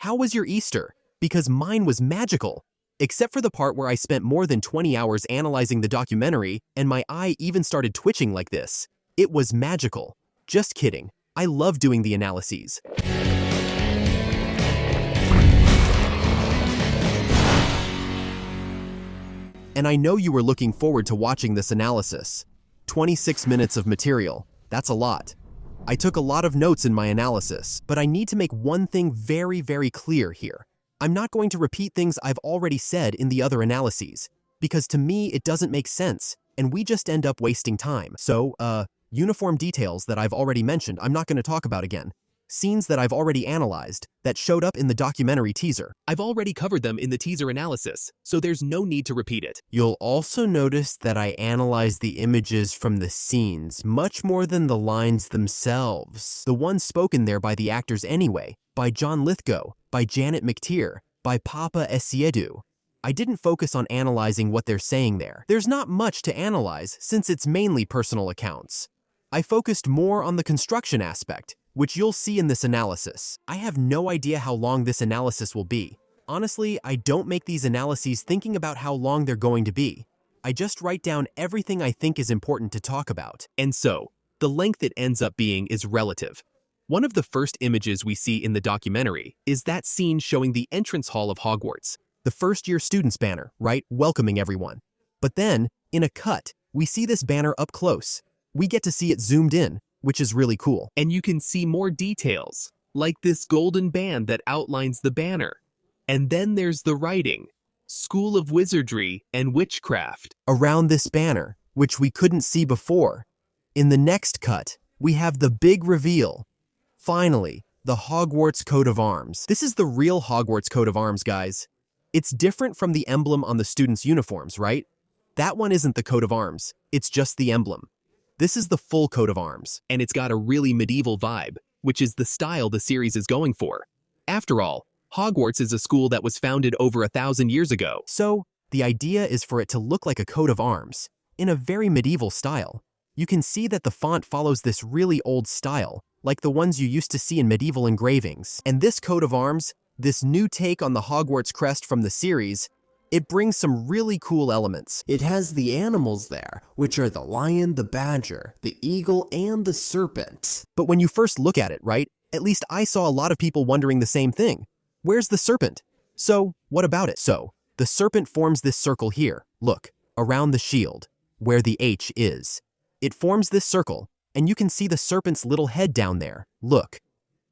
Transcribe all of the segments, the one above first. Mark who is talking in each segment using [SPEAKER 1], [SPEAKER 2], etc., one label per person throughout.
[SPEAKER 1] How was your Easter? Because mine was magical. Except for the part where I spent more than 20 hours analyzing the documentary and my eye even started twitching like this. It was magical. Just kidding. I love doing the analyses. And I know you were looking forward to watching this analysis. 26 minutes of material. That's a lot. I took a lot of notes in my analysis, but I need to make one thing very, very clear here. I'm not going to repeat things I've already said in the other analyses, because to me it doesn't make sense, and we just end up wasting time. So, uniform details that I've already mentioned I'm not going to talk about again. Scenes that I've already analyzed, that showed up in the documentary teaser. I've already covered them in the teaser analysis, so there's no need to repeat it. You'll also notice that I analyzed the images from the scenes much more than the lines themselves. The ones spoken there by the actors anyway, by John Lithgow, by Janet McTeer, by Papa Essiedu. I didn't focus on analyzing what they're saying there. There's not much to analyze since it's mainly personal accounts. I focused more on the construction aspect, which you'll see in this analysis. I have no idea how long this analysis will be. Honestly, I don't make these analyses thinking about how long they're going to be. I just write down everything I think is important to talk about. And so, the length it ends up being is relative. One of the first images we see in the documentary is that scene showing the entrance hall of Hogwarts, the first-year students banner, right, welcoming everyone. But then, in a cut, we see this banner up close. We get to see it zoomed in, which is really cool. And you can see more details, like this golden band that outlines the banner. And then there's the writing, School of Wizardry and Witchcraft, around this banner, which we couldn't see before. In the next cut, we have the big reveal. Finally, the Hogwarts coat of arms. This is the real Hogwarts coat of arms, guys. It's different from the emblem on the students' uniforms, right? That one isn't the coat of arms, it's just the emblem. This is the full coat of arms, and it's got a really medieval vibe, which is the style the series is going for. After all, Hogwarts is a school that was founded over 1,000 years ago. So, the idea is for it to look like a coat of arms, in a very medieval style. You can see that the font follows this really old style, like the ones you used to see in medieval engravings. And this coat of arms, this new take on the Hogwarts crest from the series, it brings some really cool elements.
[SPEAKER 2] It has the animals there, which are the lion, the badger, the eagle, and the serpent.
[SPEAKER 1] But when you first look at it, right, at least I saw a lot of people wondering the same thing. Where's the serpent? So, what about it? So, the serpent forms this circle here, look, around the shield, where the H is. It forms this circle, and you can see the serpent's little head down there, look,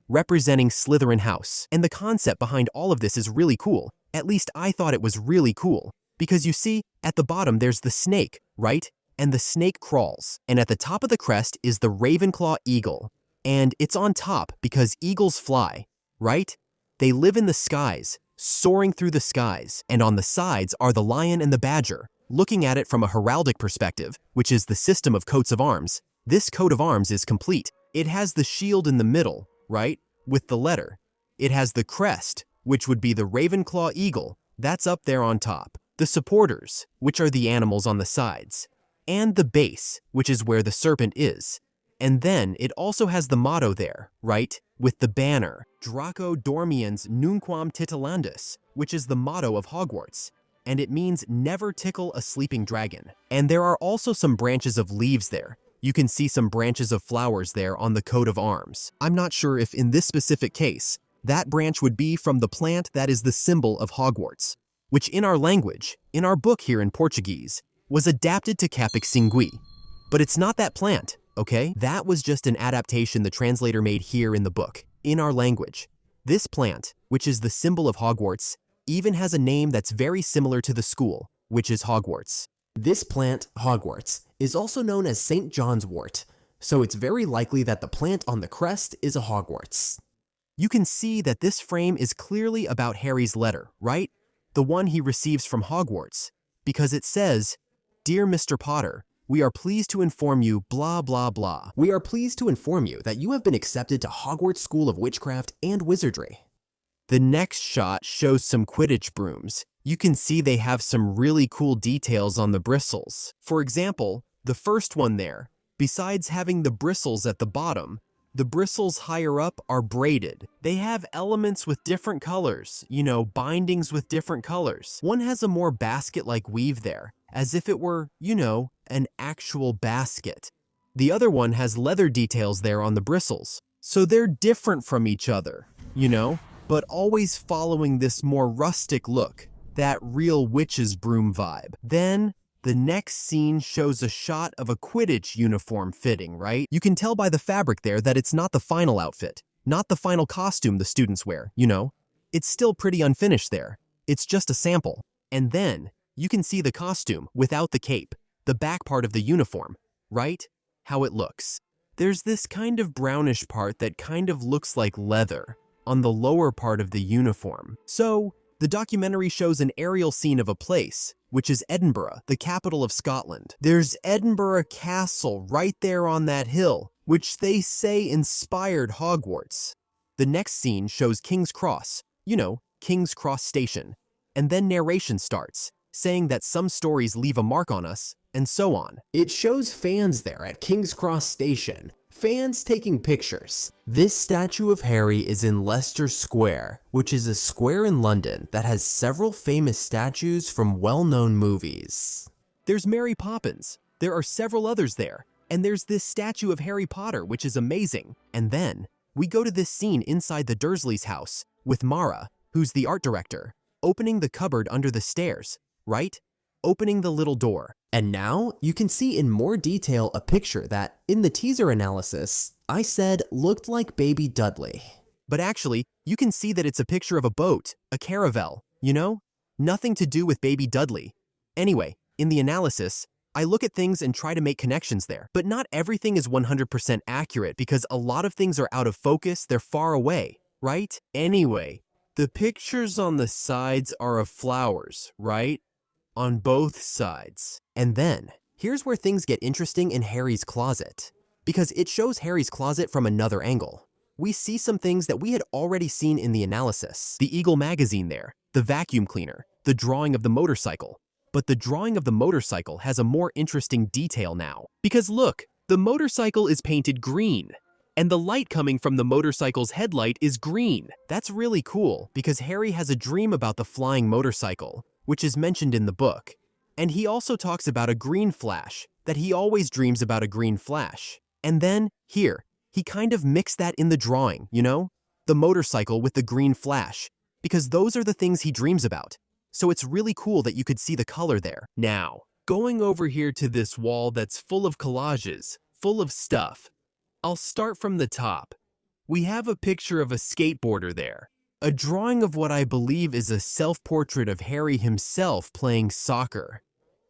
[SPEAKER 1] representing Slytherin House. And the concept behind all of this is really cool. At least I thought it was really cool, because you see, at the bottom there's the snake, right? And the snake crawls. And at the top of the crest is the Ravenclaw eagle. And it's on top because eagles fly, right? They live in the skies, soaring through the skies. And on the sides are the lion and the badger. Looking at it from a heraldic perspective, which is the system of coats of arms, this coat of arms is complete. It has the shield in the middle, right? With the letter. It has the crest, which would be the Ravenclaw eagle, that's up there on top. The supporters, which are the animals on the sides. And the base, which is where the serpent is. And then it also has the motto there, right? With the banner, Draco Dormiens Nunquam Titilandus, which is the motto of Hogwarts. And it means never tickle a sleeping dragon. And there are also some branches of leaves there. You can see some branches of flowers there on the coat of arms. I'm not sure if in this specific case, that branch would be from the plant that is the symbol of Hogwarts, which in our language, in our book here in Portuguese, was adapted to Capixingui. But it's not that plant, okay? That was just an adaptation the translator made here in the book, in our language. This plant, which is the symbol of Hogwarts, even has a name that's very similar to the school, which is Hogwarts.
[SPEAKER 2] This plant, Hogwarts, is also known as St. John's wort, so it's very likely that the plant on the crest is a Hogwarts.
[SPEAKER 1] You can see that this frame is clearly about Harry's letter, right? The one he receives from Hogwarts, because it says, "Dear Mr. Potter, we are pleased to inform you blah blah blah."
[SPEAKER 2] We are pleased to inform you that you have been accepted to Hogwarts School of Witchcraft and Wizardry.
[SPEAKER 1] The next shot shows some Quidditch brooms. You can see they have some really cool details on the bristles. For example, the first one there, besides having the bristles at the bottom, The bristles higher up are braided. They have elements with different colors, bindings with different colors. One has a more basket-like weave there, as if it were, an actual basket. The other one has leather details there on the bristles. So they're different from each other, but always following this more rustic look, that real witch's broom vibe. Then, the next scene shows a shot of a Quidditch uniform fitting, right? You can tell by the fabric there that it's not the final outfit, not the final costume the students wear, It's still pretty unfinished there. It's just a sample. And then, you can see the costume without the cape, the back part of the uniform, right? How it looks. There's this kind of brownish part that kind of looks like leather on the lower part of the uniform. So, the documentary shows an aerial scene of a place, which is Edinburgh, the capital of Scotland. There's Edinburgh Castle right there on that hill, which they say inspired Hogwarts. The next scene shows King's Cross, King's Cross Station, and then narration starts, saying that some stories leave a mark on us, and so on.
[SPEAKER 2] It shows fans there at King's Cross Station, fans taking pictures. This statue of Harry is in Leicester Square, which is a square in London that has several famous statues from well-known movies.
[SPEAKER 1] There's Mary Poppins, there are several others there, and there's this statue of Harry Potter, which is amazing. And then, we go to this scene inside the Dursleys' house, with Mara, who's the art director, opening the cupboard under the stairs, right? Opening the little door.
[SPEAKER 2] And now, you can see in more detail a picture that, in the teaser analysis, I said looked like baby Dudley.
[SPEAKER 1] But actually, you can see that it's a picture of a boat, a caravel, Nothing to do with baby Dudley. Anyway, in the analysis, I look at things and try to make connections there. But not everything is 100% accurate because a lot of things are out of focus, they're far away, right? Anyway, the pictures on the sides are of flowers, right? On both sides.
[SPEAKER 2] And then, here's where things get interesting in Harry's closet, because it shows Harry's closet from another angle. We see some things that we had already seen in the analysis.
[SPEAKER 1] The Eagle magazine there, the vacuum cleaner, the drawing of the motorcycle. But the drawing of the motorcycle has a more interesting detail now. Because look, the motorcycle is painted green, and the light coming from the motorcycle's headlight is green. That's really cool, because Harry has a dream about the flying motorcycle, which is mentioned in the book. And he also talks about a green flash, that he always dreams about a green flash. And then, here, he kind of mixed that in the drawing, The motorcycle with the green flash, because those are the things he dreams about. So it's really cool that you could see the color there. Now, going over here to this wall that's full of collages, full of stuff. I'll start from the top. We have a picture of a skateboarder there. A drawing of what I believe is a self-portrait of Harry himself playing soccer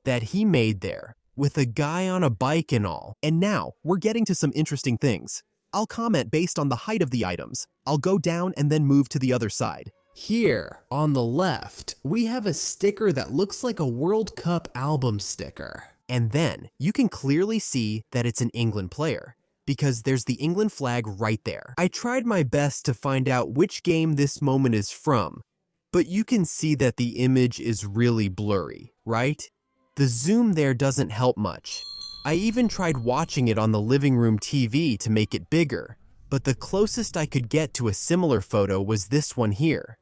[SPEAKER 1] that he made there, with a guy on a bike and all. And now, we're getting to some interesting things. I'll comment based on the height of the items. I'll go down and then move to the other side.
[SPEAKER 2] Here, on the left, we have a sticker that looks like a World Cup album sticker.
[SPEAKER 1] And then, you can clearly see that it's an England player, because there's the England flag right there. I tried my best to find out which game this moment is from, but you can see that the image is really blurry, right? The zoom there doesn't help much. I even tried watching it on the living room TV to make it bigger, but the closest I could get to a similar photo was this one here.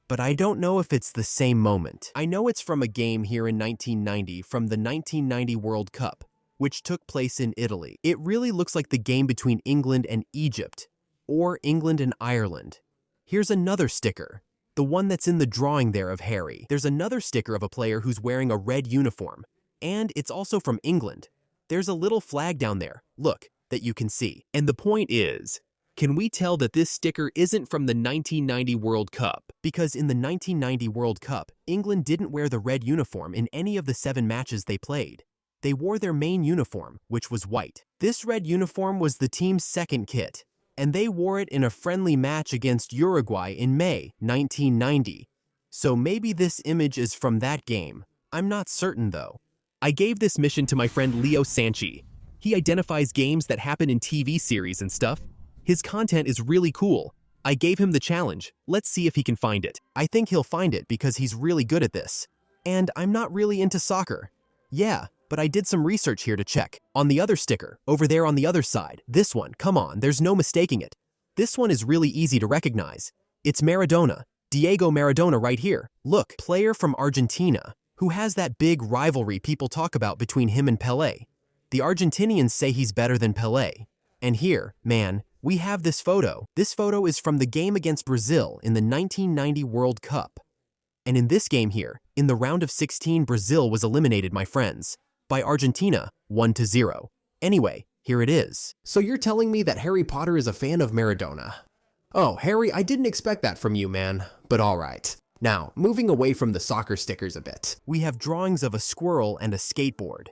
[SPEAKER 1] But I don't know if it's the same moment. I know it's from a game here in 1990 from the 1990 World Cup, which took place in Italy. It really looks like the game between England and Egypt, or England and Ireland. Here's another sticker, the one that's in the drawing there of Harry. There's another sticker of a player who's wearing a red uniform, and it's also from England. There's a little flag down there, look, that you can see. And the point is, can we tell that this sticker isn't from the 1990 World Cup? Because in the 1990 World Cup, England didn't wear the red uniform in any of the 7 matches they played. They wore their main uniform, which was white. This red uniform was the team's second kit, and they wore it in a friendly match against Uruguay in May 1990. So maybe this image is from that game. I'm not certain though. I gave this mission to my friend Leo Sanchi. He identifies games that happen in TV series and stuff. His content is really cool. I gave him the challenge. Let's see if he can find it. I think he'll find it because he's really good at this. And I'm not really into soccer. Yeah, but I did some research here to check. On the other sticker, over there on the other side, this one, come on, there's no mistaking it. This one is really easy to recognize. It's Maradona, Diego Maradona right here. Look, player from Argentina, who has that big rivalry people talk about between him and Pelé. The Argentinians say he's better than Pelé. And here, man, we have this photo. This photo is from the game against Brazil in the 1990 World Cup. And in this game here, in the round of 16, Brazil was eliminated, my friends, by Argentina, 1-0. Anyway, here it is.
[SPEAKER 2] So you're telling me that Harry Potter is a fan of Maradona? Oh, Harry, I didn't expect that from you, man, but all right. Now, moving away from the soccer stickers a bit.
[SPEAKER 1] We have drawings of a squirrel and a skateboard.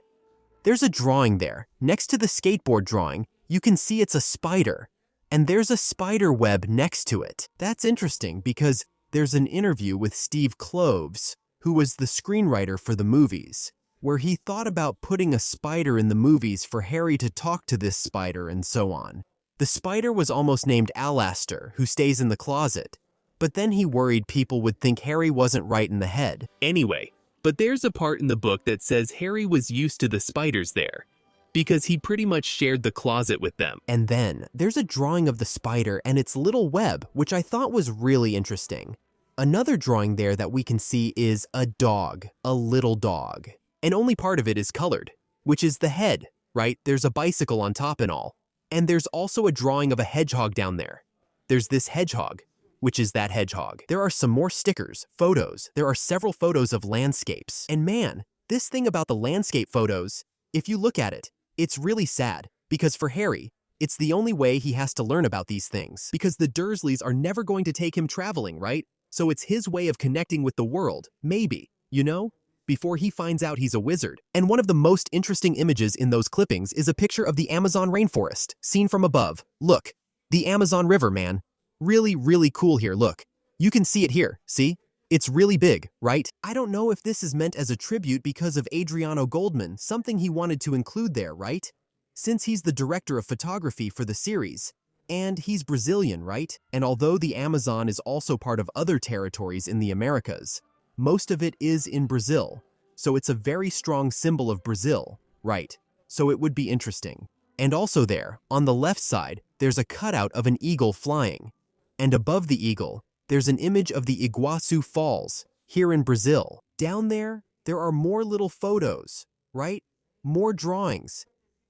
[SPEAKER 1] There's a drawing there. Next to the skateboard drawing, you can see it's a spider, and there's a spider web next to it. That's interesting because there's an interview with Steve Kloves, who was the screenwriter for the movies, where he thought about putting a spider in the movies for Harry to talk to this spider and so on. The spider was almost named Alastor, who stays in the closet, but then he worried people would think Harry wasn't right in the head.
[SPEAKER 3] Anyway, but there's a part in the book that says Harry was used to the spiders there, because he pretty much shared the closet with them.
[SPEAKER 1] And then there's a drawing of the spider and its little web, which I thought was really interesting. Another drawing there that we can see is a dog, a little dog. And only part of it is colored, which is the head, right? There's a bicycle on top and all. And there's also a drawing of a hedgehog down there. There's this hedgehog, which is that hedgehog. There are some more stickers, photos. There are several photos of landscapes. And man, this thing about the landscape photos, if you look at it, it's really sad, because for Harry, it's the only way he has to learn about these things, because the Dursleys are never going to take him traveling, right? So it's his way of connecting with the world, maybe, you know? Before he finds out he's a wizard. And one of the most interesting images in those clippings is a picture of the Amazon rainforest, seen from above. Look, the Amazon River, man. Really, really cool here, look. You can see it here, see? It's really big, right? I don't know if this is meant as a tribute because of Adriano Goldman, something he wanted to include there, right? Since he's the director of photography for the series. And he's Brazilian, right? And although the Amazon is also part of other territories in the Americas, most of it is in Brazil. So it's a very strong symbol of Brazil, right? So it would be interesting. And also there, on the left side, there's a cutout of an eagle flying. And above the eagle, there's an image of the Iguazu Falls, here in Brazil. Down there, there are more little photos, right? More drawings.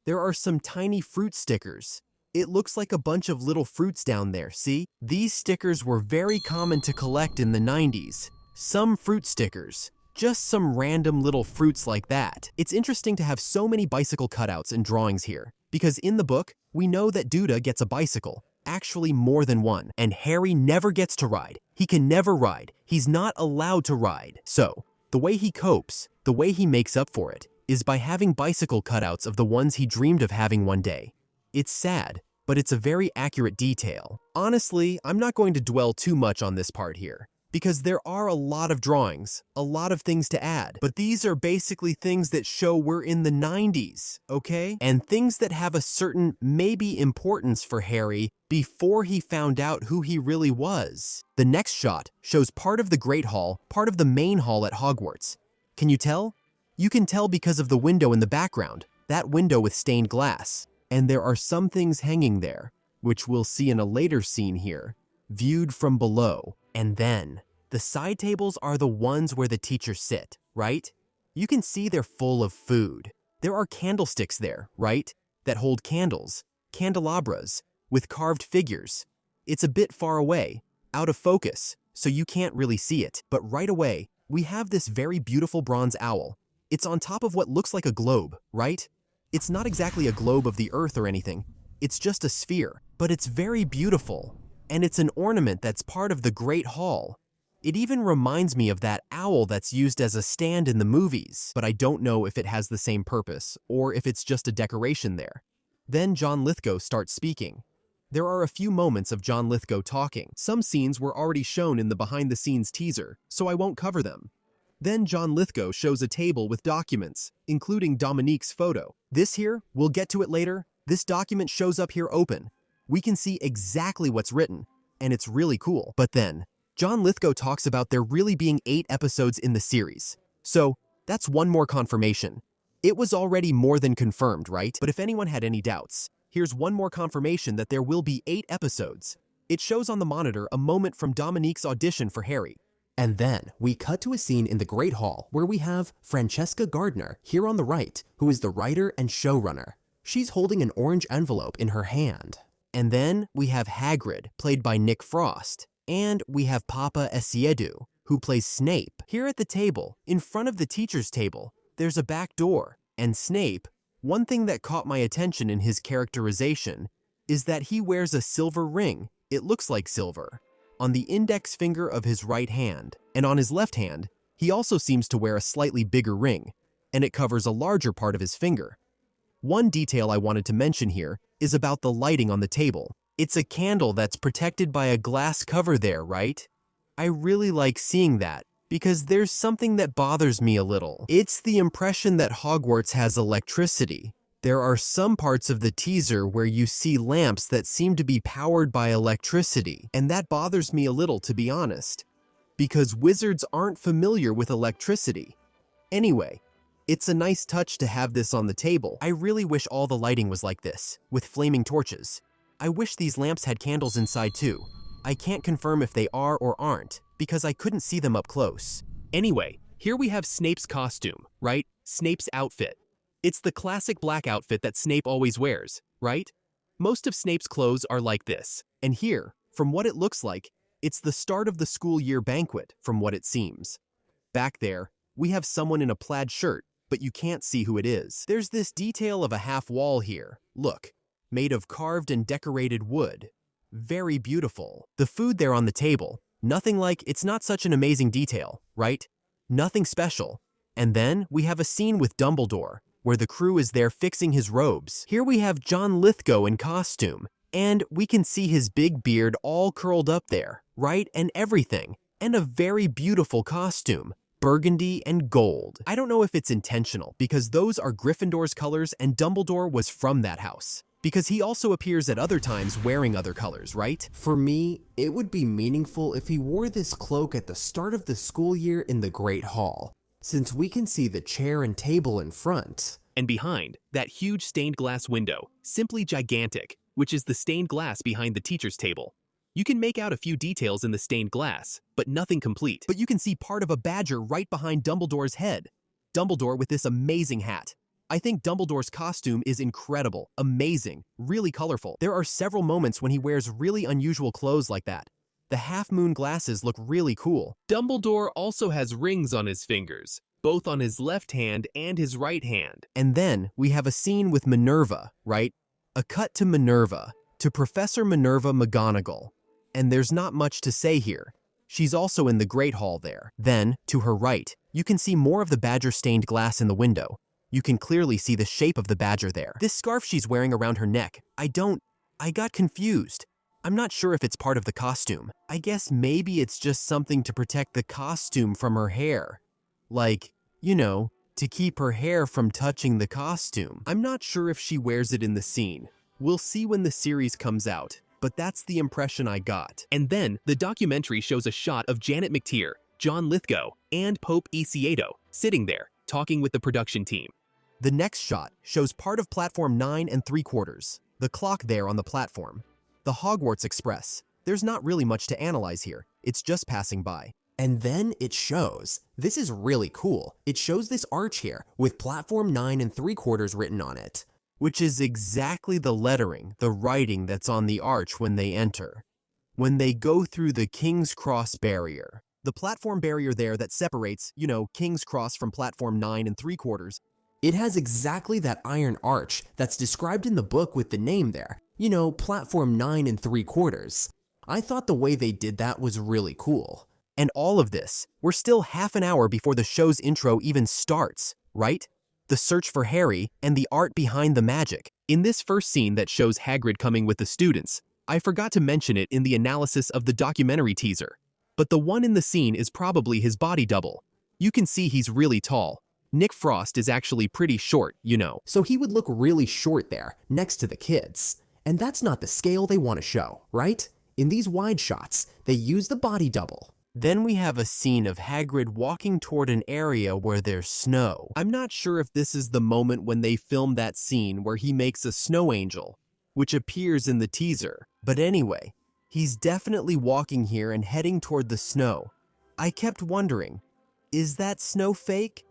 [SPEAKER 1] There are some tiny fruit stickers. It looks like a bunch of little fruits down there, see? These stickers were very common to collect in the 90s. Some fruit stickers. Just some random little fruits like that. It's interesting to have so many bicycle cutouts and drawings here, because in the book, we know that Duda gets a bicycle. Actually more than one, and Harry never gets to ride. He can never ride. He's not allowed to ride. So, the way he copes, the way he makes up for it, is by having bicycle cutouts of the ones he dreamed of having one day. It's sad, but it's a very accurate detail. Honestly, I'm not going to dwell too much on this part here, because there are a lot of drawings, a lot of things to add, but these are basically things that show we're in the 90s, okay? And things that have a certain maybe importance for Harry before he found out who he really was. The next shot shows part of the Great Hall, part of the main hall at Hogwarts. Can you tell? You can tell because of the window in the background, that window with stained glass. And there are some things hanging there, which we'll see in a later scene here, viewed from below. And then, the side tables are the ones where the teachers sit, right? You can see they're full of food. There are candlesticks there, right? That hold candles, candelabras, with carved figures. It's a bit far away, out of focus, so you can't really see it. But right away, we have this very beautiful bronze owl. It's on top of what looks like a globe, right? It's not exactly a globe of the Earth or anything. It's just a sphere, but it's very beautiful. And it's an ornament that's part of the Great Hall. It even reminds me of that owl that's used as a stand in the movies, but I don't know if it has the same purpose, or if it's just a decoration there. Then John Lithgow starts speaking. There are a few moments of John Lithgow talking. Some scenes were already shown in the behind-the-scenes teaser, so I won't cover them. Then John Lithgow shows a table with documents, including Dominique's photo. This here, we'll get to it later, this document shows up here open. We can see exactly what's written, and it's really cool. But then, John Lithgow talks about there really being 8 episodes in the series. So, that's one more confirmation. It was already more than confirmed, right? But if anyone had any doubts, here's one more confirmation that there will be 8 episodes. It shows on the monitor a moment from Dominique's audition for Harry.
[SPEAKER 2] And then we cut to a scene in the Great Hall where we have Francesca Gardner here on the right, who is the writer and showrunner. She's holding an orange envelope in her hand.
[SPEAKER 1] And then we have Hagrid, played by Nick Frost. And we have Papa Essiedu, who plays Snape. Here at the table, in front of the teacher's table, there's a back door. And Snape, one thing that caught my attention in his characterization is that he wears a silver ring. It looks like silver on the index finger of his right hand, and on his left hand, he also seems to wear a slightly bigger ring, and it covers a larger part of his finger. One detail I wanted to mention here is about the lighting on the table. It's a candle that's protected by a glass cover there, right? I really like seeing that, because there's something that bothers me a little. It's the impression that Hogwarts has electricity. There are some parts of the teaser where you see lamps that seem to be powered by electricity, and that bothers me a little, to be honest, because wizards aren't familiar with electricity. Anyway, it's a nice touch to have this on the table. I really wish all the lighting was like this, with flaming torches. I wish these lamps had candles inside too. I can't confirm if they are or aren't, because I couldn't see them up close.
[SPEAKER 3] Anyway, here we have Snape's costume, right? Snape's outfit. It's the classic black outfit that Snape always wears, right? Most of Snape's clothes are like this. And here, from what it looks like, it's the start of the school year banquet, from what it seems. Back there, we have someone in a plaid shirt, but you can't see who it is. There's this detail of a half wall here, look, made of carved and decorated wood. Very beautiful. The food there on the table, nothing like, it's not such an amazing detail, right? Nothing special. And then we have a scene with Dumbledore, where the crew is there fixing his robes. Here we have John Lithgow in costume, and we can see his big beard all curled up there, right? And everything. And a very beautiful costume, burgundy and gold. I don't know if it's intentional, because those are Gryffindor's colors and Dumbledore was from that house. Because he also appears at other times wearing other colors, right?
[SPEAKER 2] For me, it would be meaningful if he wore this cloak at the start of the school year in the Great Hall, since we can see the chair and table in front.
[SPEAKER 3] And behind, that huge stained glass window, simply gigantic, which is the stained glass behind the teacher's table. You can make out a few details in the stained glass, but nothing complete.
[SPEAKER 1] But you can see part of a badger right behind Dumbledore's head. Dumbledore with this amazing hat. I think Dumbledore's costume is incredible, amazing, really colorful. There are several moments when he wears really unusual clothes like that. The half-moon glasses look really cool.
[SPEAKER 3] Dumbledore also has rings on his fingers, both on his left hand and his right hand.
[SPEAKER 1] And then we have a scene with Minerva, right? A cut to Minerva, to Professor Minerva McGonagall. And there's not much to say here. She's also in the Great Hall there. Then, to her right, you can see more of the badger-stained glass in the window. You can clearly see the shape of the badger there. This scarf she's wearing around her neck, I got confused. I'm not sure if it's part of the costume. I guess maybe it's just something to protect the costume from her hair. Like, you know, to keep her hair from touching the costume. I'm not sure if she wears it in the scene. We'll see when the series comes out, but that's the impression I got.
[SPEAKER 3] And then, the documentary shows a shot of Janet McTeer, John Lithgow, and Pope Essiedu sitting there, talking with the production team.
[SPEAKER 1] The next shot shows part of platform 9 3/4, the clock there on the platform. The Hogwarts Express. There's not really much to analyze here, it's just passing by.
[SPEAKER 2] And then it shows. This is really cool. It shows this arch here with platform 9 3/4 written on it.
[SPEAKER 1] Which is exactly the lettering, the writing that's on the arch when they enter. When they go through the King's Cross barrier. The platform barrier there that separates, you know, King's Cross from platform 9 3/4.
[SPEAKER 2] It has exactly that iron arch that's described in the book with the name there. You know, platform 9 3/4. I thought the way they did that was really cool.
[SPEAKER 1] And all of this, we're still half an hour before the show's intro even starts, right? The search for Harry and the art behind the magic.
[SPEAKER 3] In this first scene that shows Hagrid coming with the students, I forgot to mention it in the analysis of the documentary teaser. But the one in the scene is probably his body double. You can see he's really tall. Nick Frost is actually pretty short, you know.
[SPEAKER 2] So he would look really short there, next to the kids. And that's not the scale they want to show, right? In these wide shots, they use the body double.
[SPEAKER 1] Then we have a scene of Hagrid walking toward an area where there's snow. I'm not sure if this is the moment when they filmed that scene where he makes a snow angel, which appears in the teaser. But anyway, he's definitely walking here and heading toward the snow. I kept wondering, is that snow fake?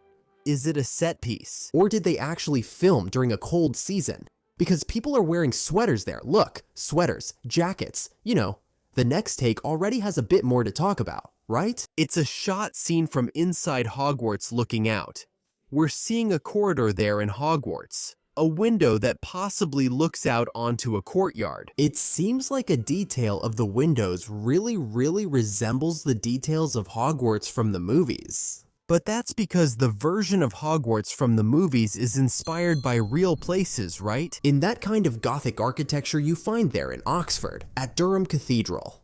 [SPEAKER 1] Is it a set piece?
[SPEAKER 2] Or did they actually film during a cold season? Because people are wearing sweaters there. Look, sweaters, jackets, you know. The next take already has a bit more to talk about, right?
[SPEAKER 1] It's a shot seen from inside Hogwarts looking out. We're seeing a corridor there in Hogwarts, a window that possibly looks out onto a courtyard.
[SPEAKER 2] It seems like a detail of the windows really resembles the details of Hogwarts from the movies.
[SPEAKER 1] But that's because the version of Hogwarts from the movies is inspired by real places, right?
[SPEAKER 2] In that kind of Gothic architecture you find there in Oxford, at Durham Cathedral.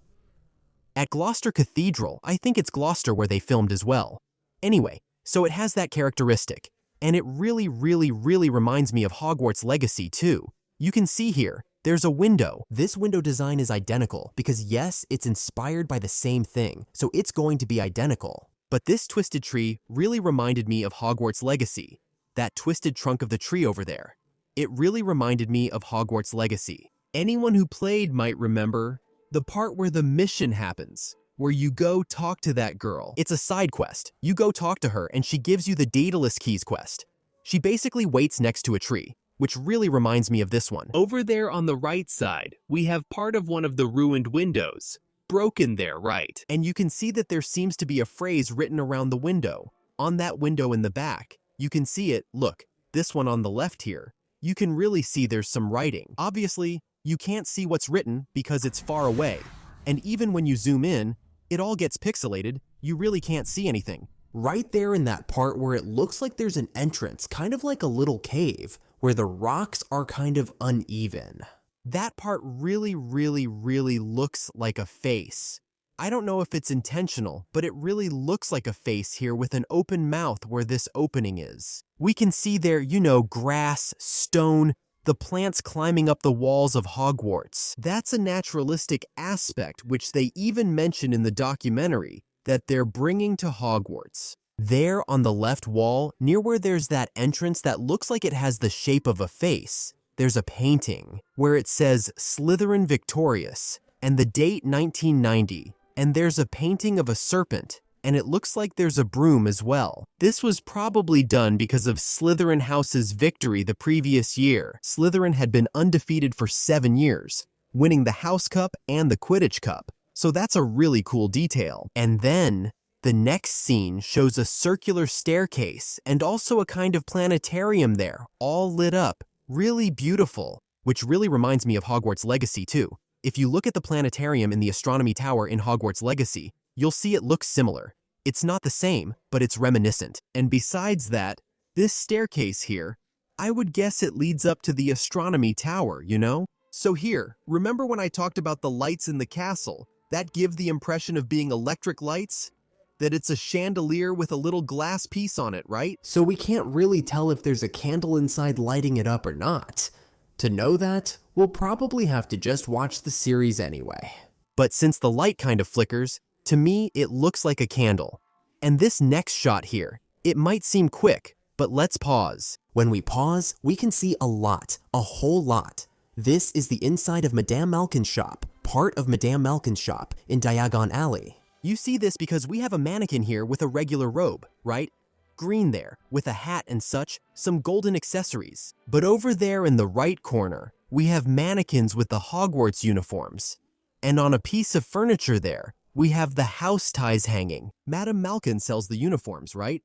[SPEAKER 1] At Gloucester Cathedral, I think it's Gloucester where they filmed as well. Anyway, so it has that characteristic. And it really reminds me of Hogwarts Legacy too. You can see here, there's a window.
[SPEAKER 2] This window design is identical because yes, it's inspired by the same thing, so it's going to be identical.
[SPEAKER 1] But this twisted tree really reminded me of Hogwarts Legacy, that twisted trunk of the tree over there. It really reminded me of Hogwarts Legacy. Anyone who played might remember the part where the mission happens, where you go talk to that girl. It's a side quest. You go talk to her and she gives you the Daedalus Keys quest. She basically waits next to a tree, which really reminds me of this one.
[SPEAKER 3] Over there on the right side, we have part of one of the ruined windows. Broken there, right?
[SPEAKER 1] And you can see that there seems to be a phrase written around the window. On that window in the back, you can see it. Look, this one on the left here. You can really see there's some writing. Obviously, you can't see what's written because it's far away. And even when you zoom in, it all gets pixelated. You really can't see anything.
[SPEAKER 2] Right there in that part where it looks like there's an entrance, kind of like a little cave, where the rocks are kind of uneven.
[SPEAKER 1] That part really looks like a face. I don't know if it's intentional, but it really looks like a face here with an open mouth where this opening is. We can see there, you know, grass, stone, the plants climbing up the walls of Hogwarts. That's a naturalistic aspect which they even mention in the documentary that they're bringing to Hogwarts. There on the left wall, near where there's that entrance that looks like it has the shape of a face, there's a painting where it says Slytherin Victorious and the date 1990, and there's a painting of a serpent, and it looks like there's a broom as well. This was probably done because of Slytherin House's victory the previous year. Slytherin had been undefeated for 7 years, winning the House Cup and the Quidditch Cup, so that's a really cool detail. And then the next scene shows a circular staircase and also a kind of planetarium there, all lit up. Really beautiful, which really reminds me of Hogwarts Legacy too. If you look at the planetarium in the astronomy tower in Hogwarts Legacy, you'll see it looks similar. It's not the same, but it's reminiscent. And besides that, this staircase here, I would guess it leads up to the astronomy tower, you know? So here, remember when I talked about the lights in the castle that give the impression of being electric lights? That it's a chandelier with a little glass piece on it, right?
[SPEAKER 2] So we can't really tell if there's a candle inside lighting it up or not. To know that, we'll probably have to just watch the series anyway.
[SPEAKER 1] But since the light kind of flickers, to me it looks like a candle. And this next shot here, it might seem quick, but let's pause.
[SPEAKER 2] When we pause, we can see a lot, a whole lot. This is the inside of Madame Malkin's shop, part of Madame Malkin's shop in Diagon Alley.
[SPEAKER 1] You see this because we have a mannequin here with a regular robe, right? Green there, with a hat and such, some golden accessories. But over there in the right corner, we have mannequins with the Hogwarts uniforms. And on a piece of furniture there, we have the house ties hanging. Madame Malkin sells the uniforms, right?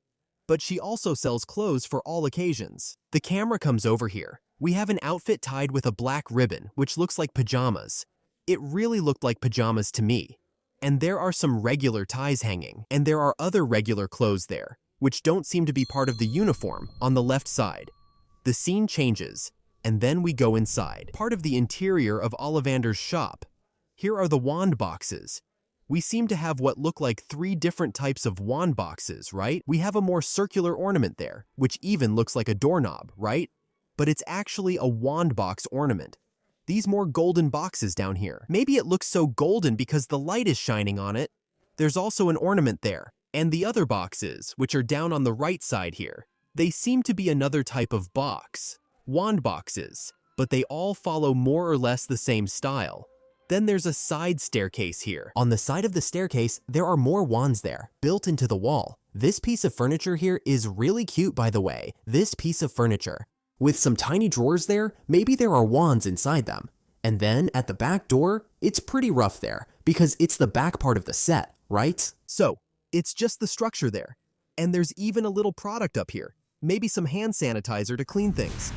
[SPEAKER 1] But she also sells clothes for all occasions. The camera comes over here. We have an outfit tied with a black ribbon, which looks like pajamas. It really looked like pajamas to me. And there are some regular ties hanging, and there are other regular clothes there, which don't seem to be part of the uniform on the left side. The scene changes, and then we go inside. Part of the interior of Ollivander's shop. Here are the wand boxes. We seem to have what look like 3 different types of wand boxes, right? We have a more circular ornament there, which even looks like a doorknob, right? But it's actually a wand box ornament. These more golden boxes down here. Maybe it looks so golden because the light is shining on it,
[SPEAKER 3] There's also an ornament there. And the other boxes, which are down on the right side here, they seem to be another type of box. Wand boxes, but they all follow more or less the same style. Then there's a side staircase here.
[SPEAKER 2] On the side of the staircase, there are more wands there, built into the wall. This piece of furniture here is really cute, by the way. This piece of furniture. With some tiny drawers there, maybe there are wands inside them. And then at the back door, it's pretty rough there, because it's the back part of the set, right?
[SPEAKER 3] So, it's just the structure there. And there's even a little product up here. Maybe some hand sanitizer to clean things.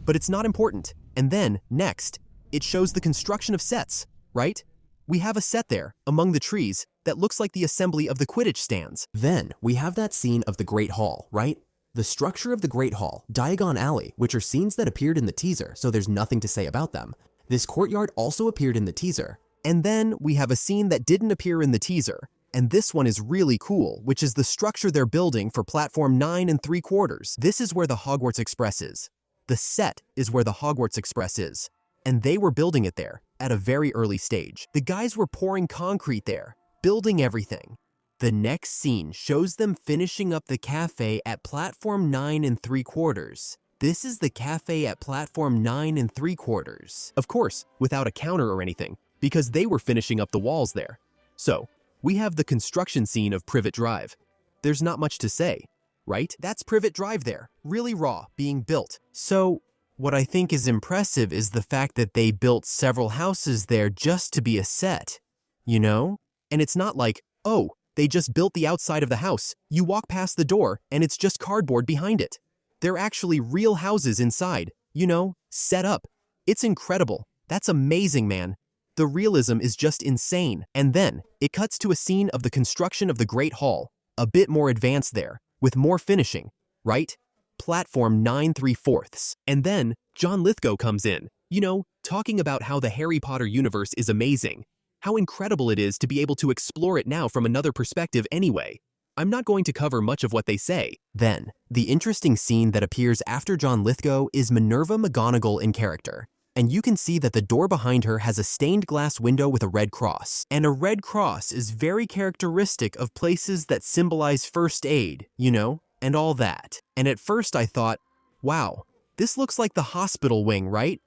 [SPEAKER 3] But it's not important. And then, next, it shows the construction of sets, right? We have a set there, among the trees, that looks like the assembly of the Quidditch stands.
[SPEAKER 2] Then, we have that scene of the Great Hall, right? The structure of the Great Hall, Diagon Alley, which are scenes that appeared in the teaser, so there's nothing to say about them. This courtyard also appeared in the teaser.
[SPEAKER 3] And then we have a scene that didn't appear in the teaser. And this one is really cool, which is the structure they're building for platform 9 3/4. This is where the Hogwarts Express is. The set is where the Hogwarts Express is. And they were building it there, at a very early stage. The guys were pouring concrete there, building everything. The next scene shows them finishing up the cafe at platform 9 3/4. This is the cafe at platform 9 3/4. Of course, without a counter or anything, because they were finishing up the walls there. So, we have the construction scene of Privet Drive. There's not much to say, right? That's Privet Drive there, really raw, being built. So, what I think is impressive is the fact that they built several houses there just to be a set, you know? And it's not like, oh, they just built the outside of the house. You walk past the door and it's just cardboard behind it. They're actually real houses inside, you know, set up. It's incredible. That's amazing, man. The realism is just insane. And then it cuts to a scene of the construction of the Great Hall, a bit more advanced there, with more finishing, right? Platform 9 3/4. And then John Lithgow comes in, you know, talking about how the Harry Potter universe is amazing, how incredible it is to be able to explore it now from another perspective anyway. I'm not going to cover much of what they say.
[SPEAKER 2] Then, the interesting scene that appears after John Lithgow is Minerva McGonagall in character. And you can see that the door behind her has a stained glass window with a red cross. And a red cross is very characteristic of places that symbolize first aid, you know, and all that. And at first I thought, wow, this looks like the hospital wing, right?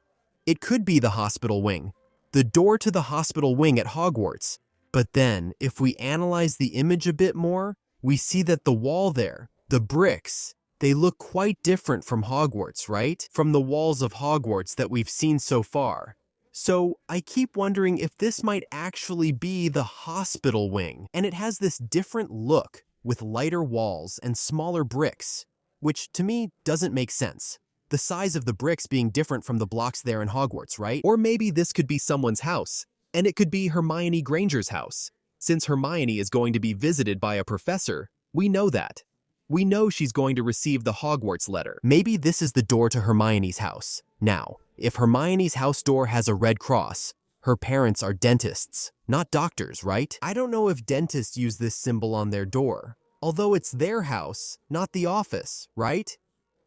[SPEAKER 2] It could be the hospital wing. The door to the hospital wing at Hogwarts. But then, if we analyze the image a bit more, we see that the wall there, the bricks, they look quite different from Hogwarts, right? From the walls of Hogwarts that we've seen so far. So I keep wondering if this might actually be the hospital wing. And it has this different look with lighter walls and smaller bricks, which to me doesn't make sense. The size of the bricks being different from the blocks there in Hogwarts, right?
[SPEAKER 3] Or maybe this could be someone's house, and it could be Hermione Granger's house. Since Hermione is going to be visited by a professor, we know that. We know she's going to receive the Hogwarts letter.
[SPEAKER 2] Maybe this is the door to Hermione's house. Now, if Hermione's house door has a red cross, her parents are dentists, not doctors, right?
[SPEAKER 3] I don't know if dentists use this symbol on their door, although it's their house, not the office, right?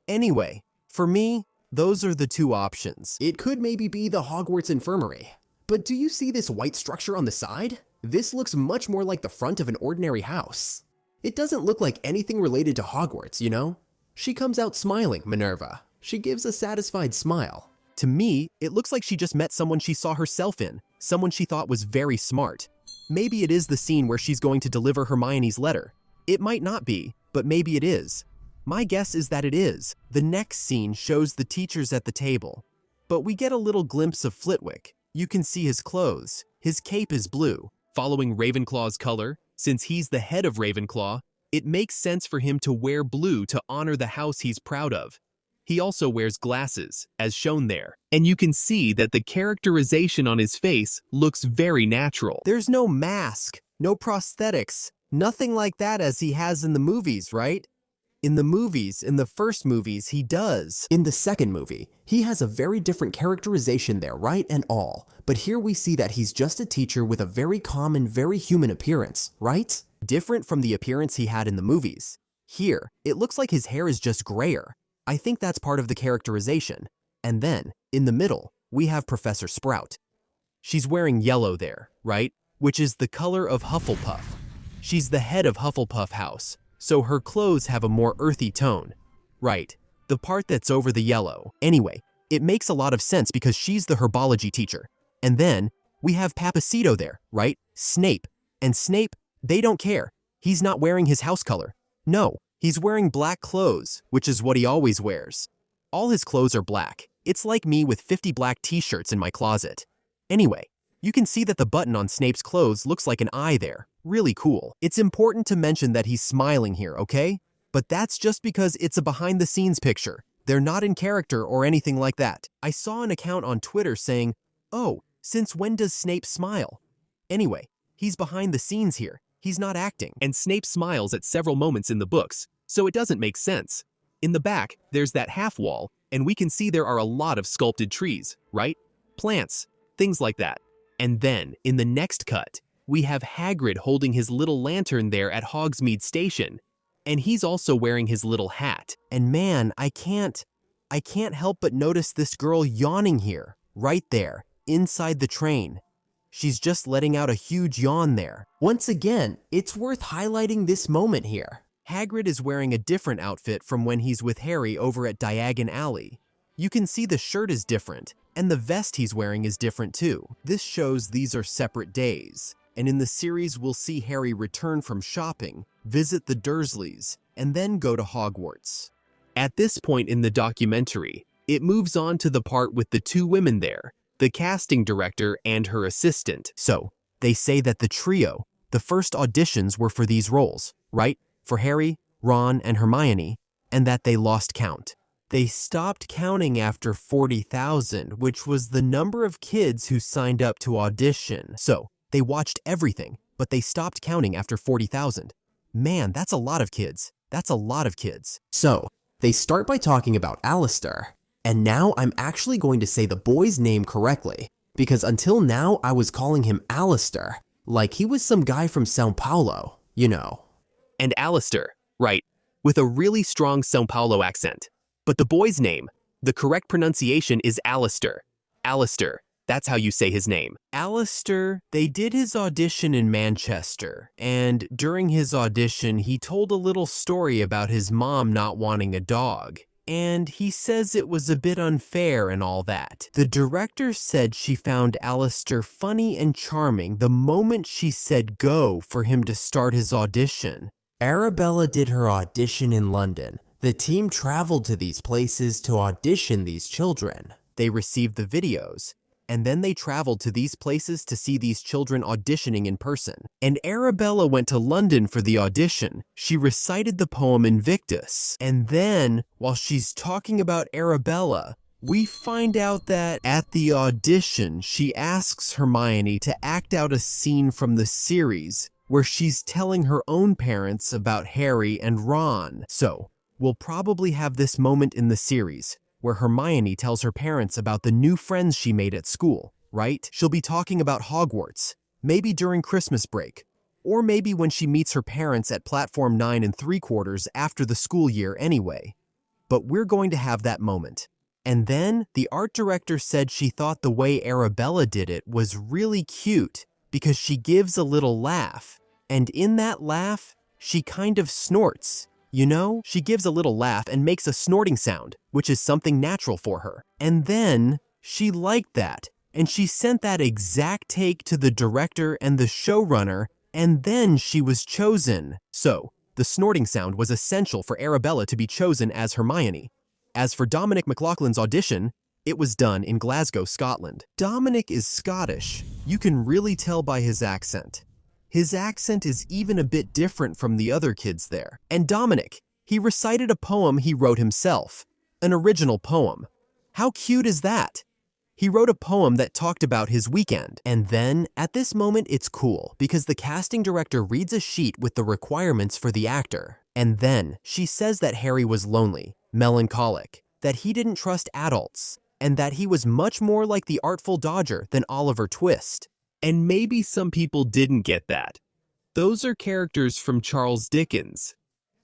[SPEAKER 3] Anyway, for me, those are the two options.
[SPEAKER 2] It could maybe be the Hogwarts infirmary. But do you see this white structure on the side? This looks much more like the front of an ordinary house. It doesn't look like anything related to Hogwarts, you know? She comes out smiling, Minerva. She gives a satisfied smile.
[SPEAKER 3] To me, it looks like she just met someone she saw herself in, someone she thought was very smart. Maybe it is the scene where she's going to deliver Hermione's letter. It might not be, but maybe it is. My guess is that it is. The next scene shows the teachers at the table. But we get a little glimpse of Flitwick. You can see his clothes. His cape is blue. Following Ravenclaw's color, since he's the head of Ravenclaw, it makes sense for him to wear blue to honor the house he's proud of. He also wears glasses, as shown there, and you can see that the characterization on his face looks very natural.
[SPEAKER 1] There's no mask, no prosthetics, nothing like that as he has in the movies, right? In the first movies, he does.
[SPEAKER 2] In the second movie, he has a very different characterization there, right and all. But here we see that he's just a teacher with a very calm and very human appearance, right?
[SPEAKER 1] Different from the appearance he had in the movies. Here, it looks like his hair is just grayer. I think that's part of the characterization. And then, in the middle, we have Professor Sprout. She's wearing yellow there, right?
[SPEAKER 3] which is the color of Hufflepuff. She's the head of Hufflepuff House, so her clothes have a more earthy tone. Right, the part that's over the yellow. Anyway, it makes a lot of sense because she's the herbology teacher. And then we have Papacito there, right? Snape. And Snape, they don't care. He's not wearing his house color. No, he's wearing black clothes, which is what he always wears. All his clothes are black. It's like me with 50 black t-shirts in my closet. Anyway, you can see that the button on Snape's clothes looks like an eye there. Really cool. It's important to mention that he's smiling here, okay? But that's just because it's a behind-the-scenes picture. They're not in character or anything like that. I saw an account on Twitter saying, "Oh, since when does Snape smile?" Anyway, he's behind the scenes here. He's not acting.
[SPEAKER 2] And Snape smiles at several moments in the books, so it doesn't make sense. In the back, there's that half wall, and we can see there are a lot of sculpted trees, right? Plants, things like that. And then, in the next cut, we have Hagrid holding his little lantern there at Hogsmeade Station, and he's also wearing his little hat.
[SPEAKER 1] And man, I can't help but notice this girl yawning here, right there, inside the train. She's just letting out a huge yawn there.
[SPEAKER 3] Once again, it's worth highlighting this moment here.
[SPEAKER 1] Hagrid is wearing a different outfit from when he's with Harry over at Diagon Alley. You can see the shirt is different, and the vest he's wearing is different too. This shows these are separate days, and in the series we'll see Harry return from shopping, visit the Dursleys, and then go to Hogwarts.
[SPEAKER 2] At this point in the documentary, it moves on to the part with the two women there, the casting director and her assistant.
[SPEAKER 1] So, they say that the trio, the first auditions were for these roles, right? For Harry, Ron, and Hermione, and that they lost count. They stopped counting after 40,000, which was the number of kids who signed up to audition. So, they watched everything, but they stopped counting after 40,000. Man, that's a lot of kids. That's a lot of kids.
[SPEAKER 3] So, they start by talking about Alistair. And now I'm actually going to say the boy's name correctly, because until now I was calling him Alistair, like he was some guy from Sao Paulo, you know.
[SPEAKER 2] And Alistair, right, with a really strong Sao Paulo accent. But the boy's name, the correct pronunciation is Alistair. Alistair, that's how you say his name.
[SPEAKER 1] Alistair, they did his audition in Manchester, and during his audition he told a little story about his mom not wanting a dog. And he says it was a bit unfair and all that. The director said she found Alistair funny and charming the moment she said go for him to start his audition.
[SPEAKER 3] Arabella did her audition in London. The team traveled to these places to audition these children.
[SPEAKER 1] They received the videos, and then they traveled to these places to see these children auditioning in person. And Arabella went to London for the audition. She recited the poem Invictus. And then, while she's talking about Arabella, we find out that at the audition, she asks Hermione to act out a scene from the series where she's telling her own parents about Harry and Ron. So, we'll probably have this moment in the series where Hermione tells her parents about the new friends she made at school, right? She'll be talking about Hogwarts, maybe during Christmas break, or maybe when she meets her parents at Platform 9 3/4 after the school year anyway. But we're going to have that moment. And then, the art director said she thought the way Arabella did it was really cute because she gives a little laugh, and in that laugh, she kind of snorts. You know, she gives a little laugh and makes a snorting sound, which is something natural for her. And then, she liked that, and she sent that exact take to the director and the showrunner, and then she was chosen. So, the snorting sound was essential for Arabella to be chosen as Hermione. As for Dominic McLaughlin's audition, it was done in Glasgow, Scotland. Dominic is Scottish. You can really tell by his accent. His accent is even a bit different from the other kids there. And Dominic, he recited a poem he wrote himself, an original poem. How cute is that? He wrote a poem that talked about his weekend. And then, at this moment, it's cool because the casting director reads a sheet with the requirements for the actor. And then, she says that Harry was lonely, melancholic, that he didn't trust adults, and that he was much more like the Artful Dodger than Oliver Twist.
[SPEAKER 2] And maybe some people didn't get that. Those are characters from Charles Dickens.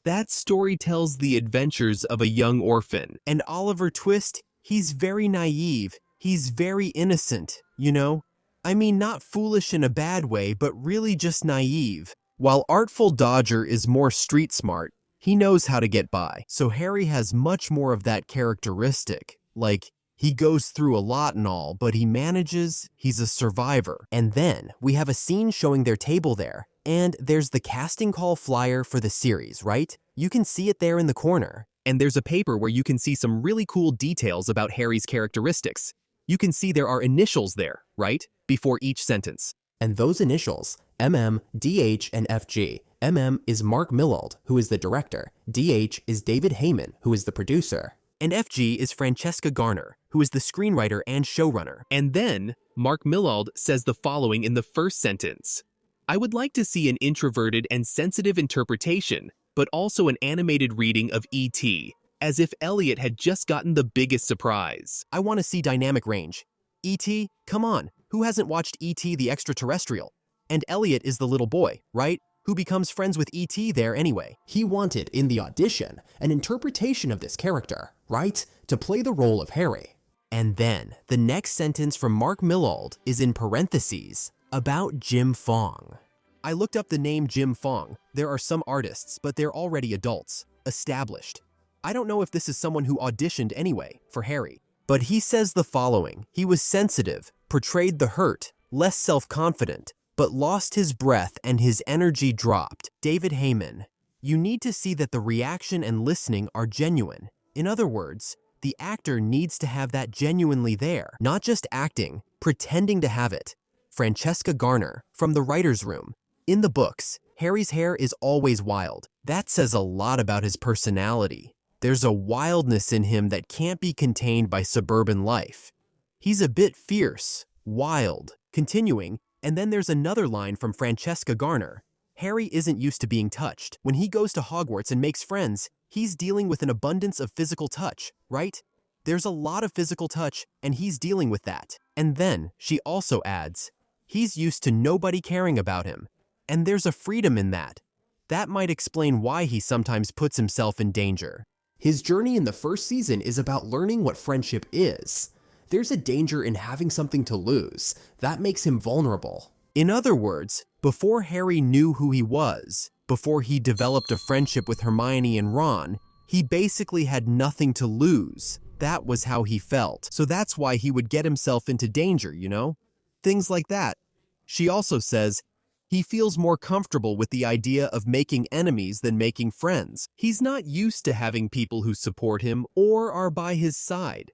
[SPEAKER 2] That story tells the adventures of a young orphan.
[SPEAKER 1] And Oliver Twist, he's very naive. He's very innocent, you know? I mean, not foolish in a bad way, but really just naive. While Artful Dodger is more street smart, he knows how to get by. So Harry has much more of that characteristic. Like, he goes through a lot and all, but he manages, he's a survivor.
[SPEAKER 2] And then we have a scene showing their table there, and there's the casting call flyer for the series, right? You can see it there in the corner.
[SPEAKER 3] And there's a paper where you can see some really cool details about Harry's characteristics. You can see there are initials there, right? Before each sentence.
[SPEAKER 2] And those initials, MM, DH, and FG. MM is Mark Millard, who is the director. DH is David Heyman, who is the producer.
[SPEAKER 3] And FG is Francesca Garner, who is the screenwriter and showrunner. And then, Mark Millard says the following in the first sentence. I would like to see an introverted and sensitive interpretation, but also an animated reading of E.T., as if Elliot had just gotten the biggest surprise.
[SPEAKER 1] I want to see dynamic range. E.T., come on, who hasn't watched E.T. the Extraterrestrial? And Elliot is the little boy, right? Who becomes friends with E.T. there anyway.
[SPEAKER 2] He wanted, in the audition, an interpretation of this character, right? To play the role of Harry. And then, the next sentence from Mark Millard is in parentheses, about Jim Fong.
[SPEAKER 1] I looked up the name Jim Fong. There are some artists, but they're already adults, established. I don't know if this is someone who auditioned anyway, for Harry. But he says the following. He was sensitive, portrayed the hurt, less self-confident, but lost his breath and his energy dropped. David Heyman. You need to see that the reaction and listening are genuine. In other words, the actor needs to have that genuinely there, not just acting, pretending to have it. Francesca Garner, from the writer's room. In the books, Harry's hair is always wild. That says a lot about his personality. There's a wildness in him that can't be contained by suburban life. He's a bit fierce, wild. Continuing, and then there's another line from Francesca Garner. Harry isn't used to being touched. When he goes to Hogwarts and makes friends, he's dealing with an abundance of physical touch, right? There's a lot of physical touch, and he's dealing with that. And then, she also adds, he's used to nobody caring about him. And there's a freedom in that. That might explain why he sometimes puts himself in danger.
[SPEAKER 2] His journey in the first season is about learning what friendship is. There's a danger in having something to lose. That makes him vulnerable.
[SPEAKER 1] In other words, before Harry knew who he was, before he developed a friendship with Hermione and Ron, he basically had nothing to lose. That was how he felt. So that's why he would get himself into danger, you know? Things like that. She also says, he feels more comfortable with the idea of making enemies than making friends. He's not used to having people who support him or are by his side.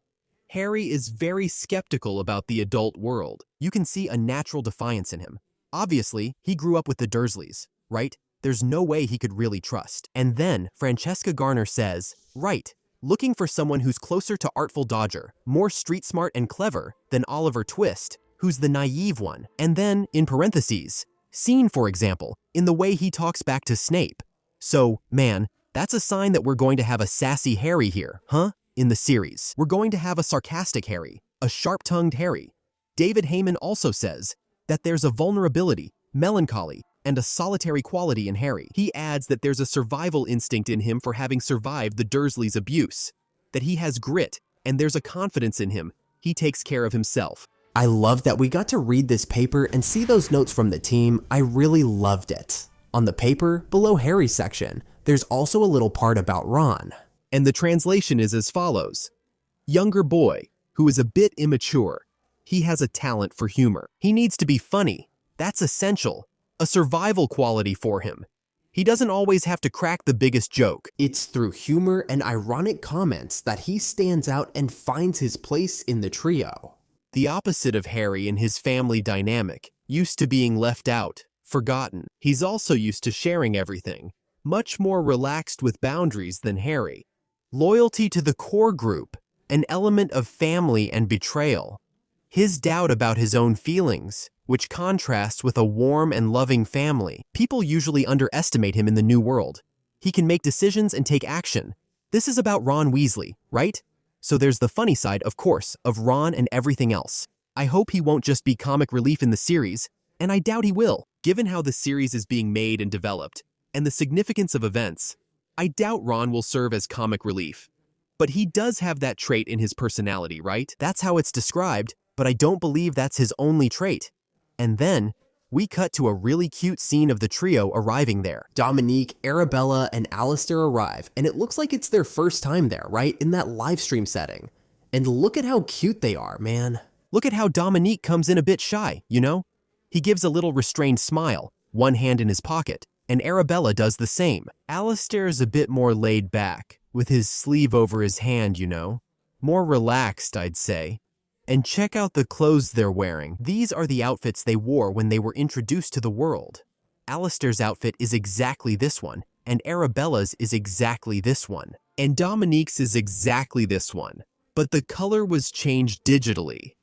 [SPEAKER 1] Harry is very skeptical about the adult world. You can see a natural defiance in him. Obviously, he grew up with the Dursleys, right? There's no way he could really trust. And then Francesca Garner says, right, looking for someone who's closer to Artful Dodger, more street smart and clever than Oliver Twist, who's the naive one. And then, in parentheses, seen, for example, in the way he talks back to Snape. So, man, that's a sign that we're going to have a sassy Harry here, huh? In the series. We're going to have a sarcastic Harry, a sharp-tongued Harry. David Heyman also says that there's a vulnerability, melancholy, and a solitary quality in Harry. He adds that there's a survival instinct in him for having survived the Dursleys' abuse, that he has grit, and there's a confidence in him. He takes care of himself.
[SPEAKER 2] I love that we got to read this paper and see those notes from the team. I really loved it. On the paper, below Harry's section, there's also a little part about Ron.
[SPEAKER 3] And the translation is as follows. Younger boy, who is a bit immature. He has a talent for humor. He needs to be funny. That's essential. A survival quality for him. He doesn't always have to crack the biggest joke.
[SPEAKER 2] It's through humor and ironic comments that he stands out and finds his place in the trio.
[SPEAKER 1] The opposite of Harry in his family dynamic, used to being left out, forgotten. He's also used to sharing everything, much more relaxed with boundaries than Harry. Loyalty to the core group, an element of family and betrayal. His doubt about his own feelings, which contrasts with a warm and loving family. People usually underestimate him in the new world. He can make decisions and take action. This is about Ron Weasley, right? So there's the funny side, of course, of Ron and everything else. I hope he won't just be comic relief in the series, and I doubt he will. Given how the series is being made and developed, and the significance of events, I doubt Ron will serve as comic relief. But he does have that trait in his personality, right? That's how it's described, but I don't believe that's his only trait. And then, we cut to a really cute scene of the trio arriving there.
[SPEAKER 2] Dominique, Arabella, and Alistair arrive, and it looks like it's their first time there, right? In that live stream setting. And look at how cute they are, man.
[SPEAKER 1] Look at how Dominique comes in a bit shy, you know? He gives a little restrained smile, one hand in his pocket, and Arabella does the same. Alistair is a bit more laid back, with his sleeve over his hand, you know? More relaxed, I'd say. And check out the clothes they're wearing. These are the outfits they wore when they were introduced to the world. Alistair's outfit is exactly this one, and Arabella's is exactly this one. And Dominique's is exactly this one. But the color was changed digitally.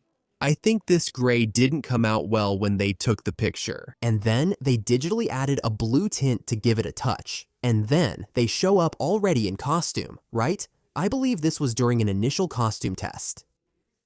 [SPEAKER 1] I think this gray didn't come out well when they took the picture.
[SPEAKER 2] And then they digitally added a blue tint to give it a touch. And then they show up already in costume, right? I believe this was during an initial costume test.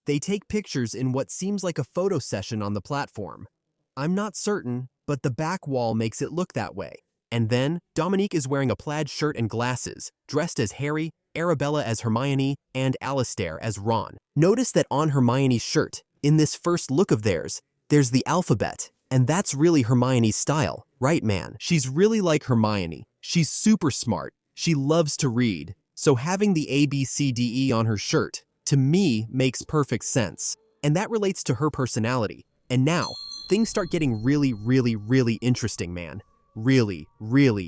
[SPEAKER 1] They take pictures in what seems like a photo session on the platform. I'm not certain, but the back wall makes it look that way. And then, Dominique is wearing a plaid shirt and glasses, dressed as Harry, Arabella as Hermione, and Alistair as Ron. Notice that on Hermione's shirt, in this first look of theirs, there's the alphabet, and that's really Hermione's style, right man? She's really like Hermione. She's super smart. She loves to read. So having the ABCDE on her shirt, to me, makes perfect sense. And that relates to her personality. And now, things start getting really interesting, man. Really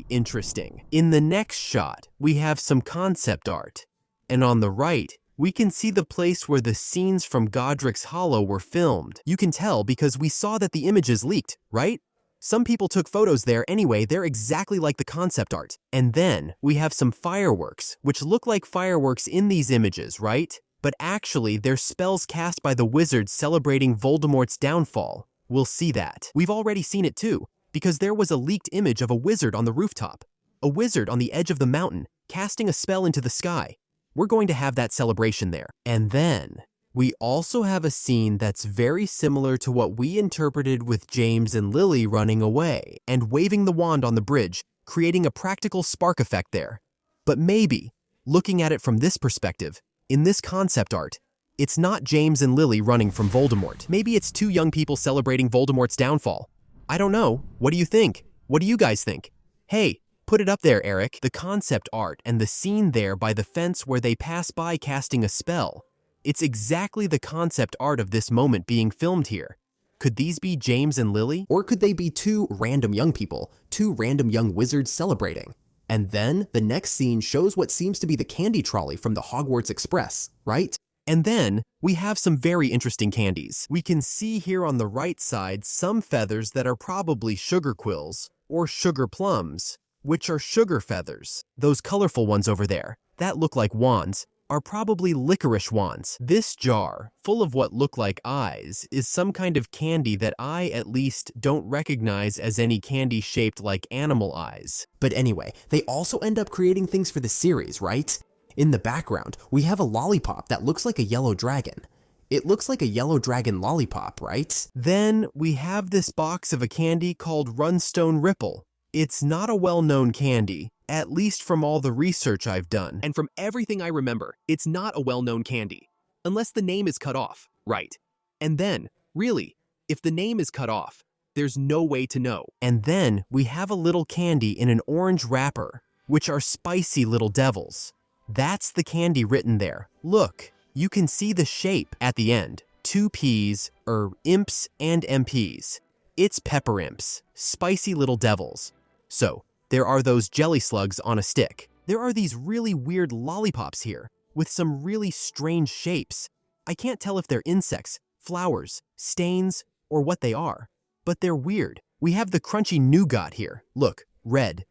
[SPEAKER 1] interesting. In the next shot, we have some concept art. And on the right, we can see the place where the scenes from Godric's Hollow were filmed. You can tell because we saw that the images leaked, right? Some people took photos there anyway, they're exactly like the concept art. And then, we have some fireworks, which look like fireworks in these images, right? But actually, they're spells cast by the wizards celebrating Voldemort's downfall. We'll see that. We've already seen it too, because there was a leaked image of a wizard on the rooftop. A wizard on the edge of the mountain, casting a spell into the sky. We're going to have that celebration there. And then, we also have a scene that's very similar to what we interpreted with James and Lily running away and waving the wand on the bridge, creating a practical spark effect there. But maybe, looking at it from this perspective, in this concept art, it's not James and Lily running from Voldemort. Maybe it's two young people celebrating Voldemort's downfall. I don't know. What do you think? What do you guys think? Hey, put it up there, Eric. The concept art and the scene there by the fence where they pass by casting a spell. It's exactly the concept art of this moment being filmed here. Could these be James and Lily?
[SPEAKER 2] Or could they be two random young people, two random young wizards celebrating? And then, the next scene shows what seems to be the candy trolley from the Hogwarts Express, right?
[SPEAKER 1] And then, we have some very interesting candies. We can see here on the right side some feathers that are probably sugar quills, or sugar plums, which are sugar feathers. Those colorful ones over there, that look like wands, are probably licorice wands. This jar, full of what look like eyes, is some kind of candy that I, at least, don't recognize as any candy shaped like animal eyes.
[SPEAKER 2] But anyway, they also end up creating things for the series, right? In the background, we have a lollipop that looks like a yellow dragon. It looks like a yellow dragon lollipop, right?
[SPEAKER 1] Then we have this box of a candy called Runstone Ripple. It's not a well-known candy, at least from all the research I've done.
[SPEAKER 3] And from everything I remember, it's not a well-known candy. Unless the name is cut off, right? And then, really, if the name is cut off, there's no way to know.
[SPEAKER 1] And then we have a little candy in an orange wrapper, which are spicy little devils. That's the candy written there. Look, you can see the shape at the end. Two P's, imps and MPs. It's pepper imps, spicy little devils. So, there are those jelly slugs on a stick. There are these really weird lollipops here, with some really strange shapes. I can't tell if they're insects, flowers, stains, or what they are. But they're weird. We have the crunchy nougat here. Look, red.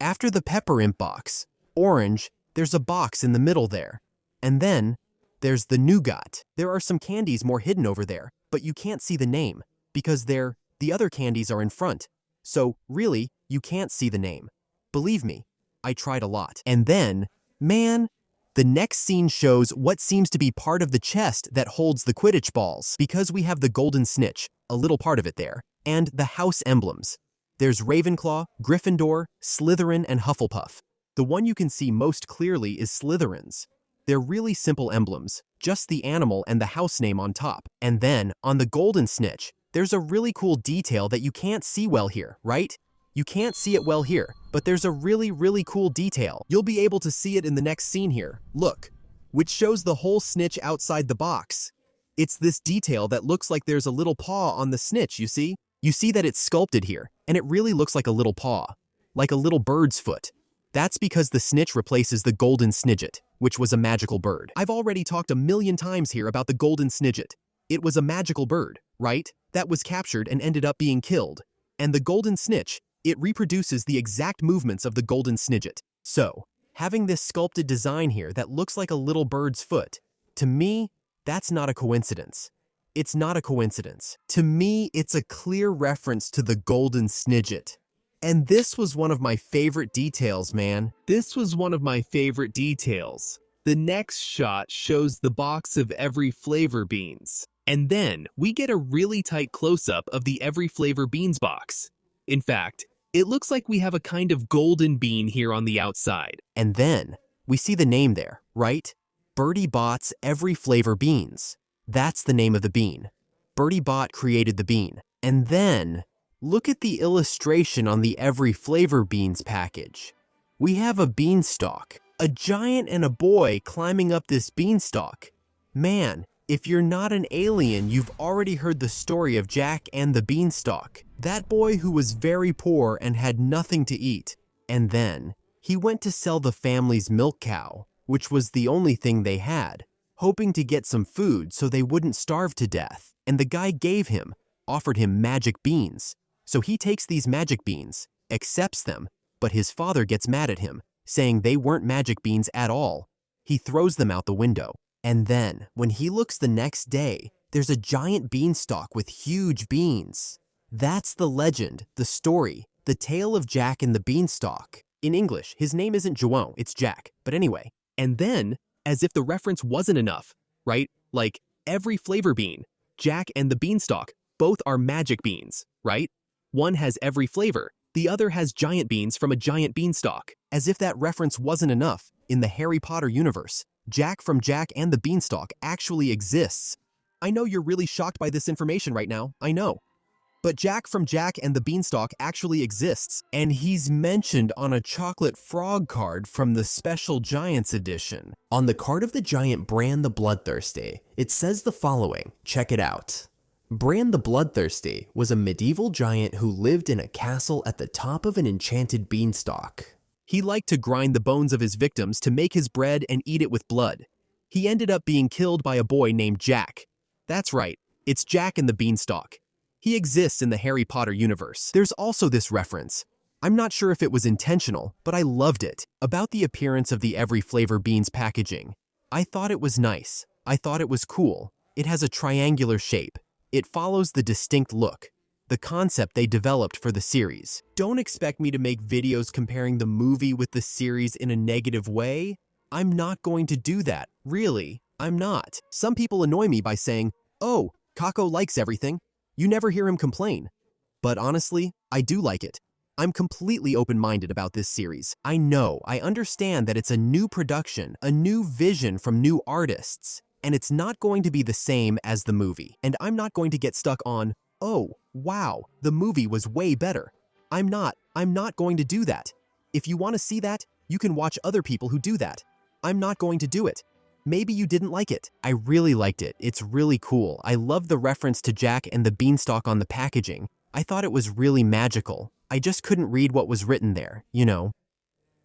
[SPEAKER 1] After the pepper imp box, orange, there's a box in the middle there. And then, there's the nougat. There are some candies more hidden over there, but you can't see the name, because the other candies are in front. So, really, you can't see the name. Believe me, I tried a lot. And then, man, the next scene shows what seems to be part of the chest that holds the Quidditch balls, because we have the golden snitch, a little part of it there, and the house emblems. There's Ravenclaw, Gryffindor, Slytherin, and Hufflepuff. The one you can see most clearly is Slytherin's. They're really simple emblems, just the animal and the house name on top. And then, on the golden snitch, there's a really cool detail that you can't see well here, right? You can't see it well here, but there's a really cool detail. You'll be able to see it in the next scene here. Look, which shows the whole snitch outside the box. It's this detail that looks like there's a little paw on the snitch, you see? You see that it's sculpted here, and it really looks like a little paw, like a little bird's foot. That's because the snitch replaces the golden snidget, which was a magical bird. I've already talked a million times here about the golden snidget. It was a magical bird, right? That was captured and ended up being killed. And the golden snitch, it reproduces the exact movements of the golden snidget. So, having this sculpted design here that looks like a little bird's foot, to me, that's not a coincidence. It's not a coincidence. To me, it's a clear reference to the golden snidget. And this was one of my favorite details, man. This was one of my favorite details. The next shot shows the box of every flavor beans. And then we get a really tight close-up of the every flavor beans box. In fact, it looks like we have a kind of golden bean here on the outside. And then we see the name there, right? Bertie Bott's Every Flavor Beans. That's the name of the bean. Bertie Bott created the bean. And then, look at the illustration on the Every Flavor Beans package. We have a beanstalk, a giant and a boy climbing up this beanstalk. Man, if you're not an alien, you've already heard the story of Jack and the Beanstalk. That boy who was very poor and had nothing to eat. And then, he went to sell the family's milk cow, which was the only thing they had, hoping to get some food so they wouldn't starve to death. And the guy offered him magic beans. So he takes these magic beans, accepts them, but his father gets mad at him, saying they weren't magic beans at all. He throws them out the window. And then, when he looks the next day, there's a giant beanstalk with huge beans. That's the legend, the story, the tale of Jack and the Beanstalk. In English, his name isn't João, it's Jack. But anyway, and then, as if the reference wasn't enough, right? Like, every flavor bean, Jack and the Beanstalk, both are magic beans, right? One has every flavor, the other has giant beans from a giant beanstalk. As if that reference wasn't enough, in the Harry Potter universe, Jack from Jack and the Beanstalk actually exists. I know you're really shocked by this information right now, I know. But Jack from Jack and the Beanstalk actually exists, and he's mentioned on a chocolate frog card from the Special Giants edition.
[SPEAKER 2] On the card of the giant Bran the Bloodthirsty, it says the following, check it out. Bran the Bloodthirsty was a medieval giant who lived in a castle at the top of an enchanted beanstalk.
[SPEAKER 1] He liked to grind the bones of his victims to make his bread and eat it with blood. He ended up being killed by a boy named Jack. That's right, it's Jack and the Beanstalk. He exists in the Harry Potter universe. There's also this reference. I'm not sure if it was intentional, but I loved it. About the appearance of the Every Flavor Beans packaging. I thought it was nice. I thought it was cool. It has a triangular shape. It follows the distinct look, the concept they developed for the series. Don't expect me to make videos comparing the movie with the series in a negative way. I'm not going to do that, really. I'm not. Some people annoy me by saying, oh, Kako likes everything. You never hear him complain. But honestly, I do like it. I'm completely open-minded about this series. I understand that it's a new production, a new vision from new artists, and it's not going to be the same as the movie. And I'm not going to get stuck on, oh, wow, the movie was way better. I'm not going to do that. If you want to see that, you can watch other people who do that. I'm not going to do it. Maybe you didn't like it. I really liked it. It's really cool. I love the reference to Jack and the Beanstalk on the packaging. I thought it was really magical. I just couldn't read what was written there, you know.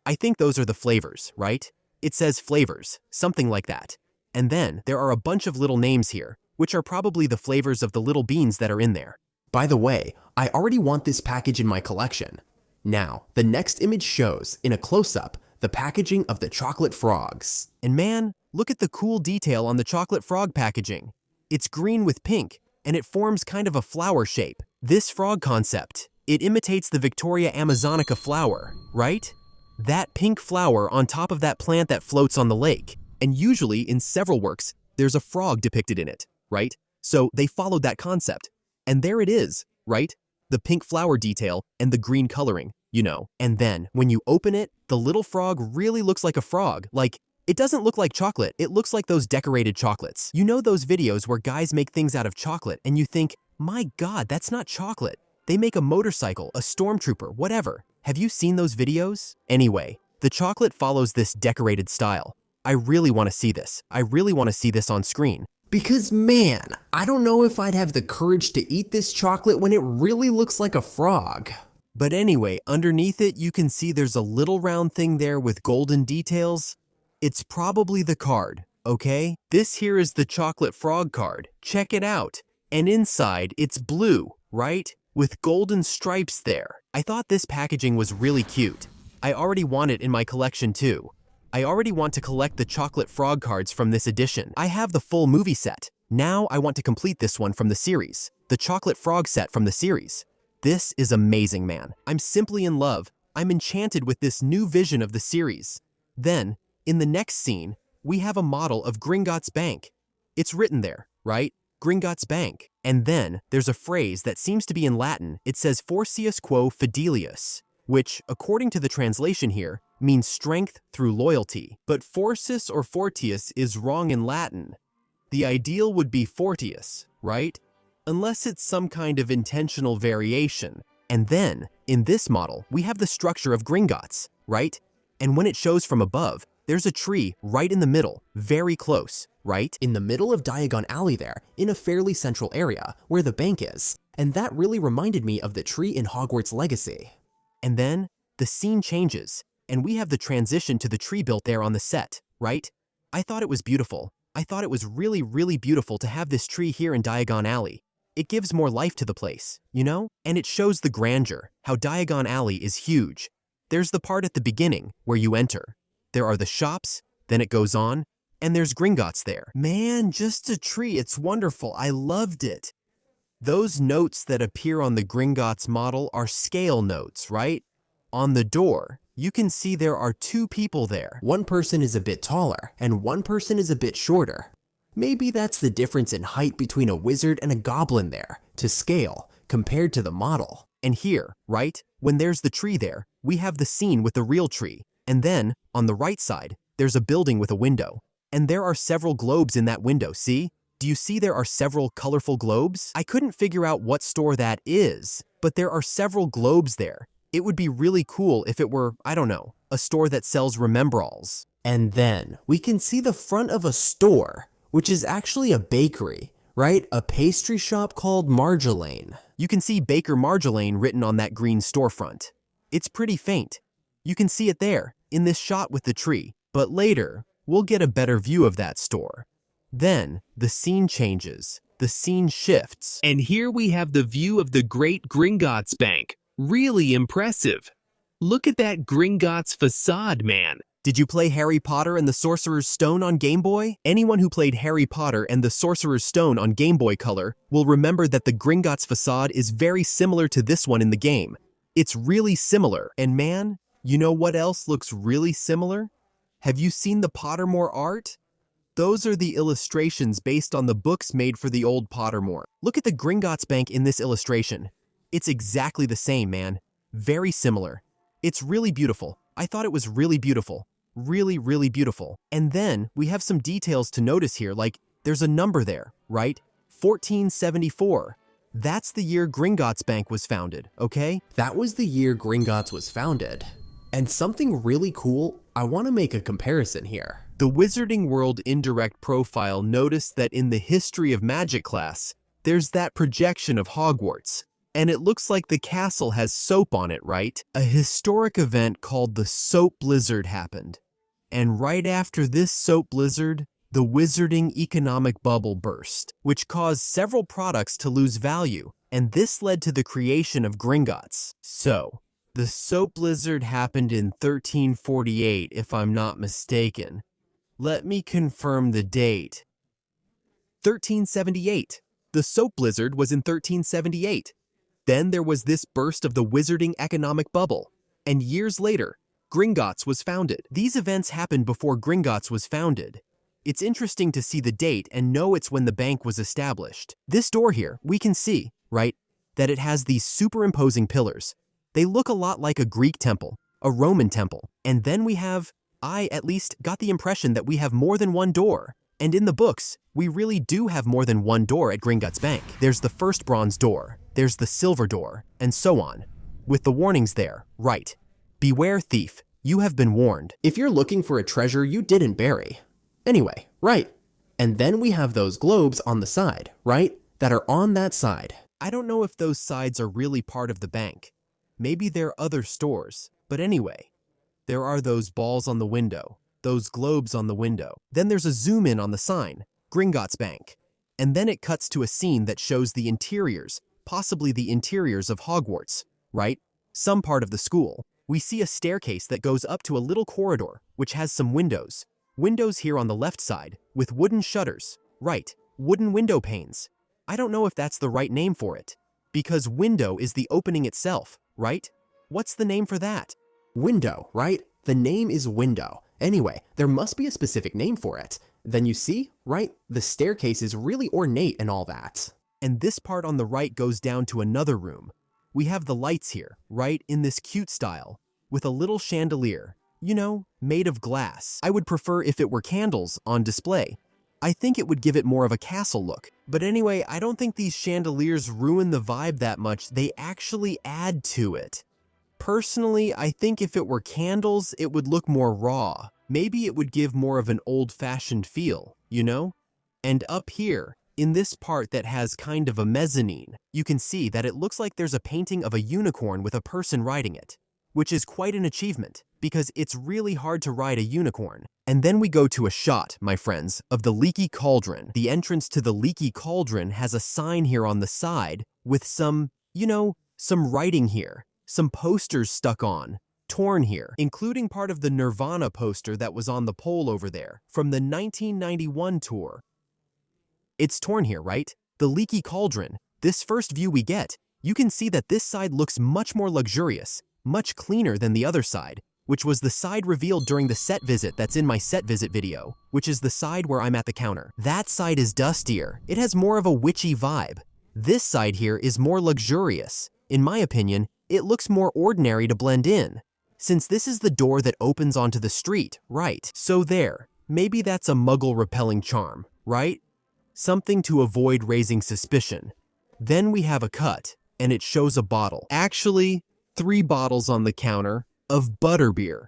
[SPEAKER 1] I think those are the flavors, right? It says flavors, something like that. And then there are a bunch of little names here, which are probably the flavors of the little beans that are in there.
[SPEAKER 2] By the way, I already want this package in my collection. Now, the next image shows, in a close-up, the packaging of the chocolate frogs.
[SPEAKER 1] And man, look at the cool detail on the chocolate frog packaging. It's green with pink, and it forms kind of a flower shape. This frog concept, it imitates the Victoria Amazonica flower, right? That pink flower on top of that plant that floats on the lake. And usually, in several works, there's a frog depicted in it, right? So they followed that concept. And there it is, right? The pink flower detail and the green coloring, you know. And then, when you open it, the little frog really looks like a frog. Like, it doesn't look like chocolate, it looks like those decorated chocolates. You know those videos where guys make things out of chocolate and you think, My God, that's not chocolate. They make a motorcycle, a stormtrooper, whatever. Have you seen those videos? Anyway, the chocolate follows this decorated style. I really want to see this. I really want to see this on screen.
[SPEAKER 2] Because man, I don't know if I'd have the courage to eat this chocolate when it really looks like a frog.
[SPEAKER 1] But anyway, underneath it, you can see there's a little round thing there with golden details. It's probably the card, okay? This here is the chocolate frog card. Check it out. And inside, it's blue, right? With golden stripes there. I thought this packaging was really cute. I already want it in my collection too. I already want to collect the chocolate frog cards from this edition. I have the full movie set. Now I want to complete this one from the series. The chocolate frog set from the series. This is amazing, man. I'm simply in love. I'm enchanted with this new vision of the series. Then, in the next scene, we have a model of Gringotts Bank. It's written there, right? Gringotts Bank. And then, there's a phrase that seems to be in Latin. It says Fortius quo fidelius, which, according to the translation here, means strength through loyalty. But fortis or fortius is wrong in Latin. The ideal would be fortius, right? Unless it's some kind of intentional variation. And then, in this model, we have the structure of Gringotts, right? And when it shows from above, there's a tree right in the middle, very close, right?
[SPEAKER 2] In the middle of Diagon Alley there, in a fairly central area, where the bank is. And that really reminded me of the tree in Hogwarts Legacy.
[SPEAKER 1] And then, the scene changes, and we have the transition to the tree built there on the set, right? I thought it was beautiful. I thought it was really, really beautiful to have this tree here in Diagon Alley. It gives more life to the place, you know? And it shows the grandeur, how Diagon Alley is huge. There's the part at the beginning where you enter. There are the shops, then it goes on, and there's Gringotts there. Man, just a tree, it's wonderful. I loved it. Those notes that appear on the Gringotts model are scale notes, right? On the door, you can see there are two people there.
[SPEAKER 2] One person is a bit taller, and one person is a bit shorter. Maybe that's the difference in height between a wizard and a goblin there, to scale, compared to the model.
[SPEAKER 1] And here, right, when there's the tree there, we have the scene with the real tree. And then, on the right side, there's a building with a window. And there are several globes in that window, see? Do you see there are several colorful globes? I couldn't figure out what store that is, but there are several globes there. It would be really cool if it were, I don't know, a store that sells remembralls.
[SPEAKER 2] And then, we can see the front of a store, which is actually a bakery, right? A pastry shop called Marjolaine.
[SPEAKER 1] You can see Baker Marjolaine written on that green storefront. It's pretty faint. You can see it there, in this shot with the tree, but later, we'll get a better view of that store. Then, the scene changes. The scene shifts.
[SPEAKER 3] And here we have the view of the Great Gringotts Bank. Really impressive. Look at that Gringotts facade, man.
[SPEAKER 1] Did you play Harry Potter and the Sorcerer's Stone on Game Boy? Anyone who played Harry Potter and the Sorcerer's Stone on Game Boy Color will remember that the Gringotts facade is very similar to this one in the game. It's really similar. And man, you know what else looks really similar? Have you seen the Pottermore art? Those are the illustrations based on the books made for the old Pottermore. Look at the Gringotts Bank in this illustration. It's exactly the same, man. Very similar. It's really beautiful. I thought it was really beautiful. Really, really beautiful. And then we have some details to notice here, like there's a number there, right? 1474. That's the year Gringotts Bank was founded, okay?
[SPEAKER 2] That was the year Gringotts was founded. And something really cool, I want to make a comparison here.
[SPEAKER 1] The Wizarding World Indirect Profile noticed that in the History of Magic class, there's that projection of Hogwarts. And it looks like the castle has soap on it, right? A historic event called the Soap Blizzard happened. And right after this soap blizzard, the wizarding economic bubble burst, which caused several products to lose value, and this led to the creation of Gringotts. So, the soap blizzard happened in 1348, if I'm not mistaken. Let me confirm the date. 1378. The soap blizzard was in 1378. Then there was this burst of the wizarding economic bubble, and years later, Gringotts was founded. These events happened before Gringotts was founded. It's interesting to see the date and know it's when the bank was established. This door here, we can see, right, that it has these superimposing pillars. They look a lot like a Greek temple, a Roman temple, and then we have, I at least got the impression that we have more than one door. And in the books, we really do have more than one door at Gringotts Bank. There's the first bronze door, there's the silver door, and so on. With the warnings there, right. Beware thief, you have been warned.
[SPEAKER 2] If you're looking for a treasure you didn't bury. Anyway, right. And then we have those globes on the side, right? That are on that side.
[SPEAKER 1] I don't know if those sides are really part of the bank. Maybe they're other stores, but anyway. There are those balls on the window, those globes on the window. Then there's a zoom in on the sign, Gringotts Bank. And then it cuts to a scene that shows the interiors, possibly the interiors of Hogwarts, right? Some part of the school. We see a staircase that goes up to a little corridor, which has some windows. Windows here on the left side, with wooden shutters. Right, wooden window panes. I don't know if that's the right name for it. Because window is the opening itself, right? What's the name for that?
[SPEAKER 2] Window, right? The name is window. Anyway, there must be a specific name for it. Then you see, right? The staircase is really ornate and all that.
[SPEAKER 1] And this part on the right goes down to another room. We have the lights here, right, in this cute style, with a little chandelier, you know, made of glass. I would prefer if it were candles on display. I think it would give it more of a castle look. But anyway, I don't think these chandeliers ruin the vibe that much. They actually add to it. Personally, I think if it were candles, it would look more raw. Maybe it would give more of an old-fashioned feel, you know? And up here, in this part that has kind of a mezzanine, you can see that it looks like there's a painting of a unicorn with a person riding it, which is quite an achievement, because it's really hard to ride a unicorn. And then we go to a shot, my friends, of the Leaky Cauldron. The entrance to the Leaky Cauldron has a sign here on the side with some, you know, some writing here, some posters stuck on, torn here, including part of the Nirvana poster that was on the pole over there from the 1991 tour. It's torn here, right? The Leaky Cauldron. This first view we get, you can see that this side looks much more luxurious, much cleaner than the other side, which was the side revealed during the set visit that's in my set visit video, which is the side where I'm at the counter. That side is dustier. It has more of a witchy vibe. This side here is more luxurious. In my opinion, it looks more ordinary to blend in. Since this is the door that opens onto the street, right? So there, maybe that's a muggle-repelling charm, right? Something to avoid raising suspicion. Then we have a cut, and it shows a bottle. Actually, 3 bottles on the counter of butterbeer.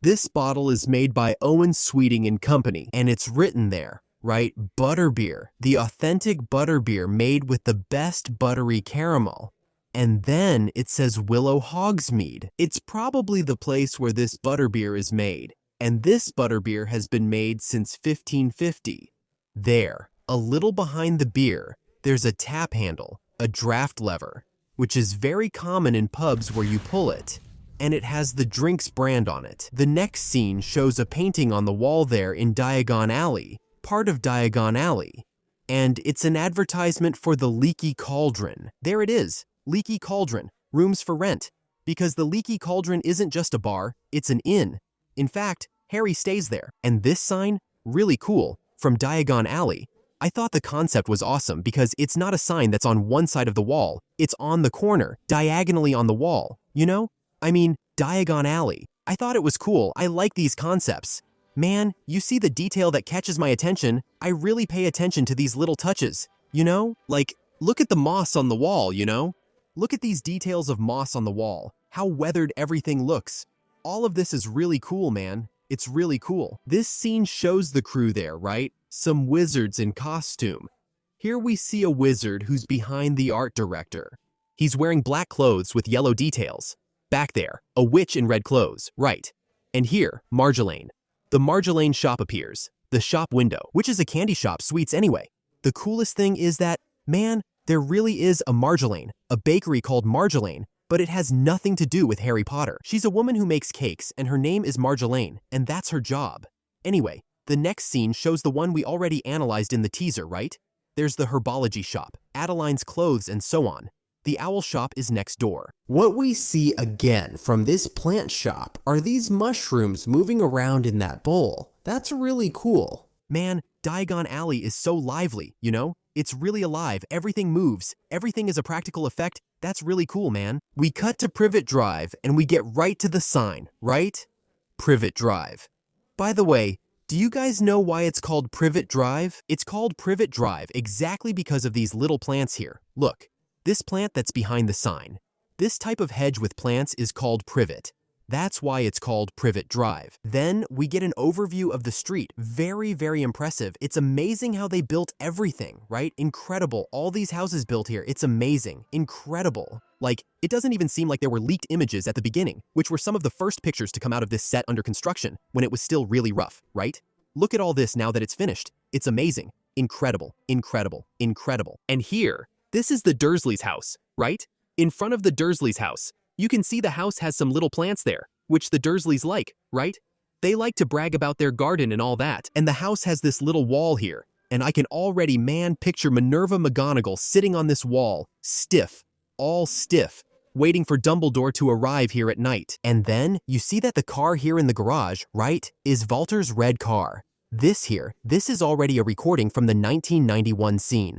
[SPEAKER 1] This bottle is made by Owen Sweeting and Company, and it's written there, right? Butterbeer, the authentic butterbeer made with the best buttery caramel. And then it says Willow Hogsmeade. It's probably the place where this butterbeer is made, and this butterbeer has been made since 1550. There, a little behind the beer, there's a tap handle, a draft lever, which is very common in pubs where you pull it, and it has the drink's brand on it. The next scene shows a painting on the wall there in Diagon Alley, part of Diagon Alley, and it's an advertisement for the Leaky Cauldron. There it is, Leaky Cauldron, rooms for rent, because the Leaky Cauldron isn't just a bar, it's an inn. In fact, Harry stays there. And this sign, really cool, from Diagon Alley. I thought the concept was awesome because it's not a sign that's on one side of the wall, it's on the corner, diagonally on the wall, you know? I mean, Diagon Alley. I thought it was cool. I like these concepts. Man, you see the detail that catches my attention. I really pay attention to these little touches, you know? Like, look at the moss on the wall, you know? Look at these details of moss on the wall, how weathered everything looks. All of this is really cool, man. It's really cool. This scene shows the crew there, right? Some wizards in costume. Here we see a wizard who's behind the art director. He's wearing black clothes with yellow details. Back there, a witch in red clothes, right. And here, Marjolaine. The Marjolaine shop appears. The shop window, which is a candy shop, sweets anyway. The coolest thing is that, man, there really is a Marjolaine, a bakery called Marjolaine, but it has nothing to do with Harry Potter. She's a woman who makes cakes, and her name is Marjolaine, and that's her job. Anyway, the next scene shows the one we already analyzed in the teaser, right? There's the herbology shop, Adeline's clothes, and so on. The owl shop is next door.
[SPEAKER 2] What we see again from this plant shop are these mushrooms moving around in that bowl. That's really cool.
[SPEAKER 1] Man, Diagon Alley is so lively, you know? It's really alive, everything moves, everything is a practical effect. That's really cool, man. We cut to Privet Drive and we get right to the sign, right? Privet Drive. By the way, Do you guys know why it's called Privet Drive? It's called Privet Drive exactly because of these little plants here. Look, this plant that's behind the sign. This type of hedge with plants is called privet. That's why it's called Privet Drive. Then we get an overview of the street. Very, very impressive. It's amazing how they built everything, right? Incredible. All these houses built here. It's amazing. Incredible. Like, it doesn't even seem like there were leaked images at the beginning, which were some of the first pictures to come out of this set under construction when it was still really rough, right? Look at all this now that it's finished. It's amazing. Incredible. Incredible. Incredible.
[SPEAKER 3] And here, this is the Dursleys' house, right? In front of the Dursleys' house, you can see the house has some little plants there, which the Dursleys like, right? They like to brag about their garden and all that.
[SPEAKER 1] And the house has this little wall here, and I can already, picture Minerva McGonagall sitting on this wall, stiff, all stiff, waiting for Dumbledore to arrive here at night. And then you see that the car here in the garage, right, is Walter's red car. This is already a recording from the 1991 scene.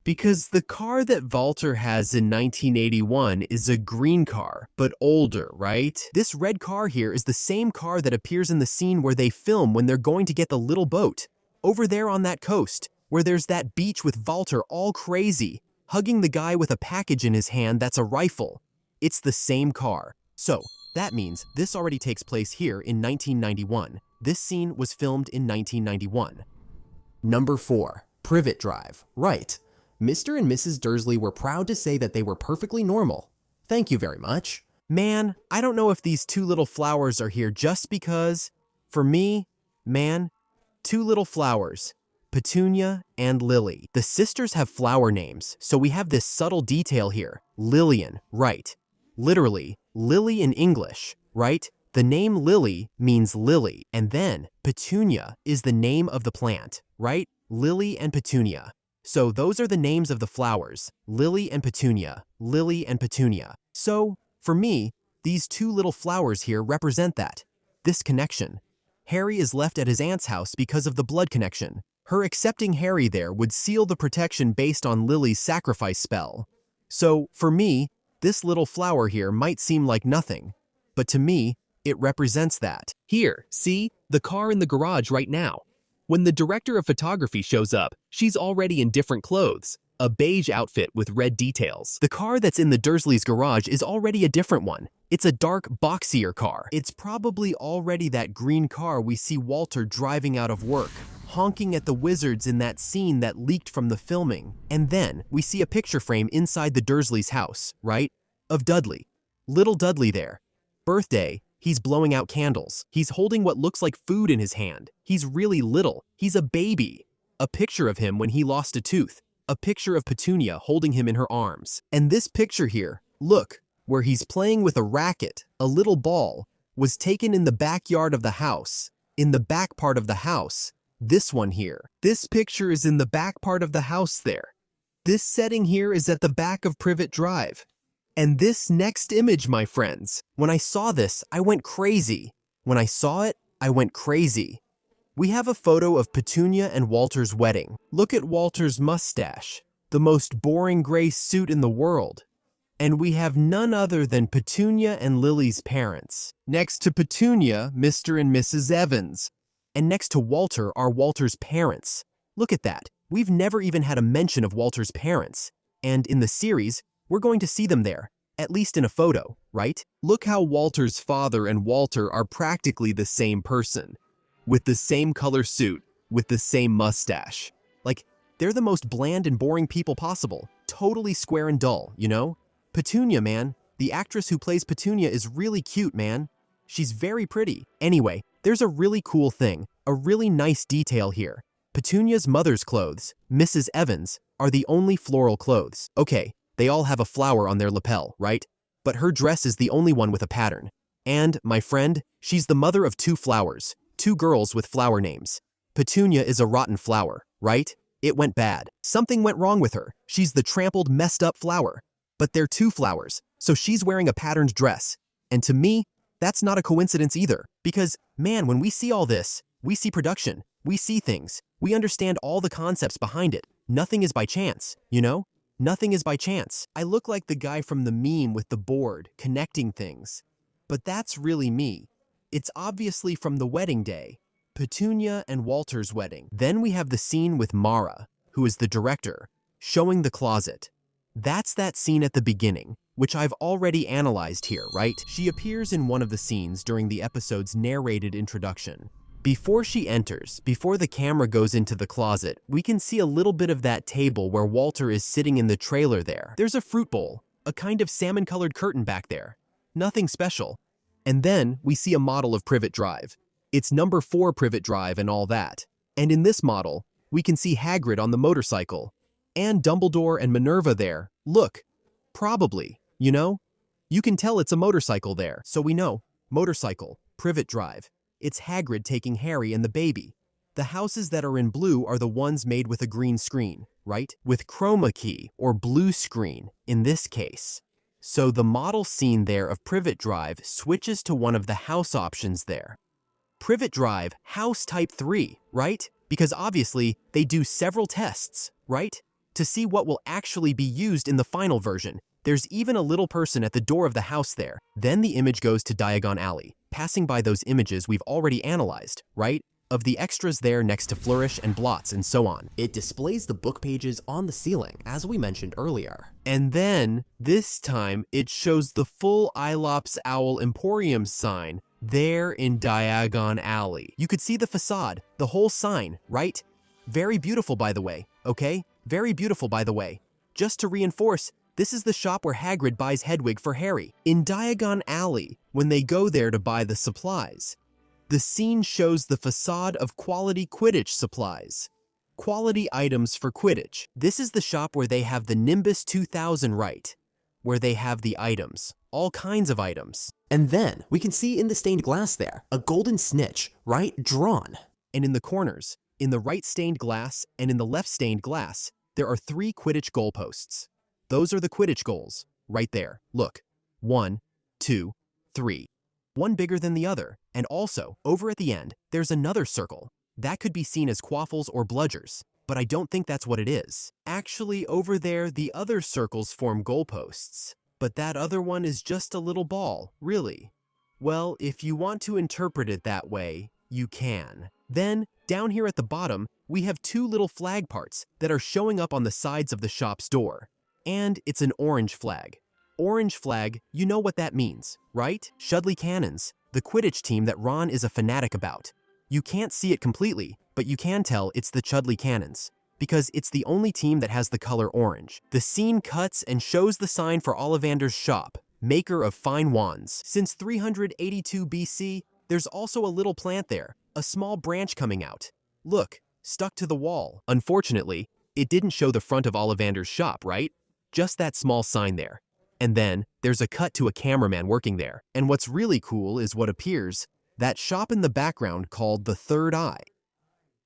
[SPEAKER 1] Because the car that Walter has in 1981 is a green car, but older, right? This red car here is the same car that appears in the scene where they film when they're going to get the little boat. Over there on that coast, where there's that beach with Walter all crazy, hugging the guy with a package in his hand that's a rifle. It's the same car. So, that means this already takes place here in 1991. This scene was filmed in 1991.
[SPEAKER 2] Number 4. Privet Drive. Right. Mr. and Mrs. Dursley were proud to say that they were perfectly normal. Thank you very much.
[SPEAKER 1] Man, I don't know if these two little flowers are here just because, for me, two little flowers, Petunia and Lily. The sisters have flower names, so we have this subtle detail here. Lillian, right. Literally, Lily in English, right? The name Lily means lily, and then Petunia is the name of the plant, right? Lily and Petunia. So those are the names of the flowers, Lily and Petunia, Lily and Petunia. So, for me, these two little flowers here represent that, this connection. Harry is left at his aunt's house because of the blood connection. Her accepting Harry there would seal the protection based on Lily's sacrifice spell. So, for me, this little flower here might seem like nothing, but to me, it represents that.
[SPEAKER 3] Here, see? The car in the garage right now. When the director of photography shows up, she's already in different clothes, a beige outfit with red details.
[SPEAKER 1] The car that's in the Dursleys' garage is already a different one. It's a dark, boxier car. It's probably already that green car we see Walter driving out of work, honking at the wizards in that scene that leaked from the filming. And then we see a picture frame inside the Dursleys' house, right? Of Dudley. Little Dudley there. Birthday. He's blowing out candles. He's holding what looks like food in his hand. He's really little. He's a baby. A picture of him when he lost a tooth. A picture of Petunia holding him in her arms. And this picture here, look, where he's playing with a racket, a little ball, was taken in the backyard of the house. In the back part of the house. This one here. This picture is in the back part of the house there. This setting here is at the back of Privet Drive. And this next image, my friends, when I saw this, I went crazy. When I saw it, I went crazy. We have a photo of Petunia and Walter's wedding. Look at Walter's mustache, the most boring gray suit in the world. And we have none other than Petunia and Lily's parents. Next to Petunia, Mr. and Mrs. Evans. And next to Walter are Walter's parents. Look at that. We've never even had a mention of Walter's parents. And in the series, we're going to see them there, at least in a photo, right? Look how Walter's father and Walter are practically the same person, with the same color suit, with the same mustache. Like, they're the most bland and boring people possible, totally square and dull, you know? Petunia, man, the actress who plays Petunia is really cute, man. She's very pretty. Anyway, there's a really cool thing, a really nice detail here. Petunia's mother's clothes, Mrs. Evans, are the only floral clothes. Okay. They all have a flower on their lapel, right? But her dress is the only one with a pattern. And, my friend, she's the mother of two flowers, two girls with flower names. Petunia is a rotten flower, right? It went bad. Something went wrong with her. She's the trampled, messed up flower. But they're two flowers, so she's wearing a patterned dress. And to me, that's not a coincidence either. Because, man, when we see all this, we see production, we see things, we understand all the concepts behind it. Nothing is by chance, you know? Nothing is by chance. I look like the guy from the meme with the board, connecting things. But that's really me. It's obviously from the wedding day. Petunia and Walter's wedding. Then we have the scene with Mara, who is the director, showing the closet. That's that scene at the beginning, which I've already analyzed here, right? She appears in one of the scenes during the episode's narrated introduction. Before she enters, before the camera goes into the closet, we can see a little bit of that table where Walter is sitting in the trailer there. There's a fruit bowl, a kind of salmon-colored curtain back there. Nothing special. And then we see a model of Privet Drive. It's number 4 Privet Drive and all that. And in this model, we can see Hagrid on the motorcycle. And Dumbledore and Minerva there. Look, probably, you know? You can tell it's a motorcycle there. So we know, motorcycle, Privet Drive. It's Hagrid taking Harry and the baby. The houses that are in blue are the ones made with a green screen, right? With chroma key, or blue screen, in this case. So the model scene there of Privet Drive switches to one of the house options there. Privet Drive, house type 3, right? Because obviously, they do several tests, right? To see what will actually be used in the final version. There's even a little person at the door of the house there. Then the image goes to Diagon Alley, passing by those images we've already analyzed, right? Of the extras there next to Flourish and Blots and so on.
[SPEAKER 2] It displays the book pages on the ceiling, as we mentioned earlier.
[SPEAKER 1] And then, this time, it shows the full Ilops Owl Emporium sign there in Diagon Alley. You could see the facade, the whole sign, right? Very beautiful, by the way, okay? Very beautiful, by the way. Just to reinforce, this is the shop where Hagrid buys Hedwig for Harry. In Diagon Alley, when they go there to buy the supplies, the scene shows the facade of quality Quidditch supplies. Quality items for Quidditch. This is the shop where they have the Nimbus 2000 right, where they have the items, all kinds of items.
[SPEAKER 2] And then, we can see in the stained glass there, a golden snitch, right, drawn.
[SPEAKER 1] And in the corners, in the right stained glass and in the left stained glass, there are 3 Quidditch goalposts. Those are the Quidditch goals, right there. Look, 1, 2, 3. One bigger than the other, and also, over at the end, there's another circle. That could be seen as quaffles or bludgers, but I don't think that's what it is. Actually, over there, the other circles form goalposts, but that other one is just a little ball, really. Well, if you want to interpret it that way, you can. Then, down here at the bottom, we have 2 little flag parts that are showing up on the sides of the shop's door. And it's an orange flag. Orange flag, you know what that means, right? Chudley Cannons, the Quidditch team that Ron is a fanatic about. You can't see it completely, but you can tell it's the Chudley Cannons, because it's the only team that has the color orange. The scene cuts and shows the sign for Ollivander's shop, maker of fine wands. Since 382 BC, there's also a little plant there, a small branch coming out. Look, stuck to the wall. Unfortunately, it didn't show the front of Ollivander's shop, right? Just that small sign there. And then, there's a cut to a cameraman working there. And what's really cool is what appears, that shop in the background called the Third Eye.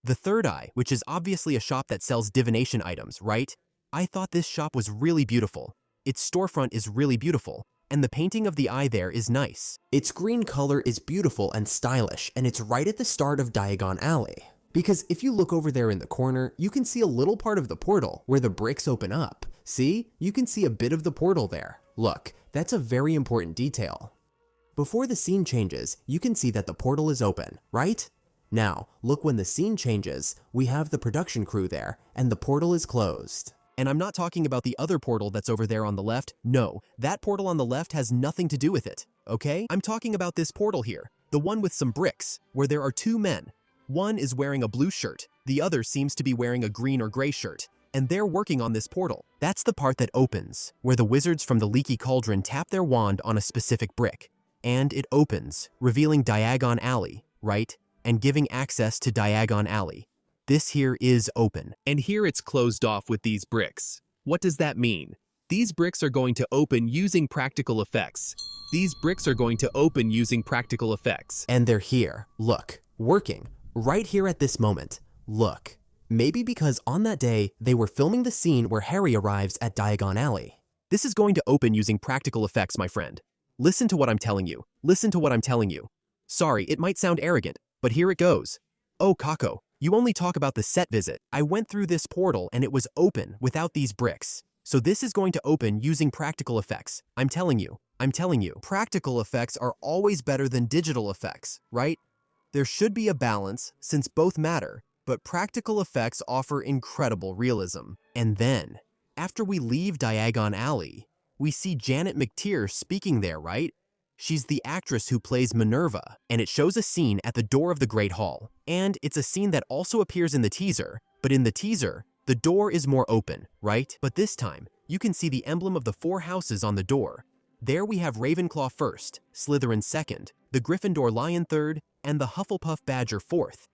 [SPEAKER 1] The Third Eye, which is obviously a shop that sells divination items, right? I thought this shop was really beautiful. Its storefront is really beautiful, and the painting of the eye there is nice.
[SPEAKER 2] Its green color is beautiful and stylish, and it's right at the start of Diagon Alley. Because if you look over there in the corner, you can see a little part of the portal where the bricks open up. See? You can see a bit of the portal there. Look, that's a very important detail. Before the scene changes, you can see that the portal is open, right? Now, look when the scene changes, we have the production crew there, and the portal is closed.
[SPEAKER 1] And I'm not talking about the other portal that's over there on the left. No, that portal on the left has nothing to do with it, okay? I'm talking about this portal here, the one with some bricks, where there are 2 men. One is wearing a blue shirt, the other seems to be wearing a green or gray shirt, and they're working on this portal. That's the part that opens, where the wizards from the Leaky Cauldron tap their wand on a specific brick. And it opens, revealing Diagon Alley, right? And giving access to Diagon Alley. This here is open.
[SPEAKER 3] And here it's closed off with these bricks. What does that mean? These bricks are going to open using practical effects. These bricks are going to open using practical effects.
[SPEAKER 2] And they're here, look, working, right here at this moment. Look, maybe because on that day, they were filming the scene where Harry arrives at Diagon Alley.
[SPEAKER 1] This is going to open using practical effects, my friend. Listen to what I'm telling you. Listen to what I'm telling you. Sorry, it might sound arrogant, but here it goes. Oh, Kako, you only talk about the set visit. I went through this portal and it was open without these bricks. So this is going to open using practical effects. I'm telling you. Practical effects are always better than digital effects, right? There should be a balance since both matter, but practical effects offer incredible realism. And then, after we leave Diagon Alley, we see Janet McTeer speaking there, right? She's the actress who plays Minerva, and it shows a scene at the door of the Great Hall. And it's a scene that also appears in the teaser, but in the teaser, the door is more open, right? But this time, you can see the emblem of the 4 houses on the door. There we have Ravenclaw first, Slytherin second, the Gryffindor Lion third, and the Hufflepuff Badger fourth,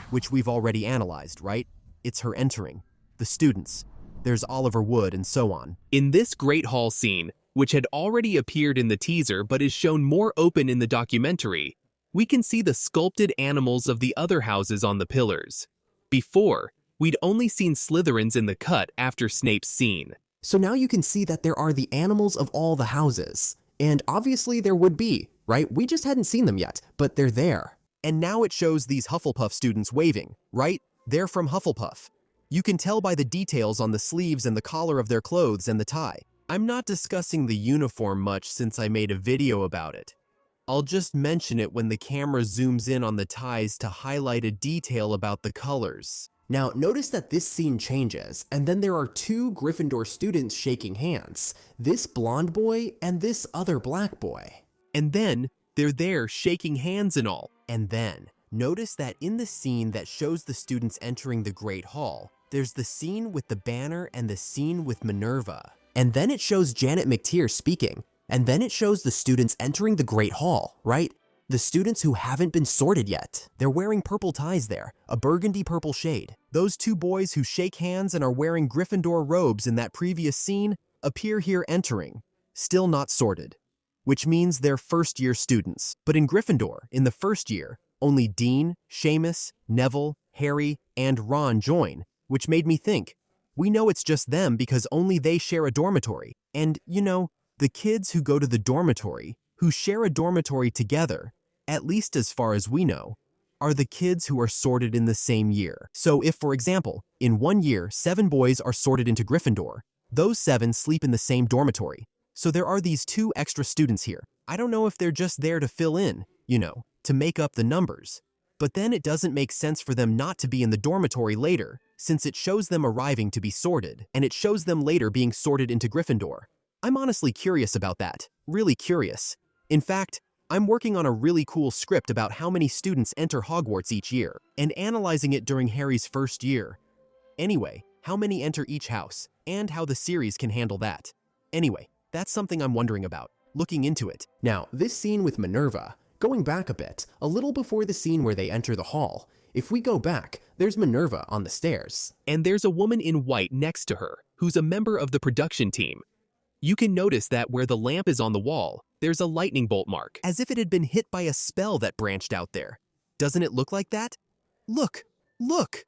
[SPEAKER 1] which we've already analyzed, right? It's her entering, the students, there's Oliver Wood, and so on.
[SPEAKER 3] In this Great Hall scene, which had already appeared in the teaser but is shown more open in the documentary, we can see the sculpted animals of the other houses on the pillars. Before, we'd only seen Slytherins in the cut after Snape's scene.
[SPEAKER 2] So now you can see that there are the animals of all the houses. And obviously there would be, right? We just hadn't seen them yet, but they're there.
[SPEAKER 1] And now it shows these Hufflepuff students waving, right? They're from Hufflepuff. You can tell by the details on the sleeves and the collar of their clothes and the tie. I'm not discussing the uniform much since I made a video about it. I'll just mention it when the camera zooms in on the ties to highlight a detail about the colors.
[SPEAKER 2] Now, notice that this scene changes, and then there are 2 Gryffindor students shaking hands, this blonde boy and this other black boy.
[SPEAKER 3] And then, they're there shaking hands and all.
[SPEAKER 1] And then, notice that in the scene that shows the students entering the Great Hall, there's the scene with the banner and the scene with Minerva.
[SPEAKER 2] And then it shows Janet McTeer speaking, and then it shows the students entering the Great Hall, right? The students who haven't been sorted yet.
[SPEAKER 1] They're wearing purple ties there, a burgundy purple shade. Those 2 boys who shake hands and are wearing Gryffindor robes in that previous scene appear here entering, still not sorted, which means they're first-year students. But in Gryffindor, in the first year, only Dean, Seamus, Neville, Harry, and Ron join, which made me think, we know it's just them because only they share a dormitory. And, you know, the kids who go to the dormitory, who share a dormitory together, at least as far as we know, are the kids who are sorted in the same year. So if, for example, in one year 7 boys are sorted into Gryffindor, those 7 sleep in the same dormitory. So there are these 2 extra students here. I don't know if they're just there to fill in, you know, to make up the numbers. But then it doesn't make sense for them not to be in the dormitory later, since it shows them arriving to be sorted, and it shows them later being sorted into Gryffindor. I'm honestly curious about that, really curious. In fact, I'm working on a really cool script about how many students enter Hogwarts each year, and analyzing it during Harry's first year. Anyway, how many enter each house, and how the series can handle that. Anyway, that's something I'm wondering about, looking into it.
[SPEAKER 2] Now, this scene with Minerva, going back a bit, a little before the scene where they enter the hall, if we go back, there's Minerva on the stairs.
[SPEAKER 3] And there's a woman in white next to her, who's a member of the production team. You can notice that where the lamp is on the wall, there's a lightning bolt mark.
[SPEAKER 1] As if it had been hit by a spell that branched out there. Doesn't it look like that? Look! Look!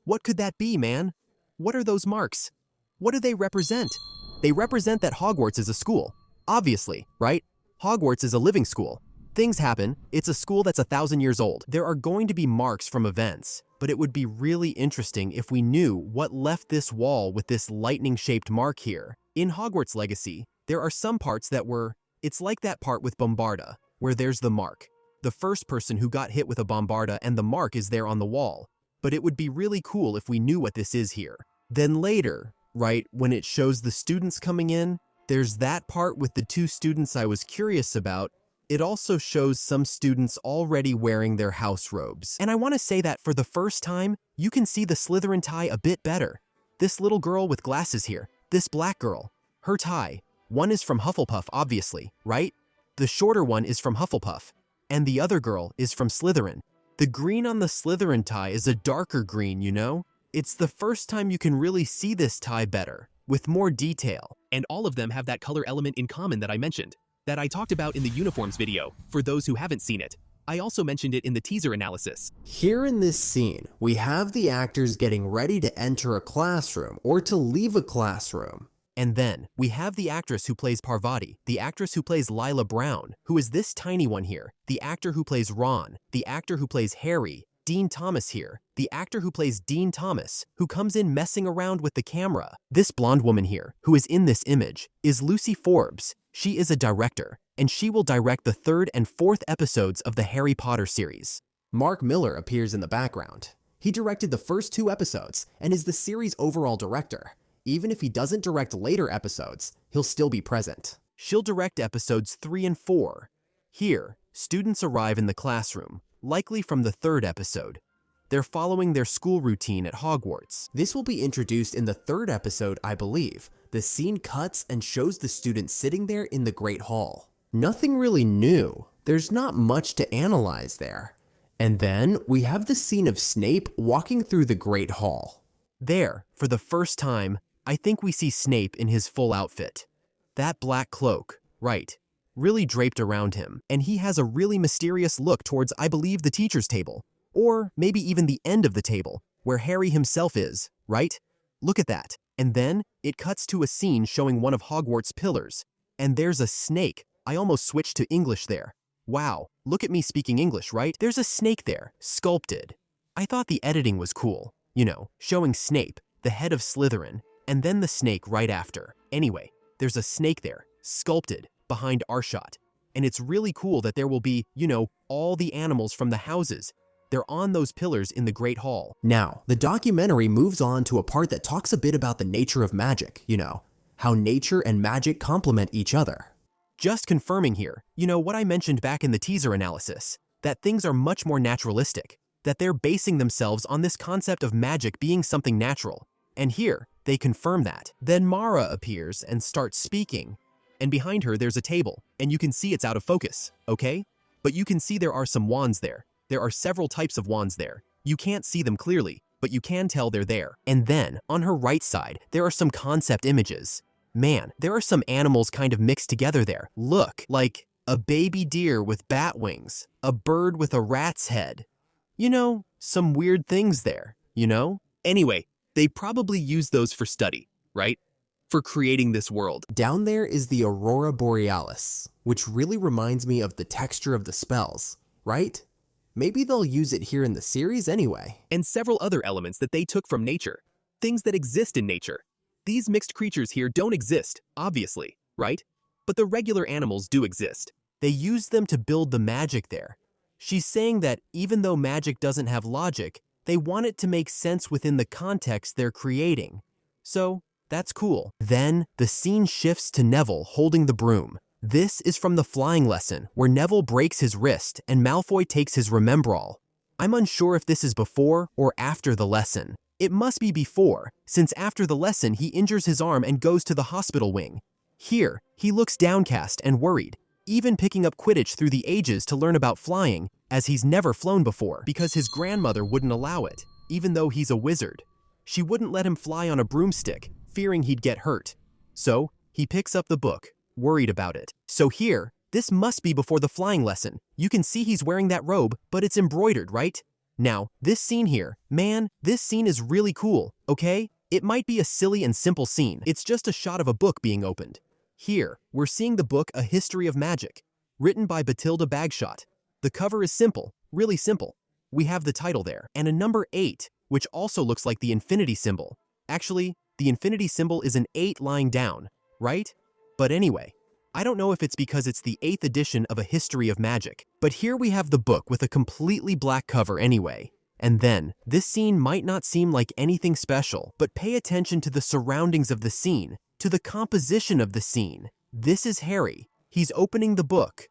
[SPEAKER 1] What could that be, man? What are those marks? What do they represent? They represent that Hogwarts is a school. Obviously, right? Hogwarts is a living school. Things happen. It's a school that's 1,000 years old. There are going to be marks from events, but it would be really interesting if we knew what left this wall with this lightning-shaped mark here. In Hogwarts Legacy, there are some parts that were, it's like that part with Bombarda, where there's the mark. The first person who got hit with a Bombarda and the mark is there on the wall. But it would be really cool if we knew what this is here. Then later, right, when it shows the students coming in, there's that part with the 2 students I was curious about. It also shows some students already wearing their house robes. And I want to say that for the first time, you can see the Slytherin tie a bit better. This little girl with glasses here, this black girl, her tie, one is from Hufflepuff, obviously, right? The shorter one is from Hufflepuff, and the other girl is from Slytherin. The green on the Slytherin tie is a darker green, you know? It's the first time you can really see this tie better, with more detail.
[SPEAKER 3] And all of them have that color element in common that I mentioned, that I talked about in the uniforms video, for those who haven't seen it. I also mentioned it in the teaser analysis.
[SPEAKER 2] Here in this scene, we have the actors getting ready to enter a classroom or to leave a classroom.
[SPEAKER 1] And then, we have the actress who plays Parvati, the actress who plays Lila Brown, who is this tiny one here, the actor who plays Ron, the actor who plays Harry, Dean Thomas here, the actor who plays Dean Thomas, who comes in messing around with the camera. This blonde woman here, who is in this image, is Lucy Forbes. She is a director. and she will direct the 3rd and 4th episodes of the Harry Potter series.
[SPEAKER 2] Mark Miller appears in the background. He directed the first 2 episodes and is the series' overall director. Even if he doesn't direct later episodes, he'll still be present.
[SPEAKER 1] She'll direct episodes 3 and 4. Here, students arrive in the classroom, likely from the 3rd episode. They're following their school routine at Hogwarts.
[SPEAKER 2] This will be introduced in the 3rd episode, I believe. The scene cuts and shows the students sitting there in the Great Hall. Nothing really new. There's not much to analyze there. And then we have the scene of Snape walking through the Great Hall.
[SPEAKER 1] There, for the first time, I think we see Snape in his full outfit. That black cloak, right, really draped around him, and he has a really mysterious look towards, I believe, the teacher's table, or maybe even the end of the table, where Harry himself is, right? Look at that. And then it cuts to a scene showing one of Hogwarts' pillars, and there's a snake. I almost switched to English there. Wow, look at me speaking English, right? There's a snake there, sculpted. I thought the editing was cool, you know, showing Snape, the head of Slytherin, and then the snake right after. Anyway, there's a snake there, sculpted, behind Arshot. And it's really cool that there will be, you know, all the animals from the houses. They're on those pillars in the Great Hall.
[SPEAKER 2] Now, the documentary moves on to a part that talks a bit about the nature of magic, you know, how nature and magic complement each other.
[SPEAKER 1] Just confirming here, you know what I mentioned back in the teaser analysis, that things are much more naturalistic, that they're basing themselves on this concept of magic being something natural. And here, they confirm that. Then Mara appears and starts speaking, and behind her there's a table, and you can see it's out of focus, okay? But you can see there are some wands there. There are several types of wands there. You can't see them clearly, but you can tell they're there. And then, on her right side, there are some concept images. Man, there are some animals kind of mixed together there. Look, like a baby deer with bat wings, a bird with a rat's head. You know, some weird things there, you know? Anyway, they probably use those for study, right? For creating this world.
[SPEAKER 2] Down there is the Aurora Borealis, which really reminds me of the texture of the spells, right? Maybe they'll use it here in the series anyway.
[SPEAKER 3] And several other elements that they took from nature. Things that exist in nature. These mixed creatures here don't exist, obviously, right? But the regular animals do exist.
[SPEAKER 1] They used them to build the magic there. She's saying that even though magic doesn't have logic, they want it to make sense within the context they're creating. So, that's cool. Then, the scene shifts to Neville holding the broom. This is from the flying lesson, where Neville breaks his wrist and Malfoy takes his Remembrall. I'm unsure if this is before or after the lesson. It must be before, since after the lesson he injures his arm and goes to the hospital wing. Here, he looks downcast and worried, even picking up Quidditch through the ages to learn about flying, as he's never flown before, because his grandmother wouldn't allow it, even though he's a wizard. She wouldn't let him fly on a broomstick, fearing he'd get hurt. So, he picks up the book, worried about it. So here, this must be before the flying lesson. You can see he's wearing that robe, but it's embroidered, right? Now, this scene here, man, this scene is really cool, okay? It might be a silly and simple scene. It's just a shot of a book being opened. Here, we're seeing the book A History of Magic, written by Bathilda Bagshot. The cover is simple, really simple. We have the title there, and a number 8, which also looks like the infinity symbol. Actually, the infinity symbol is an 8 lying down, right? But anyway, I don't know if it's because it's the 8th edition of A History of Magic, but here we have the book with a completely black cover anyway. And then, this scene might not seem like anything special, but pay attention to the surroundings of the scene, to the composition of the scene. This is Harry. He's opening the book.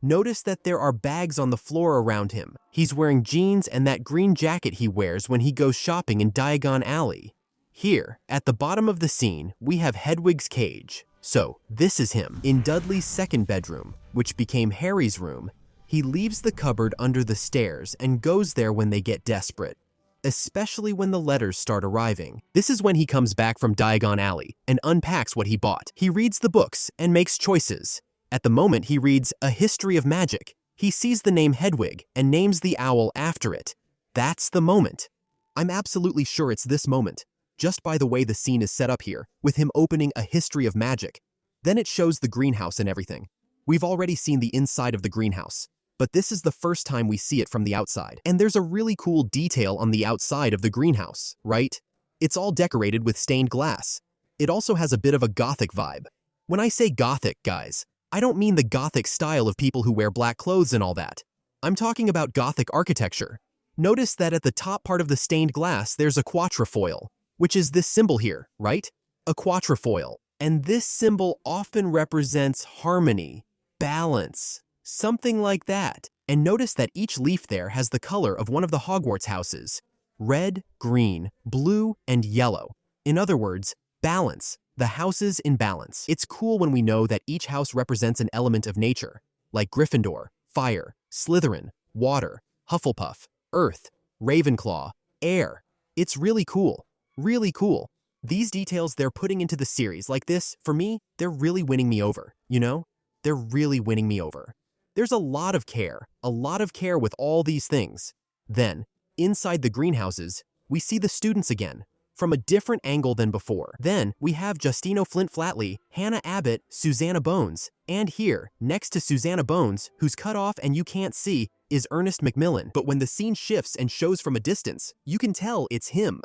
[SPEAKER 1] Notice that there are bags on the floor around him. He's wearing jeans and that green jacket he wears when he goes shopping in Diagon Alley. Here, at the bottom of the scene, we have Hedwig's cage. So, this is him. In Dudley's second bedroom, which became Harry's room, he leaves the cupboard under the stairs and goes there when they get desperate, especially when the letters start arriving. This is when he comes back from Diagon Alley and unpacks what he bought. He reads the books and makes choices. At the moment, he reads A History of Magic. He sees the name Hedwig and names the owl after it. That's the moment. I'm absolutely sure it's this moment, just by the way the scene is set up here, with him opening A History of Magic. Then it shows the greenhouse and everything. We've already seen the inside of the greenhouse, but this is the first time we see it from the outside. And there's a really cool detail on the outside of the greenhouse, right? It's all decorated with stained glass. It also has a bit of a gothic vibe. When I say gothic, guys,
[SPEAKER 3] I don't mean the Gothic style of people who wear black clothes and all that. I'm talking about Gothic architecture. Notice that at the top part of the stained glass there's a quatrefoil, which is this symbol here, right? A quatrefoil. And this symbol often represents harmony, balance, something like that. And notice that each leaf there has the color of one of the Hogwarts houses: red, green, blue, and yellow. In other words, balance, the houses in balance. It's cool when we know that each house represents an element of nature, like Gryffindor, fire, Slytherin, water, Hufflepuff, earth, Ravenclaw, air. It's really cool, really cool. These details they're putting into the series like this, for me, they're really winning me over, you know? They're really winning me over. There's a lot of care with all these things. Then, inside the greenhouses, we see the students again, from a different angle than before. Then, we have Justino Flint Flatley, Hannah Abbott, Susanna Bones, and here, next to Susanna Bones, who's cut off and you can't see, is Ernest Macmillan. But when the scene shifts and shows from a distance, you can tell it's him.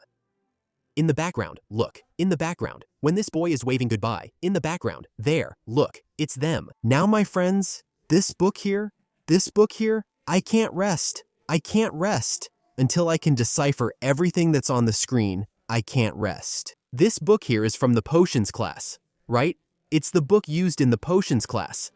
[SPEAKER 3] In the background, look, in the background, when this boy is waving goodbye, in the background, there, look, it's them. Now, my friends, this book here, I can't rest until I can decipher everything that's on the screen. I can't rest. This book here is from the potions class, right? It's the book used in the potions class.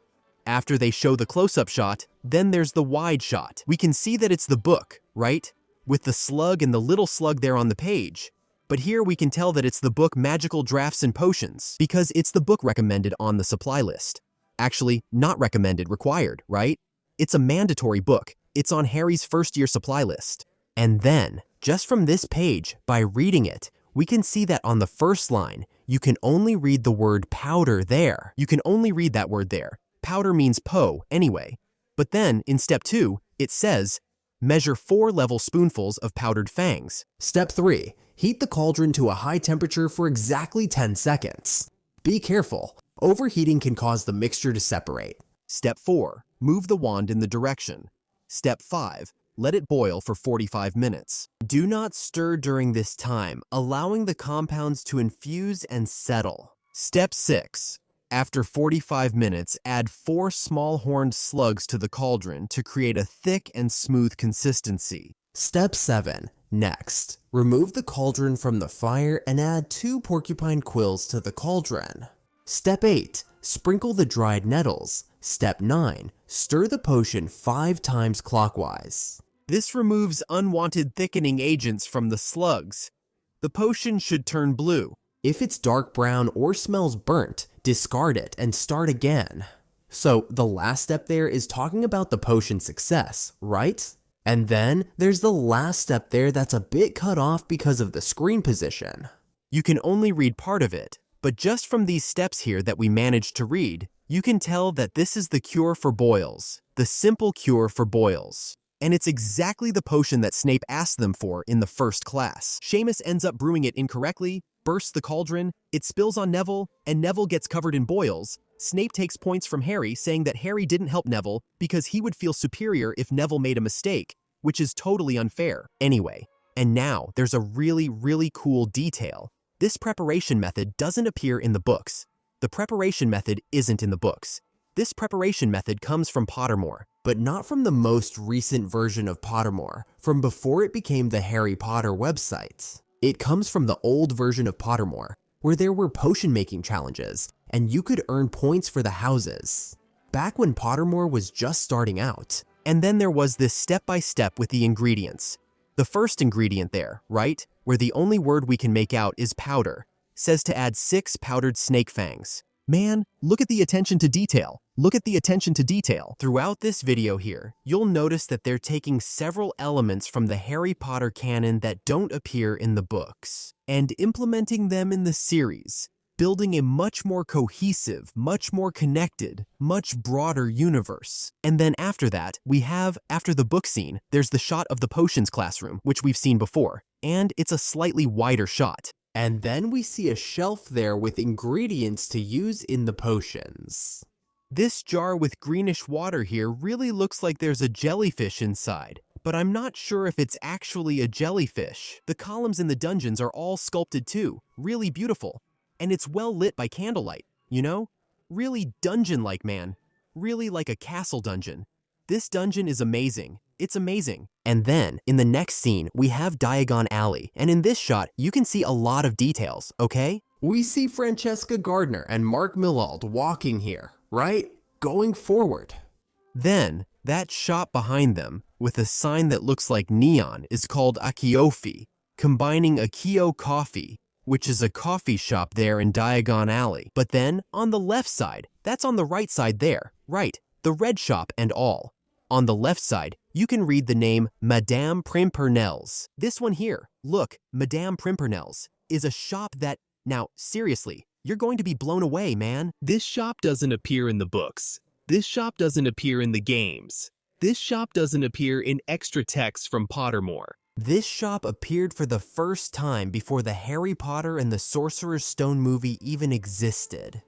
[SPEAKER 3] After they show the close-up shot, then there's the wide shot. We can see that it's the book, right? With the slug and the little slug there on the page. But here we can tell that it's the book Magical Drafts and Potions, because it's the book recommended on the supply list. Actually, not recommended, required, right? It's a mandatory book. It's on Harry's first-year supply list. And then, just from this page, by reading it, we can see that on the first line, you can only read the word powder there. You can only read that word there. Powder means po, anyway. But then, in step 2, it says, measure 4 level spoonfuls of powdered fangs.
[SPEAKER 2] Step 3. Heat the cauldron to a high temperature for exactly 10 seconds. Be careful. Overheating can cause the mixture to separate.
[SPEAKER 1] Step 4. Move the wand in the direction. Step 5. Let it boil for 45 minutes.
[SPEAKER 2] Do not stir during this time, allowing the compounds to infuse and settle.
[SPEAKER 1] Step 6. After 45 minutes, add 4 small horned slugs to the cauldron to create a thick and smooth consistency.
[SPEAKER 2] Step 7. Next, remove the cauldron from the fire and add 2 porcupine quills to the cauldron. Step 8. Sprinkle the dried nettles. Step 9. Stir the potion 5 times clockwise.
[SPEAKER 1] This removes unwanted thickening agents from the slugs. The potion should turn blue.
[SPEAKER 2] If it's dark brown or smells burnt, discard it and start again. So the last step there is talking about the potion's success, right? And then there's the last step there that's a bit cut off because of the screen position.
[SPEAKER 1] You can only read part of it, but just from these steps here that we managed to read, you can tell that this is the cure for boils, the simple cure for boils. And it's exactly the potion that Snape asked them for in the first class. Seamus ends up brewing it incorrectly, bursts the cauldron, it spills on Neville, and Neville gets covered in boils. Snape takes points from Harry, saying that Harry didn't help Neville because he would feel superior if Neville made a mistake, which is totally unfair. Anyway, and now there's a really cool detail. This preparation method doesn't appear in the books. The preparation method isn't in the books. This preparation method comes from Pottermore.
[SPEAKER 2] But not from the most recent version of Pottermore, from before it became the Harry Potter website. It comes from the old version of Pottermore, where there were potion-making challenges, and you could earn points for the houses. Back when Pottermore was just starting out.
[SPEAKER 1] And then there was this step-by-step with the ingredients. The first ingredient there, right, where the only word we can make out is powder, says to add 6 powdered snake fangs. Man, look at the attention to detail. Look at the attention to detail. Throughout this video here, you'll notice that they're taking several elements from the Harry Potter canon that don't appear in the books, and implementing them in the series, building a much more cohesive, much more connected, much broader universe. And then after that, we have, after the book scene, there's the shot of the potions classroom, which we've seen before, and it's a slightly wider shot.
[SPEAKER 2] And then we see a shelf there with ingredients to use in the potions.
[SPEAKER 1] This jar with greenish water here really looks like there's a jellyfish inside, but I'm not sure if it's actually a jellyfish. The columns in the dungeons are all sculpted too, really beautiful, and it's well lit by candlelight, you know? Really dungeon-like, man. Really like a castle dungeon. This dungeon is amazing. It's amazing. And then, in the next scene, we have Diagon Alley, and in this shot, you can see a lot of details, okay?
[SPEAKER 2] We see Francesca Gardner and Mark Millald walking here, right? Going forward.
[SPEAKER 1] Then, that shop behind them, with a sign that looks like neon, is called Akiofi, combining Akio Coffee, which is a coffee shop there in Diagon Alley. But then, on the left side, that's on the right side there, right, the red shop and all. On the left side, you can read the name Madame Pimpernel's. This one here, look, Madame Pimpernel's, is a shop that, now, seriously, you're going to be blown away, man.
[SPEAKER 3] This shop doesn't appear in the books. This shop doesn't appear in the games. This shop doesn't appear in extra text from Pottermore.
[SPEAKER 2] This shop appeared for the first time before the Harry Potter and the Sorcerer's Stone movie even existed.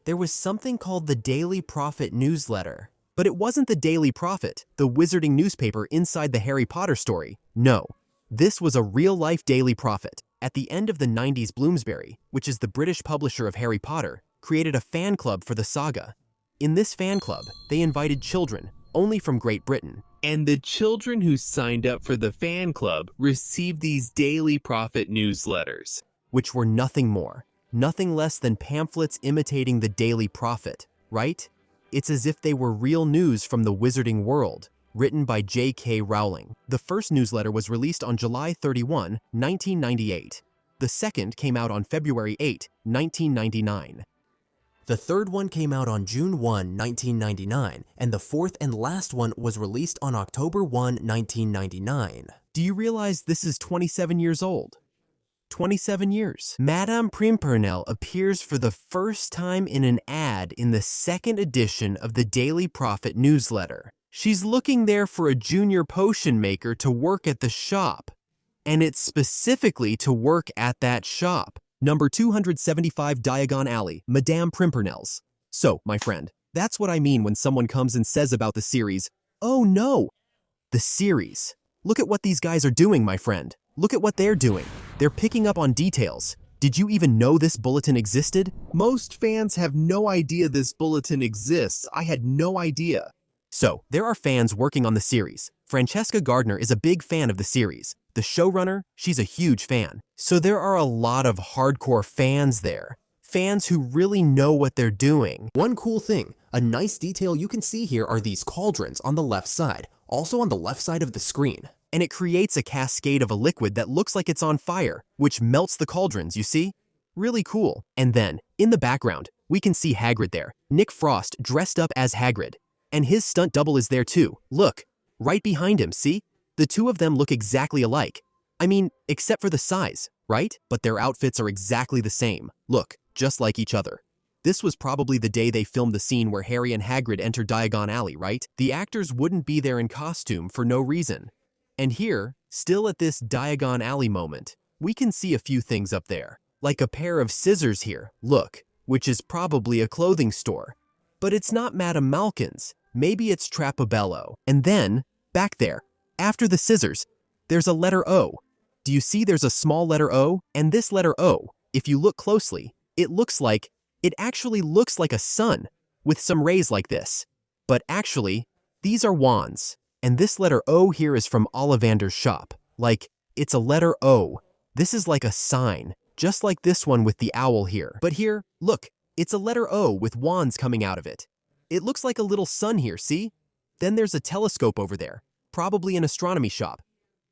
[SPEAKER 2] There was something called the Daily Prophet newsletter.
[SPEAKER 1] But it wasn't the Daily Prophet, the wizarding newspaper inside the Harry Potter story. No, this was a real-life Daily Prophet. At the end of the 90s, Bloomsbury, which is the British publisher of Harry Potter, created a fan club for the saga. In this fan club, they invited children, only from Great Britain.
[SPEAKER 3] And the children who signed up for the fan club received these Daily Prophet newsletters,
[SPEAKER 1] which were nothing more, nothing less than pamphlets imitating the Daily Prophet, right? It's as if they were real news from the wizarding world, written by J.K. Rowling. The first newsletter was released on July 31, 1998. The second came out on February 8, 1999.
[SPEAKER 2] The third one came out on June 1, 1999, and the fourth and last one was released on October 1, 1999.
[SPEAKER 1] Do you realize this is 27 years old? 27 years. Madame Pimpernel appears for the first time in an ad in the second edition of the Daily Prophet newsletter. She's looking there for a junior potion maker to work at the shop. And it's specifically to work at that shop.
[SPEAKER 3] Number 275 Diagon Alley, Madame Pimpernel's. So, my friend, that's what I mean when someone comes and says about the series, "Oh no!"
[SPEAKER 1] The series. Look at what these guys are doing, my friend. Look at what they're doing. They're picking up on details. Did you even know this bulletin existed?
[SPEAKER 3] Most fans have no idea this bulletin exists. I had no idea.
[SPEAKER 1] So, there are fans working on the series. Francesca Gardner is a big fan of the series. The showrunner, she's a huge fan. So there are a lot of hardcore fans there. Fans who really know what they're doing.
[SPEAKER 2] One cool thing, a nice detail you can see here are these cauldrons on the left side, also on the left side of the screen.
[SPEAKER 1] And it creates a cascade of a liquid that looks like it's on fire, which melts the cauldrons, you see? Really cool. And then, in the background, we can see Hagrid there. Nick Frost dressed up as Hagrid. And his stunt double is there too. Look, right behind him, see? The two of them look exactly alike. I mean, except for the size, right? But their outfits are exactly the same. Look, just like each other. This was probably the day they filmed the scene where Harry and Hagrid enter Diagon Alley, right? The actors wouldn't be there in costume for no reason. And here, still at this Diagon Alley moment, we can see a few things up there. Like a pair of scissors here, look, which is probably a clothing store. But it's not Madame Malkin's. Maybe it's Trappabello. And then, back there, after the scissors, there's a letter O. Do you see there's a small letter O? And this letter O, if you look closely, it actually looks like a sun with some rays like this. But actually, these are wands. And this letter O here is from Ollivander's shop. Like, it's a letter O. This is like a sign, just like this one with the owl here. But here, look, it's a letter O with wands coming out of it. It looks like a little sun here, see? Then there's a telescope over there, probably an astronomy shop.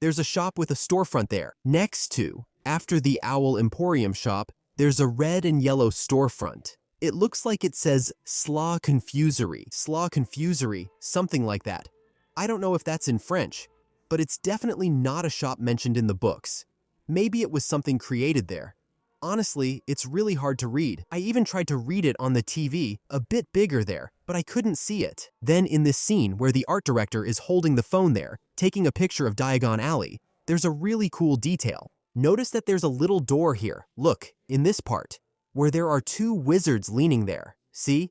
[SPEAKER 1] There's a shop with a storefront there. Next to, after the Owl Emporium shop, there's a red and yellow storefront. It looks like it says Slaw Confusery, something like that. I don't know if that's in French, but it's definitely not a shop mentioned in the books. Maybe it was something created there. Honestly, it's really hard to read. I even tried to read it on the TV, a bit bigger there, but I couldn't see it. Then in this scene where the art director is holding the phone there, taking a picture of Diagon Alley, there's a really cool detail. Notice that there's a little door here, look, in this part, where there are two wizards leaning there. See?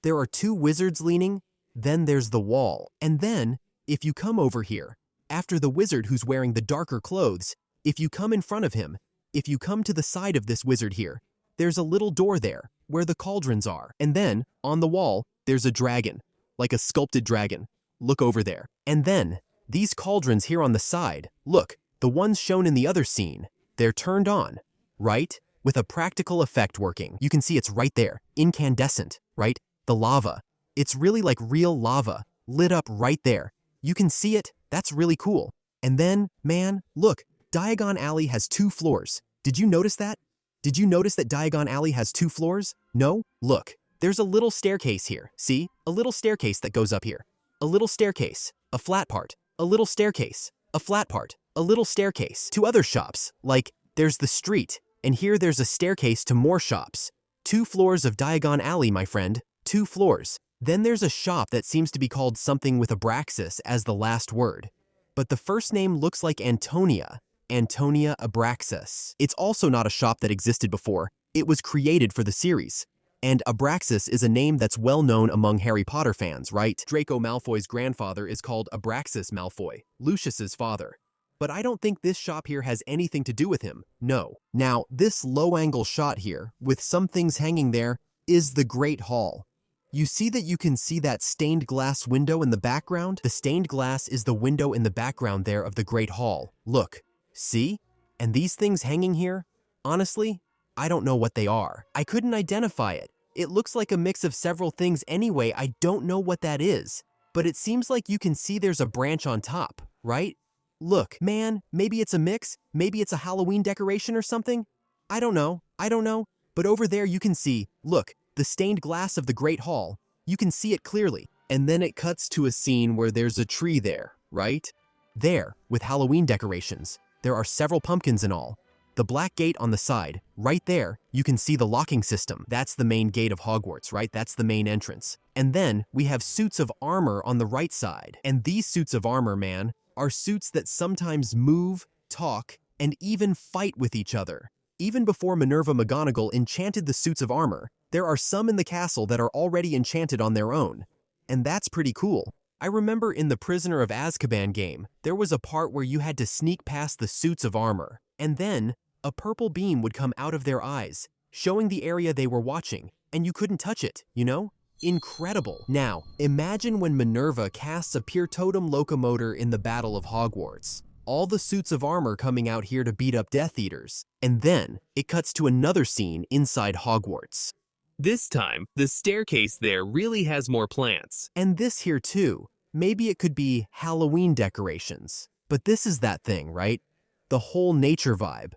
[SPEAKER 1] There are two wizards leaning, then there's the wall. And then, if you come over here, after the wizard who's wearing the darker clothes, if you come in front of him, if you come to the side of this wizard here, there's a little door there where the cauldrons are. And then, on the wall, there's a dragon, like a sculpted dragon. Look over there. And then, these cauldrons here on the side, look, the ones shown in the other scene, they're turned on, right? With a practical effect working. You can see it's right there, incandescent, right? The lava. It's really like real lava, lit up right there. You can see it, that's really cool. And then, man, look, Diagon Alley has 2 floors. Did you notice that? Did you notice that Diagon Alley has 2 floors? No? Look, there's a little staircase here, see? A little staircase that goes up here. A little staircase, a flat part, a little staircase, a flat part, a little staircase to other shops, like there's the street, and here there's a staircase to more shops. 2 floors of Diagon Alley, my friend, 2 floors. Then there's a shop that seems to be called something with Abraxas as the last word. But the first name looks like Antonia Abraxas. It's also not a shop that existed before. It was created for the series. And Abraxas is a name that's well known among Harry Potter fans, right? Draco Malfoy's grandfather is called Abraxas Malfoy, Lucius's father. But I don't think this shop here has anything to do with him, no. Now, this low-angle shot here, with some things hanging there, is the Great Hall. You see that you can see that stained glass window in the background? The stained glass is the window in the background there of the Great Hall. Look, see? And these things hanging here? Honestly, I don't know what they are. I couldn't identify it. It looks like a mix of several things anyway. I don't know what that is. But it seems like you can see there's a branch on top, right? Look, man, maybe it's a mix. Maybe it's a Halloween decoration or something. I don't know. But over there you can see, look, the stained glass of the Great Hall. You can see it clearly. And then it cuts to a scene where there's a tree there, right? There, with Halloween decorations. There are several pumpkins and all. The black gate on the side, right there, you can see the locking system. That's the main gate of Hogwarts, right? That's the main entrance. And then we have suits of armor on the right side. And these suits of armor, man, are suits that sometimes move, talk, and even fight with each other. Even before Minerva McGonagall enchanted the suits of armor, there are some in the castle that are already enchanted on their own. And that's pretty cool. I remember in the Prisoner of Azkaban game, there was a part where you had to sneak past the suits of armor. And then, a purple beam would come out of their eyes, showing the area they were watching, and you couldn't touch it, you know? Incredible. Now, imagine when Minerva casts a pure totem locomotor in the Battle of Hogwarts. All the suits of armor coming out here to beat up Death Eaters. And then, it cuts to another scene inside Hogwarts.
[SPEAKER 3] This time, the staircase there really has more plants.
[SPEAKER 1] And this here too. Maybe it could be Halloween decorations. But this is that thing, right? The whole nature vibe.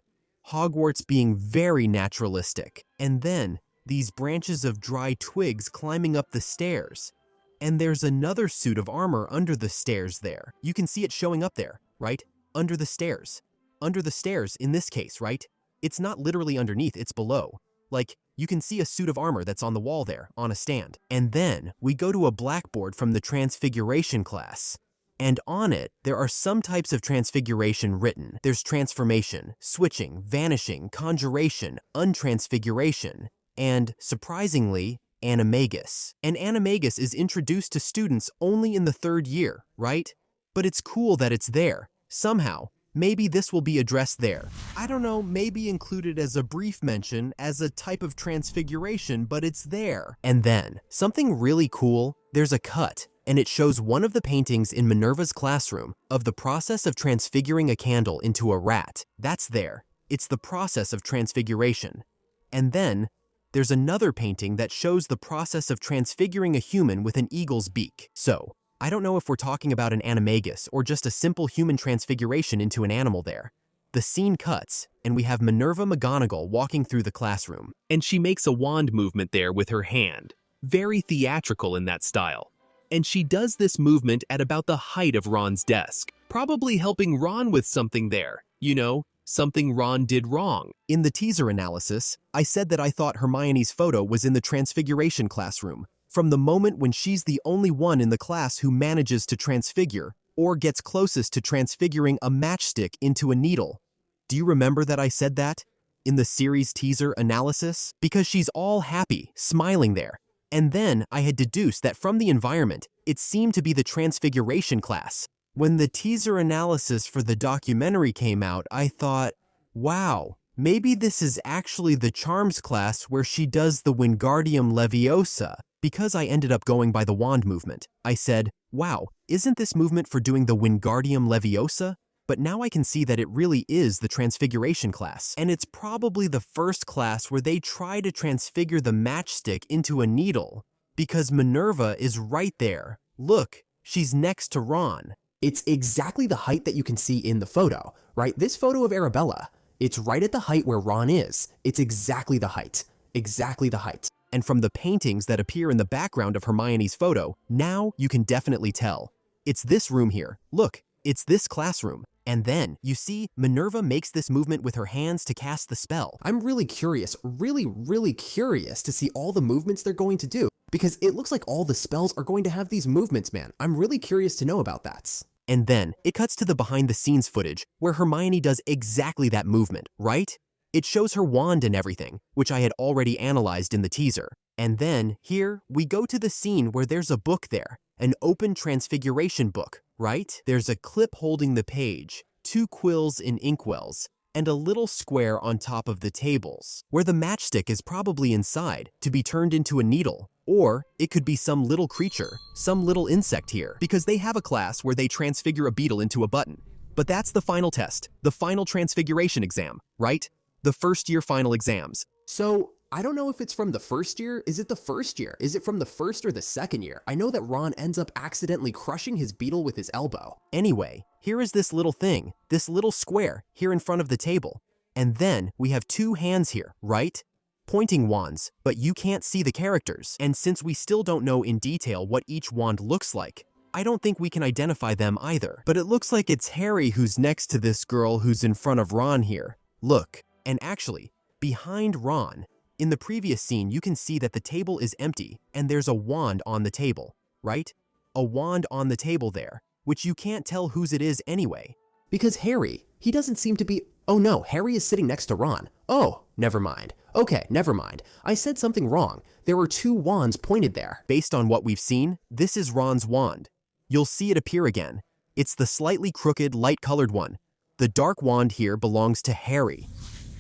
[SPEAKER 1] Hogwarts being very naturalistic. And then, these branches of dry twigs climbing up the stairs. And there's another suit of armor under the stairs there. You can see it showing up there, right? Under the stairs. Under the stairs in this case, right? It's not literally underneath, it's below. Like, you can see a suit of armor that's on the wall there, on a stand. And then, we go to a blackboard from the Transfiguration class. And on it, there are some types of transfiguration written. There's transformation, switching, vanishing, conjuration, untransfiguration, and, surprisingly, animagus. And animagus is introduced to students only in the 3rd year, right? But it's cool that it's there. Somehow, maybe this will be addressed there. I don't know, maybe included as a brief mention as a type of transfiguration, but it's there. And then, something really cool, there's a cut. And it shows one of the paintings in Minerva's classroom of the process of transfiguring a candle into a rat. That's there. It's the process of transfiguration. And then, there's another painting that shows the process of transfiguring a human with an eagle's beak. So, I don't know if we're talking about an animagus or just a simple human transfiguration into an animal there. The scene cuts, and we have Minerva McGonagall walking through the classroom.
[SPEAKER 3] And she makes a wand movement there with her hand. Very theatrical in that style. And she does this movement at about the height of Ron's desk, probably helping Ron with something there, you know, something Ron did wrong.
[SPEAKER 1] In the teaser analysis, I said that I thought Hermione's photo was in the Transfiguration classroom, from the moment when she's the only one in the class who manages to transfigure, or gets closest to transfiguring a matchstick into a needle. Do you remember that I said that? In the series teaser analysis? Because she's all happy, smiling there. And then I had deduced that from the environment, it seemed to be the Transfiguration class. When the teaser analysis for the documentary came out, I thought, wow, maybe this is actually the charms class where she does the Wingardium Leviosa. Because I ended up going by the wand movement, I said, wow, isn't this movement for doing the Wingardium Leviosa? But now I can see that it really is the Transfiguration class. And it's probably the first class where they try to transfigure the matchstick into a needle. Because Minerva is right there. Look, she's next to Ron.
[SPEAKER 2] It's exactly the height that you can see in the photo, right? This photo of Arabella, it's right at the height where Ron is. It's exactly the height. Exactly the height.
[SPEAKER 1] And from the paintings that appear in the background of Hermione's photo, now you can definitely tell. It's this room here. Look, it's this classroom. And then, you see, Minerva makes this movement with her hands to cast the spell.
[SPEAKER 2] I'm really curious, really curious to see all the movements they're going to do, because it looks like all the spells are going to have these movements, man. I'm really curious to know about that.
[SPEAKER 1] And then, it cuts to the behind-the-scenes footage, where Hermione does exactly that movement, right? It shows her wand and everything, which I had already analyzed in the teaser. And then, here, we go to the scene where there's a book there, an open transfiguration book, right? There's a clip holding the page, 2 quills in inkwells, and a little square on top of the tables, where the matchstick is probably inside to be turned into a needle. Or it could be some little creature, some little insect here, because they have a class where they transfigure a beetle into a button. But that's the final test, the final transfiguration exam, right? The first-year final exams.
[SPEAKER 2] So, I don't know if it's from the first year. Is it the first year? Is it from the first or the second year? I know that Ron ends up accidentally crushing his beetle with his elbow.
[SPEAKER 1] Anyway, here is this little thing, this little square here in front of the table. And then we have 2 hands here, right? Pointing wands, but you can't see the characters. And since we still don't know in detail what each wand looks like, I don't think we can identify them either. But it looks like it's Harry who's next to this girl who's in front of Ron here. Look, and actually, behind Ron, in the previous scene, you can see that the table is empty and there's a wand on the table, right? A wand on the table there, which you can't tell whose it is anyway.
[SPEAKER 2] Because Harry, he doesn't seem to be... Oh no, Harry is sitting next to Ron. Oh, never mind. Okay, never mind. I said something wrong. There were 2 wands pointed there.
[SPEAKER 1] Based on what we've seen, this is Ron's wand. You'll see it appear again. It's the slightly crooked, light-colored one. The dark wand here belongs to Harry.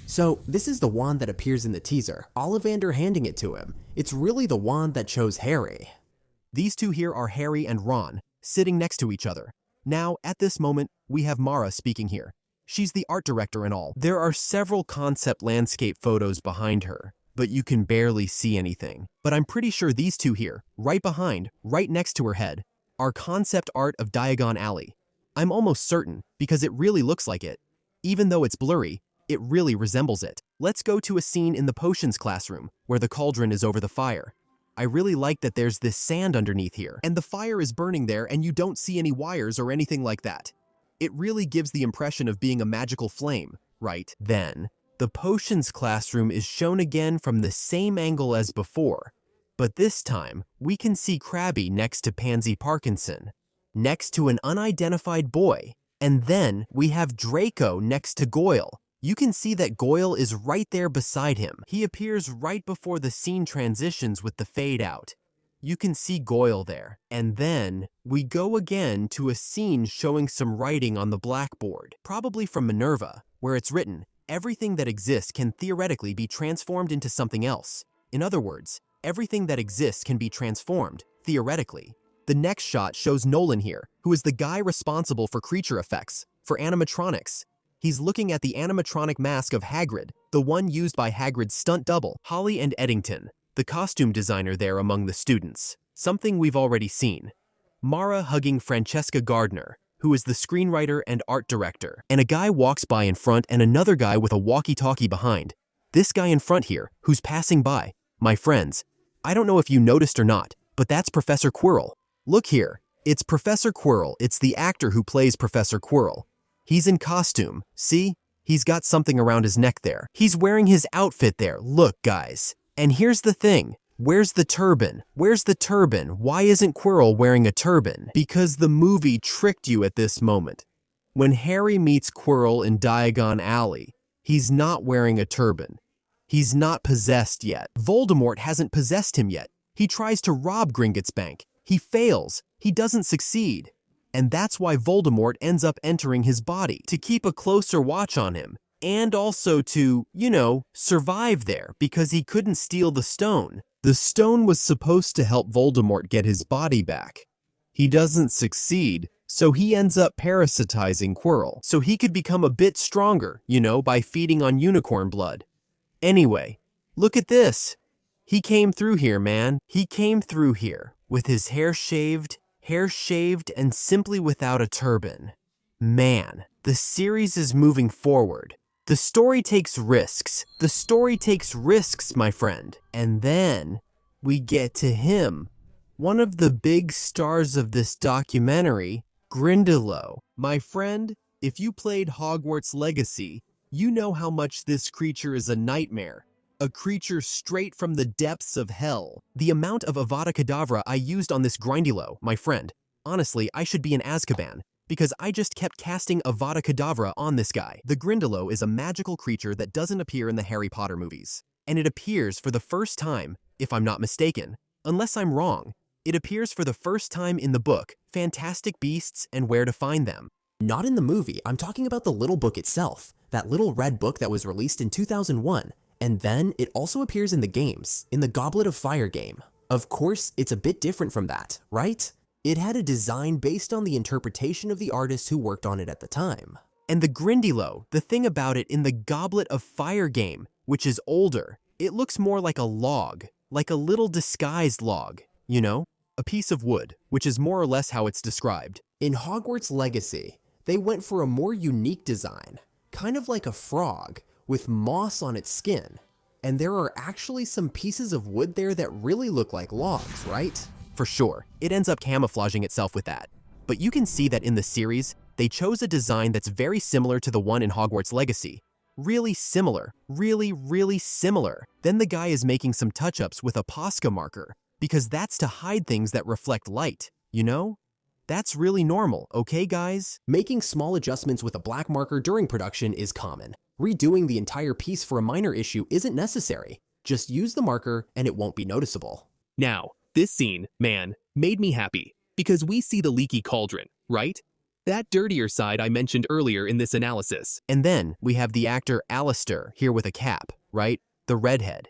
[SPEAKER 2] So, this is the wand that appears in the teaser, Ollivander handing it to him. It's really the wand that chose Harry.
[SPEAKER 1] These 2 here are Harry and Ron, sitting next to each other. Now, at this moment, we have Mara speaking here. She's the art director and all. There are several concept landscape photos behind her, but you can barely see anything. But I'm pretty sure these 2 here, right behind, right next to her head, are concept art of Diagon Alley. I'm almost certain, because it really looks like it. Even though it's blurry, it really resembles it. Let's go to a scene in the potions classroom, where the cauldron is over the fire. I really like that there's this sand underneath here, and the fire is burning there and you don't see any wires or anything like that. It really gives the impression of being a magical flame, right? Then, the potions classroom is shown again from the same angle as before, but this time, we can see Crabby next to Pansy Parkinson, next to an unidentified boy, and then we have Draco next to Goyle. You can see that Goyle is right there beside him. He appears right before the scene transitions with the fade out. You can see Goyle there. And then, we go again to a scene showing some writing on the blackboard, probably from Minerva, where it's written, everything that exists can theoretically be transformed into something else. In other words, everything that exists can be transformed, theoretically. The next shot shows Nolan here, who is the guy responsible for creature effects, for animatronics. He's looking at the animatronic mask of Hagrid, the one used by Hagrid's stunt double, Holly and Eddington, the costume designer there among the students, something we've already seen. Mara hugging Francesca Gardner, who is the screenwriter and art director, and a guy walks by in front and another guy with a walkie-talkie behind. This guy in front here, who's passing by, my friends, I don't know if you noticed or not, but that's Professor Quirrell. Look here, it's Professor Quirrell, it's the actor who plays Professor Quirrell. He's in costume, see? He's got something around his neck there. He's wearing his outfit there, look guys. And here's the thing, where's the turban? Where's the turban? Why isn't Quirrell wearing a turban? Because the movie tricked you at this moment. When Harry meets Quirrell in Diagon Alley, he's not wearing a turban. He's not possessed yet. Voldemort hasn't possessed him yet. He tries to rob Gringotts Bank. He fails. He doesn't succeed. And that's why Voldemort ends up entering his body, to keep a closer watch on him, and also to, survive there because he couldn't steal the stone. The stone was supposed to help Voldemort get his body back. He doesn't succeed, so he ends up parasitizing Quirrell, so he could become a bit stronger, by feeding on unicorn blood. Anyway, look at this. He came through here, man. He came through here with his hair shaved, and simply without a turban. Man, the series is moving forward. The story takes risks. The story takes risks, my friend. And then we get to him. One of the big stars of this documentary, Grindylow. My friend, if you played Hogwarts Legacy, you know how much this creature is a nightmare. A creature straight from the depths of hell. The amount of Avada Kedavra I used on this Grindylow, my friend. Honestly, I should be in Azkaban, because I just kept casting Avada Kedavra on this guy. The Grindylow is a magical creature that doesn't appear in the Harry Potter movies. And it appears for the first time, if I'm not mistaken, unless I'm wrong, it appears for the first time in the book, Fantastic Beasts and Where to Find Them.
[SPEAKER 2] Not in the movie, I'm talking about the little book itself. That little red book that was released in 2001. And then it also appears in the games, in the Goblet of Fire game. Of course, it's a bit different from that, right? It had a design based on the interpretation of the artist who worked on it at the time.
[SPEAKER 1] And the Grindylow, the thing about it in the Goblet of Fire game, which is older, it looks more like a log, like a little disguised log, a piece of wood, which is more or less how it's described.
[SPEAKER 2] In Hogwarts Legacy, they went for a more unique design, kind of like a frog, with moss on its skin. And there are actually some pieces of wood there that really look like logs, right?
[SPEAKER 1] For sure, it ends up camouflaging itself with that. But you can see that in the series, they chose a design that's very similar to the one in Hogwarts Legacy. Really similar, really similar. Then the guy is making some touch-ups with a Posca marker, because that's to hide things that reflect light, That's really normal, okay guys?
[SPEAKER 2] Making small adjustments with a black marker during production is common. Redoing the entire piece for a minor issue isn't necessary. Just use the marker and it won't be noticeable.
[SPEAKER 3] Now, this scene, man, made me happy because we see the leaky cauldron, right? That dirtier side I mentioned earlier in this analysis.
[SPEAKER 1] And then we have the actor Alistair here with a cap, right? The redhead.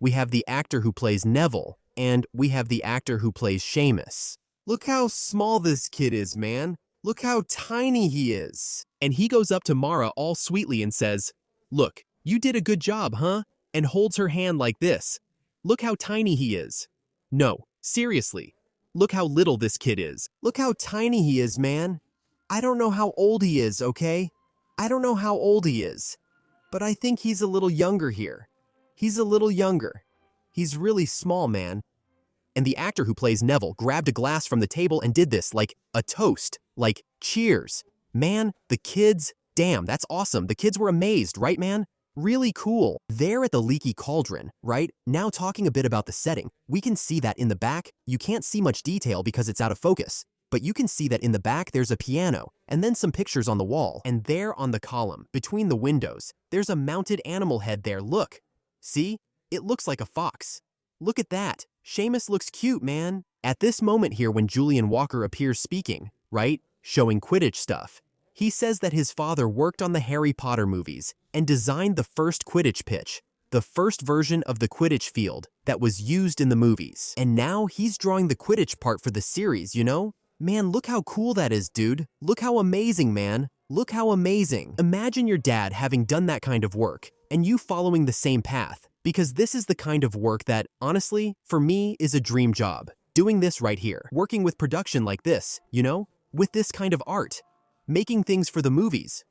[SPEAKER 1] We have the actor who plays Neville, and we have the actor who plays Seamus. Look how small this kid is, man. Look how tiny he is.
[SPEAKER 3] And he goes up to Mara all sweetly and says, "Look, you did a good job, huh?" And holds her hand like this. Look how tiny he is. No, seriously. Look how little this kid is.
[SPEAKER 1] Look how tiny he is, man. I don't know how old he is, okay? I don't know how old he is. But I think he's a little younger here. He's a little younger. He's really small, man.
[SPEAKER 3] And the actor who plays Neville grabbed a glass from the table and did this like a toast, like cheers. Man, the kids, damn, that's awesome. The kids were amazed, right, man? Really cool.
[SPEAKER 1] There at the leaky cauldron, right? Now talking a bit about the setting, we can see that in the back, you can't see much detail because it's out of focus. But you can see that in the back there's a piano, and then some pictures on the wall. And there on the column, between the windows, there's a mounted animal head there, look. See? It looks like a fox. Look at that. Seamus looks cute, man. At this moment here when Julian Walker appears speaking, right? Showing Quidditch stuff. He says that his father worked on the Harry Potter movies and designed the first Quidditch pitch, the first version of the Quidditch field that was used in the movies. And now he's drawing the Quidditch part for the series, Man, look how cool that is, dude. Look how amazing, man. Look how amazing. Imagine your dad having done that kind of work and you following the same path, because this is the kind of work that, honestly, for me, is a dream job. Doing this right here, working with production like this, with this kind of art, making things for the movies,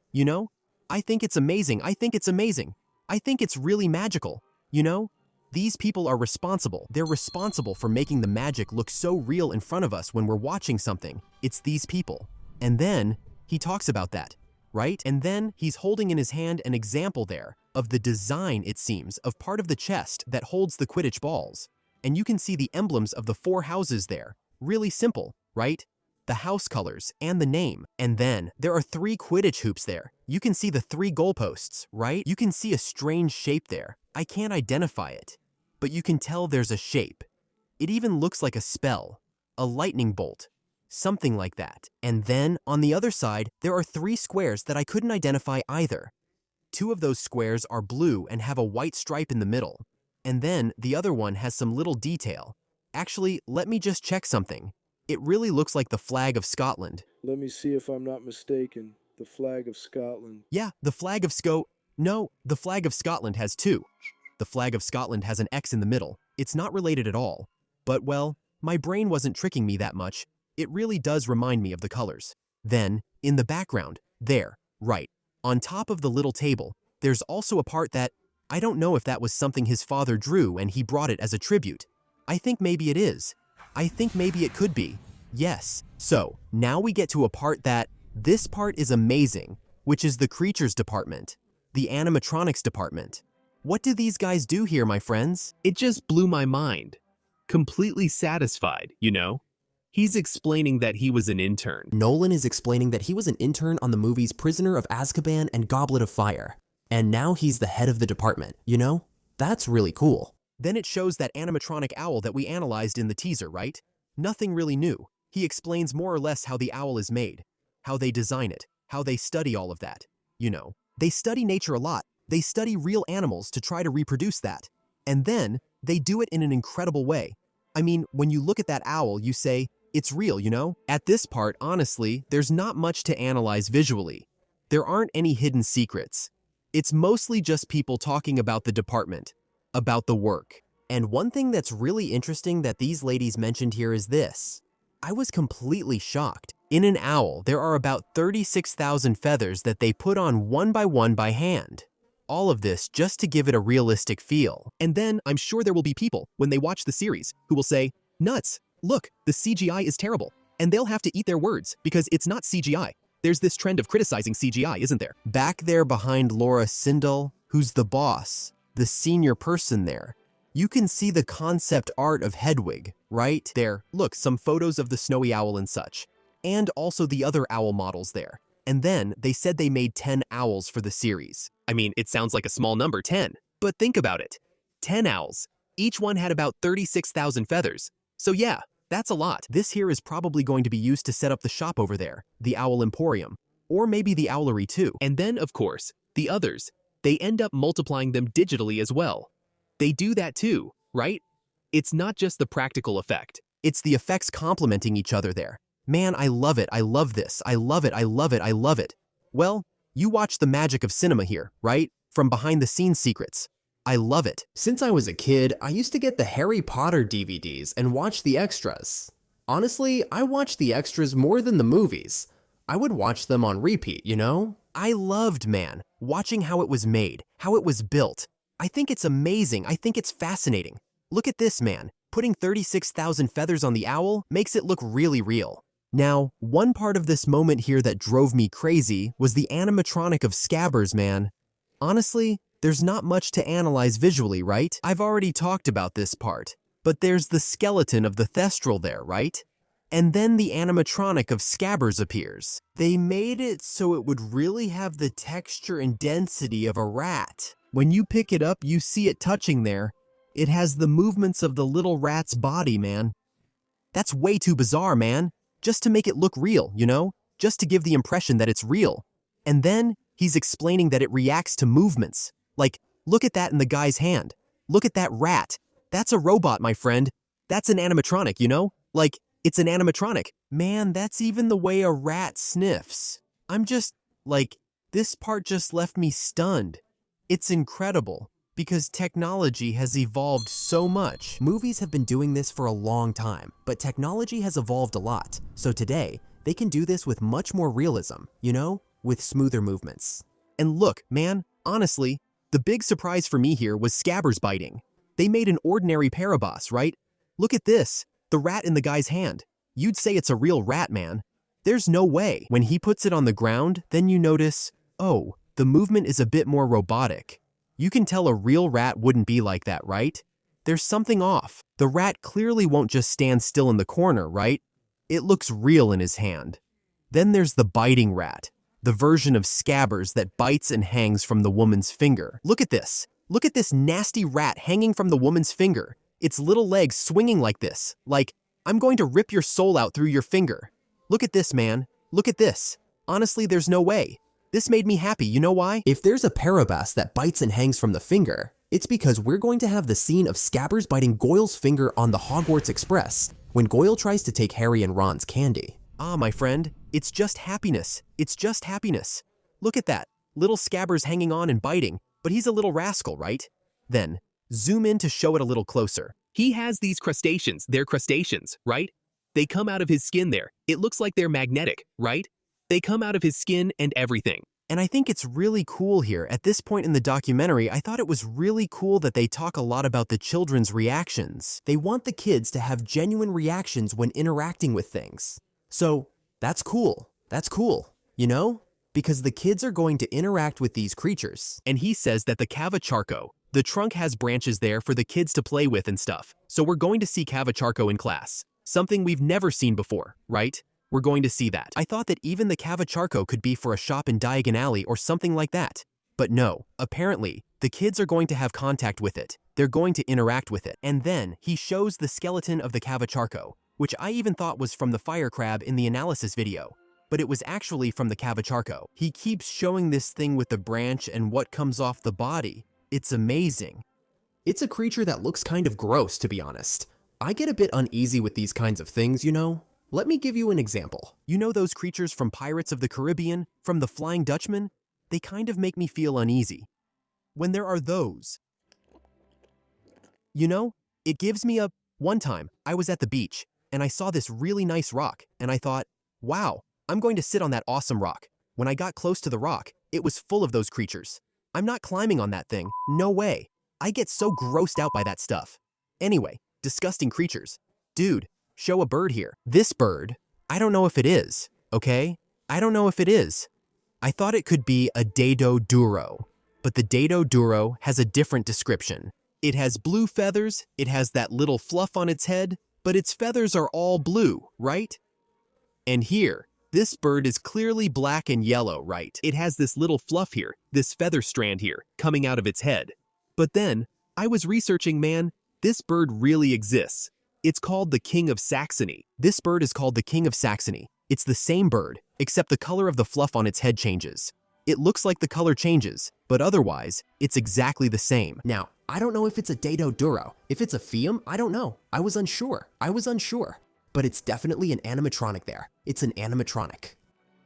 [SPEAKER 1] I think it's amazing. I think it's amazing. I think it's really magical, These people are responsible. They're responsible for making the magic look so real in front of us when we're watching something. It's these people. And then he talks about that, right? And then he's holding in his hand an example there of the design, it seems, of part of the chest that holds the Quidditch balls. And you can see the emblems of the 4 houses there. Really simple, right? The house colors and the name. And then there are 3 Quidditch hoops there. You can see the 3 goalposts, right? You can see a strange shape there. I can't identify it, but you can tell there's a shape. It even looks like a spell, a lightning bolt, something like that. And then on the other side, there are 3 squares that I couldn't identify either. Two of those squares are blue and have a white stripe in the middle. And then the other one has some little detail. Actually, let me just check something. It really looks like the flag of Scotland.
[SPEAKER 4] Let me see if I'm not mistaken. The flag of Scotland.
[SPEAKER 1] Yeah, the flag of No, the flag of Scotland has two. The flag of Scotland has an X in the middle. It's not related at all. But, well, my brain wasn't tricking me that much. It really does remind me of the colors. Then, in the background, there, right, on top of the little table, there's also a part that, I don't know if that was something his father drew and he brought it as a tribute. I think maybe it is. I think maybe it could be. Yes. So, now we get to a part that, this part is amazing, which is the creatures department, the animatronics department. What do these guys do here, my friends?
[SPEAKER 3] It just blew my mind. Completely satisfied, you know? He's explaining that he was an intern.
[SPEAKER 2] Nolan is explaining that he was an intern on the movies Prisoner of Azkaban and Goblet of Fire. And now he's the head of the department, you know? That's really cool.
[SPEAKER 1] Then it shows that animatronic owl that we analyzed in the teaser, right? Nothing really new. He explains more or less how the owl is made, how they design it, how they study all of that. You know, they study nature a lot. They study real animals to try to reproduce that. And then, they do it in an incredible way. I mean, when you look at that owl, you say, it's real, you know? At this part, honestly, there's not much to analyze visually. There aren't any hidden secrets. It's mostly just people talking about the department, about the work.
[SPEAKER 2] And one thing that's really interesting that these ladies mentioned here is this. I was completely shocked.
[SPEAKER 1] In an owl, there are about 36,000 feathers that they put on one by hand. All of this just to give it a realistic feel.
[SPEAKER 3] And then I'm sure there will be people, when they watch the series, who will say, nuts, look, the CGI is terrible. And they'll have to eat their words because it's not CGI. There's this trend of criticizing CGI, isn't there?
[SPEAKER 1] Back there behind Laura Sindel, who's the boss, the senior person there, you can see the concept art of Hedwig, right? There, look, some photos of the snowy owl and such. And also the other owl models there. And then they said they made 10 owls for the series.
[SPEAKER 3] I mean, it sounds like a small number, 10. But think about it. 10 owls. Each one had about 36,000 feathers. So yeah, that's a lot.
[SPEAKER 1] This here is probably going to be used to set up the shop over there, the Owl Emporium. Or maybe the Owlery too.
[SPEAKER 3] And then, of course, the others. They end up multiplying them digitally as well. They do that too, right? It's not just the practical effect.
[SPEAKER 1] It's the effects complementing each other there. Man, I love it. I love this. I love it. I love it. I love it. Well, you watch the magic of cinema here, right? From behind the scenes secrets. I love it.
[SPEAKER 2] Since I was a kid, I used to get the Harry Potter DVDs and watch the extras. Honestly, I watched the extras more than the movies. I would watch them on repeat, you know?
[SPEAKER 1] I loved, man, watching how it was made, how it was built. I think it's amazing. I think it's fascinating. Look at this, man. Putting 36,000 feathers on the owl makes it look really real. Now, one part of this moment here that drove me crazy was the animatronic of Scabbers, man. Honestly, there's not much to analyze visually, right? I've already talked about this part. But there's the skeleton of the Thestral there, right? And then the animatronic of Scabbers appears. They made it so it would really have the texture and density of a rat. When you pick it up, you see it touching there. It has the movements of the little rat's body, man. That's way too bizarre, man. Just to make it look real, you know? Just to give the impression that it's real. And then, he's explaining that it reacts to movements. Like, look at that in the guy's hand. Look at that rat. That's a robot, my friend. That's an animatronic, you know? Like, it's an animatronic. Man, that's even the way a rat sniffs. I'm just, like, this part just left me stunned. It's incredible. Because technology has evolved so much.
[SPEAKER 2] Movies have been doing this for a long time, but technology has evolved a lot. So today, they can do this with much more realism, you know, with smoother movements.
[SPEAKER 1] And look, man, honestly, the big surprise for me here was Scabbers biting. They made an ordinary Paraboss, right? Look at this, the rat in the guy's hand. You'd say it's a real rat, man. There's no way. When he puts it on the ground, then you notice, oh, the movement is a bit more robotic. You can tell a real rat wouldn't be like that, right? There's something off. The rat clearly won't just stand still in the corner, right? It looks real in his hand. Then there's the biting rat, the version of Scabbers that bites and hangs from the woman's finger. Look at this. Look at this nasty rat hanging from the woman's finger. Its little legs swinging like this. Like, I'm going to rip your soul out through your finger. Look at this, man. Look at this. Honestly, there's no way. This made me happy, you know why?
[SPEAKER 2] If there's a Parabass that bites and hangs from the finger, it's because we're going to have the scene of Scabbers biting Goyle's finger on the Hogwarts Express when Goyle tries to take Harry and Ron's candy.
[SPEAKER 1] Ah, my friend, it's just happiness. It's just happiness. Look at that. Little Scabbers hanging on and biting, but he's a little rascal, right? Then, zoom in to show it a little closer.
[SPEAKER 3] He has these crustaceans. They're crustaceans, right? They come out of his skin there. It looks like they're magnetic, right? They come out of his skin and everything.
[SPEAKER 1] And I think it's really cool here. At this point in the documentary, I thought it was really cool that they talk a lot about the children's reactions.
[SPEAKER 2] They want the kids to have genuine reactions when interacting with things. So, that's cool. That's cool. You know? Because the kids are going to interact with these creatures.
[SPEAKER 3] And he says that the Cavacharco, the trunk has branches there for the kids to play with and stuff. So we're going to see Cavacharco in class. Something we've never seen before, right? We're going to see that.
[SPEAKER 1] I thought that even the Cavacharco could be for a shop in Diagon Alley or something like that. But no, apparently, the kids are going to have contact with it. They're going to interact with it. And then he shows the skeleton of the Cavacharco, which I even thought was from the fire crab in the analysis video. But it was actually from the Cavacharco. He keeps showing this thing with the branch and what comes off the body. It's amazing.
[SPEAKER 2] It's a creature that looks kind of gross, to be honest. I get a bit uneasy with these kinds of things, you know? Let me give you an example.
[SPEAKER 1] You know those creatures from Pirates of the Caribbean, from the Flying Dutchman? They kind of make me feel uneasy. When there are those. You know, it gives me a... One time, I was at the beach, and I saw this really nice rock, and I thought, wow, I'm going to sit on that awesome rock. When I got close to the rock, it was full of those creatures. I'm not climbing on that thing. No way. I get so grossed out by that stuff. Anyway, disgusting creatures. Dude, show a bird here. This bird, I don't know if it is, okay? I don't know if it is. I thought it could be a dado duro, but the dado duro has a different description. It has blue feathers, it has that little fluff on its head, but its feathers are all blue, right? And here, this bird is clearly black and yellow, right? It has this little fluff here, this feather strand here, coming out of its head. But then, I was researching, man, this bird really exists. It's called the King of Saxony. This bird is called the King of Saxony. It's the same bird, except the color of the fluff on its head changes. It looks like the color changes, but otherwise, it's exactly the same.
[SPEAKER 2] Now, I don't know if it's a dado duro. If it's a Fium, I don't know. I was unsure. But it's definitely an animatronic there. It's an animatronic.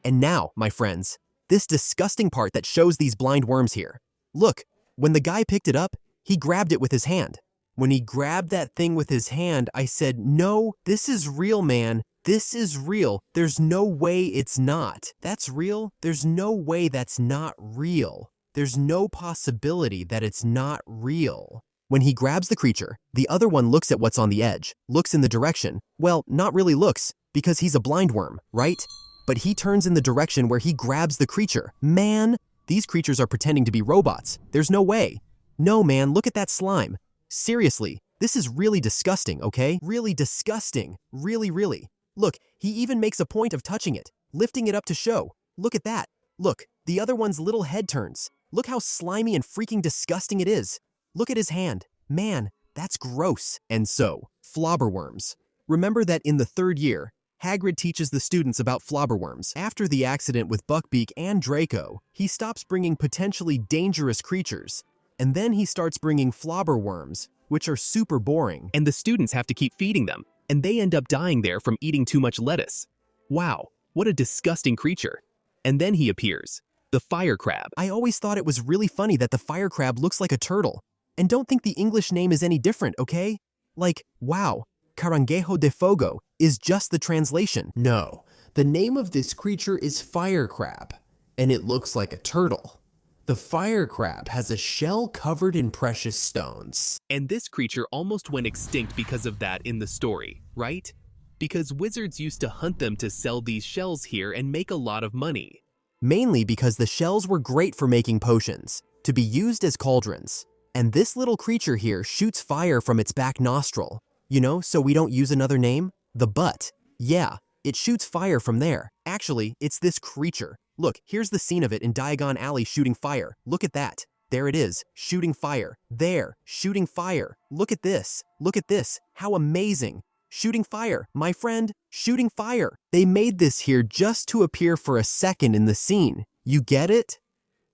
[SPEAKER 1] And now, my friends, this disgusting part that shows these blind worms here. Look, when the guy picked it up, he grabbed it with his hand. When he grabbed that thing with his hand, I said, no, this is real, man. This is real. There's no way it's not. That's real? There's no way that's not real. There's no possibility that it's not real. When he grabs the creature, the other one looks at what's on the edge, looks in the direction. Well, not really looks, because he's a blind worm, right? But he turns in the direction where he grabs the creature. Man, these creatures are pretending to be robots. There's no way. No, man, look at that slime. Seriously, this is really disgusting, okay? Really disgusting. Really. Look, he even makes a point of touching it, lifting it up to show. Look at that. Look, the other one's little head turns. Look how slimy and freaking disgusting it is. Look at his hand. Man, that's gross. And so, flobberworms. Remember that in the 3rd year, Hagrid teaches the students about flobberworms. After the accident with Buckbeak and Draco, he stops bringing potentially dangerous creatures, and then he starts bringing flobberworms, which are super boring.
[SPEAKER 3] And the students have to keep feeding them, and they end up dying there from eating too much lettuce. Wow, what a disgusting creature. And then he appears, the fire crab.
[SPEAKER 1] I always thought it was really funny that the fire crab looks like a turtle. And don't think the English name is any different, okay? Like, wow, Caranguejo de Fogo is just the translation.
[SPEAKER 2] No, the name of this creature is fire crab, and it looks like a turtle. The fire crab has a shell covered in precious stones.
[SPEAKER 3] And this creature almost went extinct because of that in the story, right? Because wizards used to hunt them to sell these shells here and make a lot of money.
[SPEAKER 1] Mainly because the shells were great for making potions, to be used as cauldrons. And this little creature here shoots fire from its back nostril. You know, so we don't use another name? The butt. Yeah, it shoots fire from there. Actually, it's this creature. Look, here's the scene of it in Diagon Alley shooting fire. Look at that. There it is, shooting fire. There, shooting fire. Look at this. Look at this. How amazing. Shooting fire. My friend, shooting fire. They made this here just to appear for a second in the scene. You get it?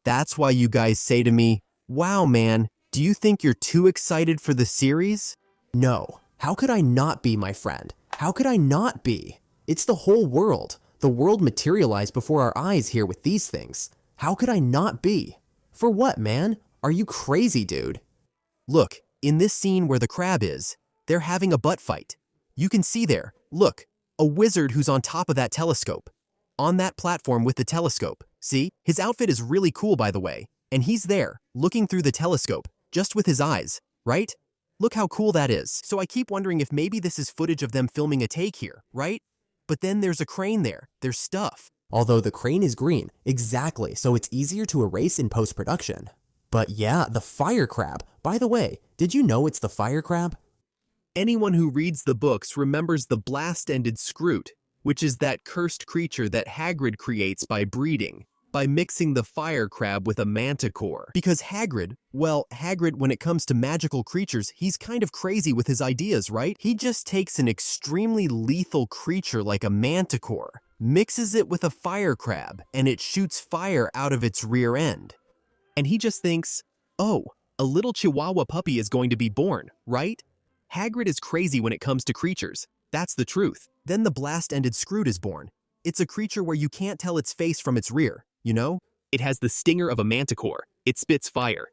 [SPEAKER 1] That's why you guys say to me, wow man, do you think you're too excited for the series?
[SPEAKER 2] No. How could I not be, my friend? How could I not be? It's the whole world. The world materialized before our eyes here with these things. How could I not be? For what, man? Are you crazy, dude?
[SPEAKER 1] Look, in this scene where the crab is, they're having a butt fight. You can see there, look, a wizard who's on top of that telescope. On that platform with the telescope. See? His outfit is really cool, by the way. And he's there, looking through the telescope, just with his eyes, right? Look how cool that is. So I keep wondering if maybe this is footage of them filming a take here, right? But then there's a crane there. There's stuff.
[SPEAKER 2] Although the crane is green, exactly, so it's easier to erase in post-production. But yeah, the fire crab. By the way, did you know it's the fire crab?
[SPEAKER 3] Anyone who reads the books remembers the blast-ended scroot, which is that cursed creature that Hagrid creates by breeding, by mixing the fire crab with a manticore.
[SPEAKER 1] Because Hagrid, when it comes to magical creatures, he's kind of crazy with his ideas, right? He just takes an extremely lethal creature like a manticore, mixes it with a fire crab, and it shoots fire out of its rear end.
[SPEAKER 3] And he just thinks, oh, a little chihuahua puppy is going to be born, right? Hagrid is crazy when it comes to creatures. That's the truth.
[SPEAKER 1] Then the blast-ended scroot is born. It's a creature where you can't tell its face from its rear, you know?
[SPEAKER 3] It has the stinger of a manticore. It spits fire.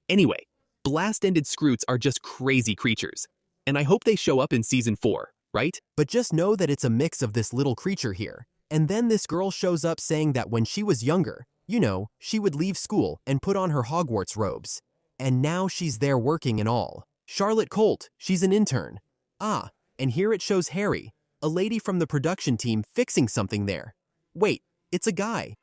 [SPEAKER 3] Anyway, blast-ended scroots are just crazy creatures. And I hope they show up in Season 4, right?
[SPEAKER 1] But just know that it's a mix of this little creature here. And then this girl shows up saying that when she was younger, you know, she would leave school and put on her Hogwarts robes. And now she's there working and all. Charlotte Colt, she's an intern. Ah, and here it shows Harry, a lady from the production team fixing something there. Wait, it's a guy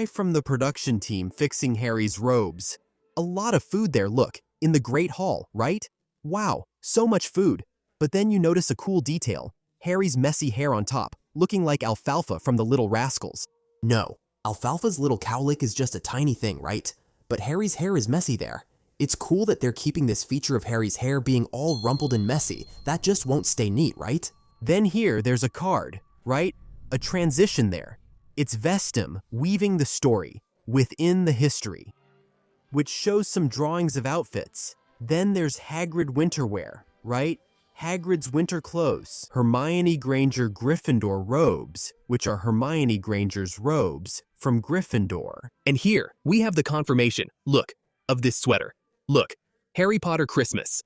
[SPEAKER 1] from the production team fixing Harry's robes. A lot of food there, look, in the Great Hall, right? Wow, so much food. But then you notice a cool detail, Harry's messy hair on top, looking like Alfalfa from the Little Rascals.
[SPEAKER 2] No, Alfalfa's little cowlick is just a tiny thing, right? But Harry's hair is messy there. It's cool that they're keeping this feature of Harry's hair being all rumpled and messy. That just won't stay neat, right?
[SPEAKER 1] Then here, there's a card, right? A transition there. It's Vestim weaving the story within the history, which shows some drawings of outfits. Then there's Hagrid winterwear, right? Hagrid's winter clothes. Hermione Granger Gryffindor robes, which are Hermione Granger's robes from Gryffindor.
[SPEAKER 3] And here, we have the confirmation, look, of this sweater. Look, Harry Potter Christmas.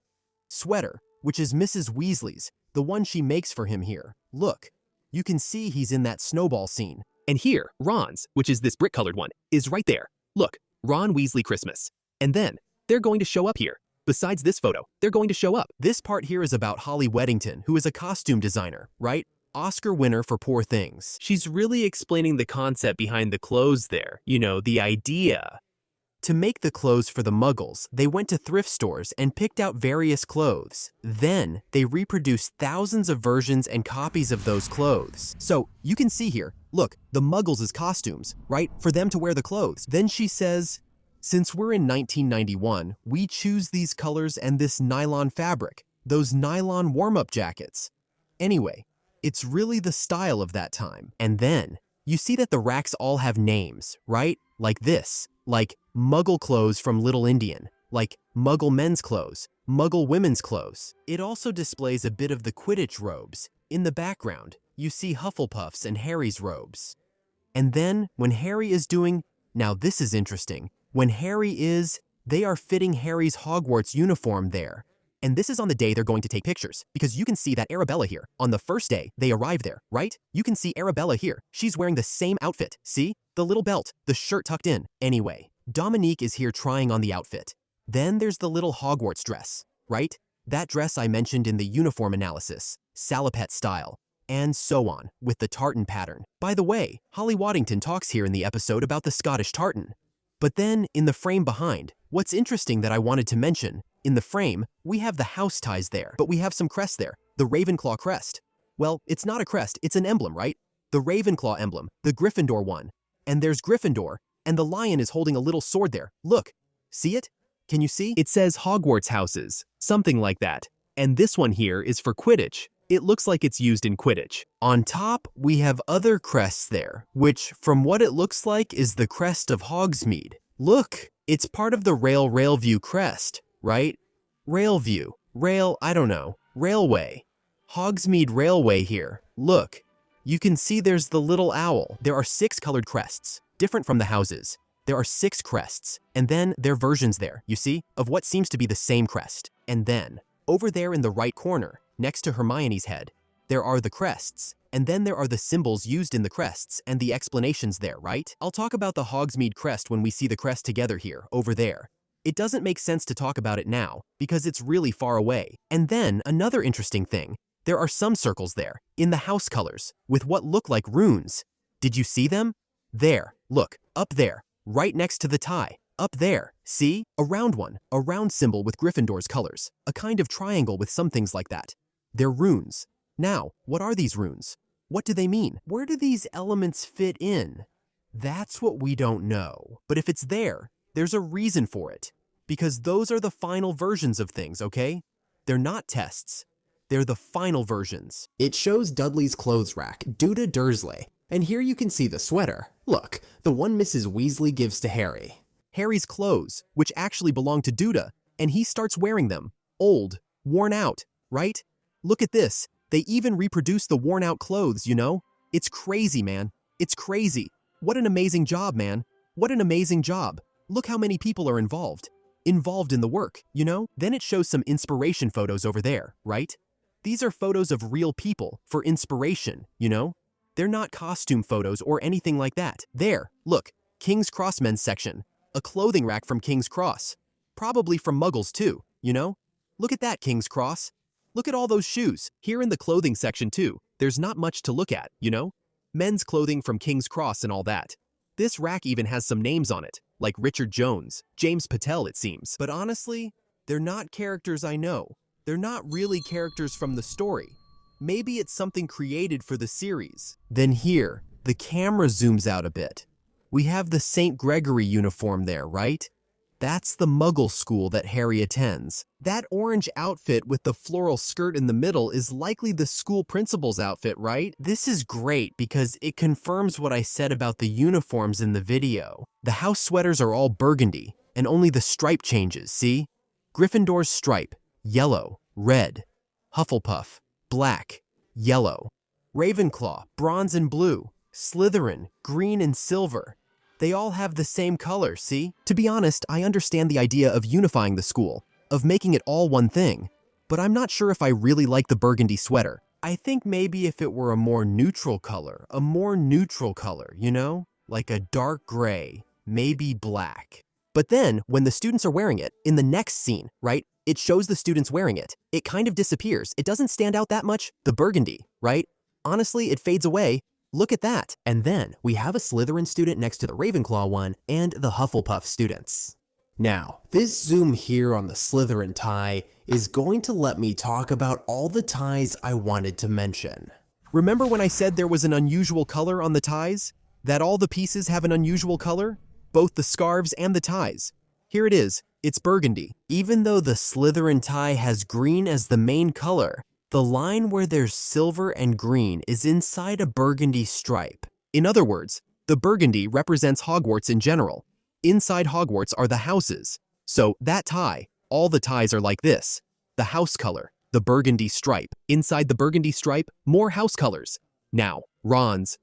[SPEAKER 1] Sweater, which is Mrs. Weasley's, the one she makes for him here. Look, you can see he's in that snowball scene.
[SPEAKER 3] And here, Ron's, which is this brick-colored one, is right there. Look, Ron Weasley Christmas. And then, they're going to show up here. Besides this photo, they're going to show up.
[SPEAKER 1] This part here is about Holly Weddington, who is a costume designer, right? Oscar winner for Poor Things.
[SPEAKER 3] She's really explaining the concept behind the clothes there. You know, the idea.
[SPEAKER 1] To make the clothes for the Muggles, they went to thrift stores and picked out various clothes. Then, they reproduced thousands of versions and copies of those clothes. So, you can see here, look, the Muggles' costumes, right? For them to wear the clothes. Then she says, since we're in 1991, we choose these colors and this nylon fabric, those nylon warm-up jackets. Anyway, it's really the style of that time. And then, you see that the racks all have names, right? Like this. Like Muggle clothes from Little Indian, like Muggle men's clothes, Muggle women's clothes. It also displays a bit of the Quidditch robes. In the background, you see Hufflepuff's and Harry's robes. And then, when Harry is doing, now this is interesting, they are fitting Harry's Hogwarts uniform there. And this is on the day they're going to take pictures, because you can see that Arabella here, on the first day they arrive there, right? You can see Arabella here. She's wearing the same outfit, see? The little belt, the shirt tucked in. Anyway, Dominique is here trying on the outfit. Then there's the little Hogwarts dress, right? That dress I mentioned in the uniform analysis, salopette style, and so on, with the tartan pattern. By the way, Holly Waddington talks here in the episode about the Scottish tartan. But then, in the frame behind, what's interesting that I wanted to mention, in the frame, we have the house ties there, but we have some crests there, the Ravenclaw crest. Well, it's not a crest, it's an emblem, right? The Ravenclaw emblem, the Gryffindor one. And there's Gryffindor, and the lion is holding a little sword there. Look, see it? Can you see?
[SPEAKER 3] It says Hogwarts houses, something like that. And this one here is for Quidditch. It looks like it's used in Quidditch.
[SPEAKER 2] On top, we have other crests there, which, from what it looks like, is the crest of Hogsmeade. Look, it's part of the Railview crest, right? Railview. I don't know. Railway. Hogsmeade Railway here. Look. You can see there's the little owl.
[SPEAKER 3] There are 6 colored crests, different from the houses. There are 6 crests, and then there are versions there, you see, of what seems to be the same crest. And then, over there in the right corner, next to Hermione's head, there are the crests, and then there are the symbols used in the crests and the explanations there, right? I'll talk about the Hogsmeade crest when we see the crest together here, over there. It doesn't make sense to talk about it now, because it's really far away. And then, another interesting thing, there are some circles there, in the house colors, with what look like runes. Did you see them? There, look, up there, right next to the tie. Up there, see? A round one, a round symbol with Gryffindor's colors, a kind of triangle with some things like that. They're runes. Now, what are these runes? What do they mean?
[SPEAKER 2] Where do these elements fit in? That's what we don't know.
[SPEAKER 3] But if it's there, there's a reason for it. Because those are the final versions of things, okay? They're not tests. They're the final versions.
[SPEAKER 2] It shows Dudley's clothes rack, due to Dursley. And here you can see the sweater. Look, the one Mrs. Weasley gives to Harry.
[SPEAKER 3] Harry's clothes, which actually belong to Duda, and he starts wearing them. Old, worn out, right? Look at this. They even reproduce the worn out clothes, you know? It's crazy, man. It's crazy. What an amazing job, man. What an amazing job. Look how many people are involved in the work, you know? Then it shows some inspiration photos over there, right? These are photos of real people for inspiration, you know? They're not costume photos or anything like that. There, look, King's Cross men's section. A clothing rack from King's Cross. Probably from Muggles too, you know? Look at that, King's Cross. Look at all those shoes. Here in the clothing section too, there's not much to look at, you know? Men's clothing from King's Cross and all that. This rack even has some names on it, like Richard Jones, James Patel it seems. But honestly, they're not characters I know. They're not really characters from the story. Maybe it's something created for the series.
[SPEAKER 2] Then here, the camera zooms out a bit. We have the St. Gregory uniform there, right? That's the Muggle school that Harry attends. That orange outfit with the floral skirt in the middle is likely the school principal's outfit, right? This is great because it confirms what I said about the uniforms in the video. The house sweaters are all burgundy, and only the stripe changes, see? Gryffindor's stripe, yellow, red. Hufflepuff, black, yellow. Ravenclaw, bronze and blue. Slytherin, green and silver. They all have the same color, see?
[SPEAKER 3] To be honest, I understand the idea of unifying the school, of making it all one thing, but I'm not sure if I really like the burgundy sweater.
[SPEAKER 2] I think maybe if it were a more neutral color, you know? Like a dark gray, maybe black.
[SPEAKER 3] But then, when the students are wearing it, in the next scene, right, it shows the students wearing it. It kind of disappears. It doesn't stand out that much, the burgundy, right? Honestly, it fades away. Look at that. And then we have a Slytherin student next to the Ravenclaw one and the Hufflepuff students.
[SPEAKER 2] Now, this zoom here on the Slytherin tie is going to let me talk about all the ties I wanted to mention.
[SPEAKER 3] Remember when I said there was an unusual color on the ties? That all the pieces have an unusual color? Both the scarves and the ties. Here it is. It's burgundy.
[SPEAKER 2] Even though the Slytherin tie has green as the main color, the line where there's silver and green is inside a burgundy stripe.
[SPEAKER 3] In other words, the burgundy represents Hogwarts in general. Inside Hogwarts are the houses. So that tie, all the ties are like this. The house color, the burgundy stripe. Inside the burgundy stripe, more house colors. Now, Ron's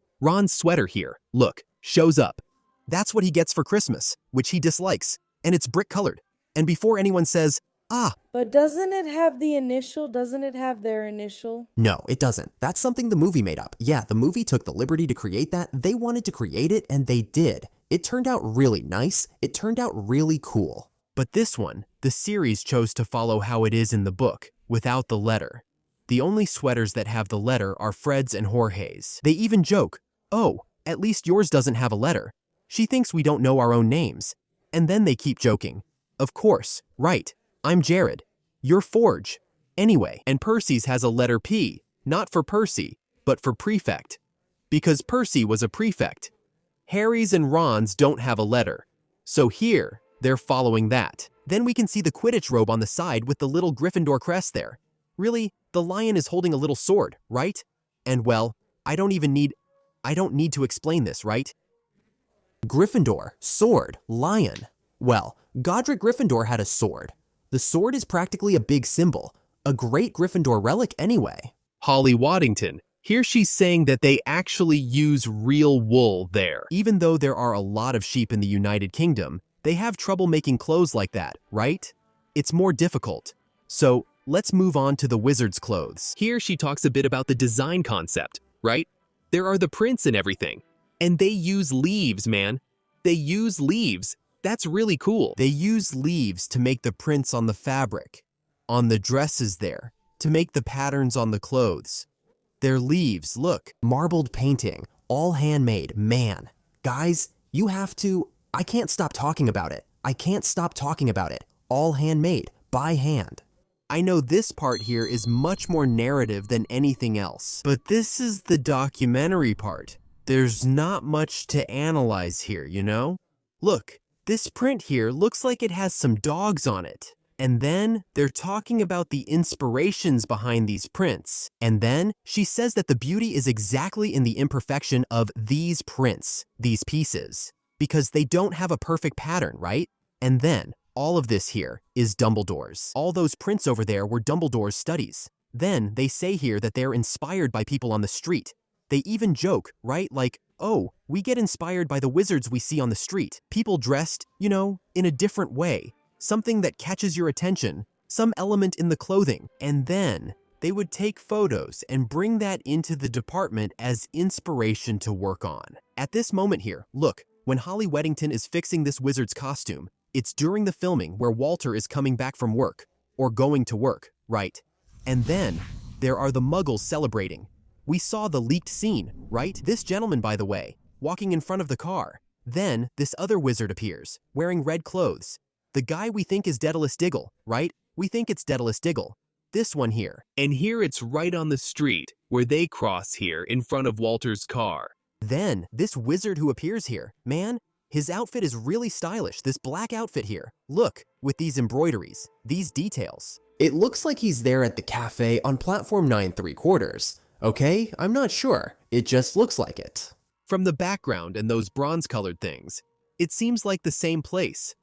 [SPEAKER 3] sweater here, look, shows up. That's what he gets for Christmas, which he dislikes, and it's brick colored. And before anyone says, ah.
[SPEAKER 5] But doesn't it have the initial? Doesn't it have their initial?
[SPEAKER 3] No, it doesn't. That's something the movie made up. Yeah, the movie took the liberty to create that. They wanted to create it, and they did. It turned out really nice. It turned out really cool.
[SPEAKER 2] But this one, the series chose to follow how it is in the book, without the letter. The only sweaters that have the letter are Fred's and Jorge's.
[SPEAKER 3] They even joke, oh, at least yours doesn't have a letter. She thinks we don't know our own names. And then they keep joking. Of course, right. I'm Jared. You're Forge. Anyway, and Percy's has a letter P, not for Percy, but for prefect. Because Percy was a prefect. Harry's and Ron's don't have a letter. So here, they're following that. Then we can see the Quidditch robe on the side with the little Gryffindor crest there. Really,
[SPEAKER 1] The lion is holding a little sword, right? And well, I don't need to explain this, right?
[SPEAKER 2] Gryffindor, sword, lion. Well, Godric Gryffindor had a sword. The sword is practically a big symbol, a great Gryffindor relic anyway.
[SPEAKER 3] Holly Waddington, here she's saying that they actually use real wool there.
[SPEAKER 1] Even though there are a lot of sheep in the United Kingdom, they have trouble making clothes like that, right? It's more difficult. So, let's move on to the wizard's clothes.
[SPEAKER 3] Here she talks a bit about the design concept, right? There are the prints and everything. And they use leaves, man. They use leaves. That's really cool.
[SPEAKER 1] They use leaves to make the prints on the fabric, on the dresses there, to make the patterns on the clothes. They're leaves, look.
[SPEAKER 2] Marbled painting, all handmade, man. Guys, I can't stop talking about it. I can't stop talking about it. All handmade, by hand.
[SPEAKER 1] I know this part here is much more narrative than anything else, but this is the documentary part. There's not much to analyze here, you know? Look, this print here looks like it has some dogs on it. And then they're talking about the inspirations behind these prints. And then she says that the beauty is exactly in the imperfection of these prints, these pieces, because they don't have a perfect pattern, right? And then all of this here is Dumbledore's. All those prints over there were Dumbledore's studies. Then they say here that they're inspired by people on the street. They even joke, right? Like, oh, we get inspired by the wizards we see on the street. People dressed, you know, in a different way. Something that catches your attention, some element in the clothing. And then they would take photos and bring that into the department as inspiration to work on. At this moment here, look, when Holly Weddington is fixing this wizard's costume, it's during the filming where Walter is coming back from work, or going to work, right? And then there are the Muggles celebrating. We saw the leaked scene, right? This gentleman, by the way, walking in front of the car. Then this other wizard appears, wearing red clothes. The guy we think is Daedalus Diggle, right? We think it's Daedalus Diggle. This one here.
[SPEAKER 3] And here it's right on the street, where they cross here in front of Walter's car.
[SPEAKER 1] Then this wizard who appears here, man, his outfit is really stylish, this black outfit here. Look, with these embroideries, these details.
[SPEAKER 2] It looks like he's there at the cafe on platform 9 3/4. Okay, I'm not sure. It just looks like it.
[SPEAKER 3] From the background and those bronze-colored things, it seems like the same place.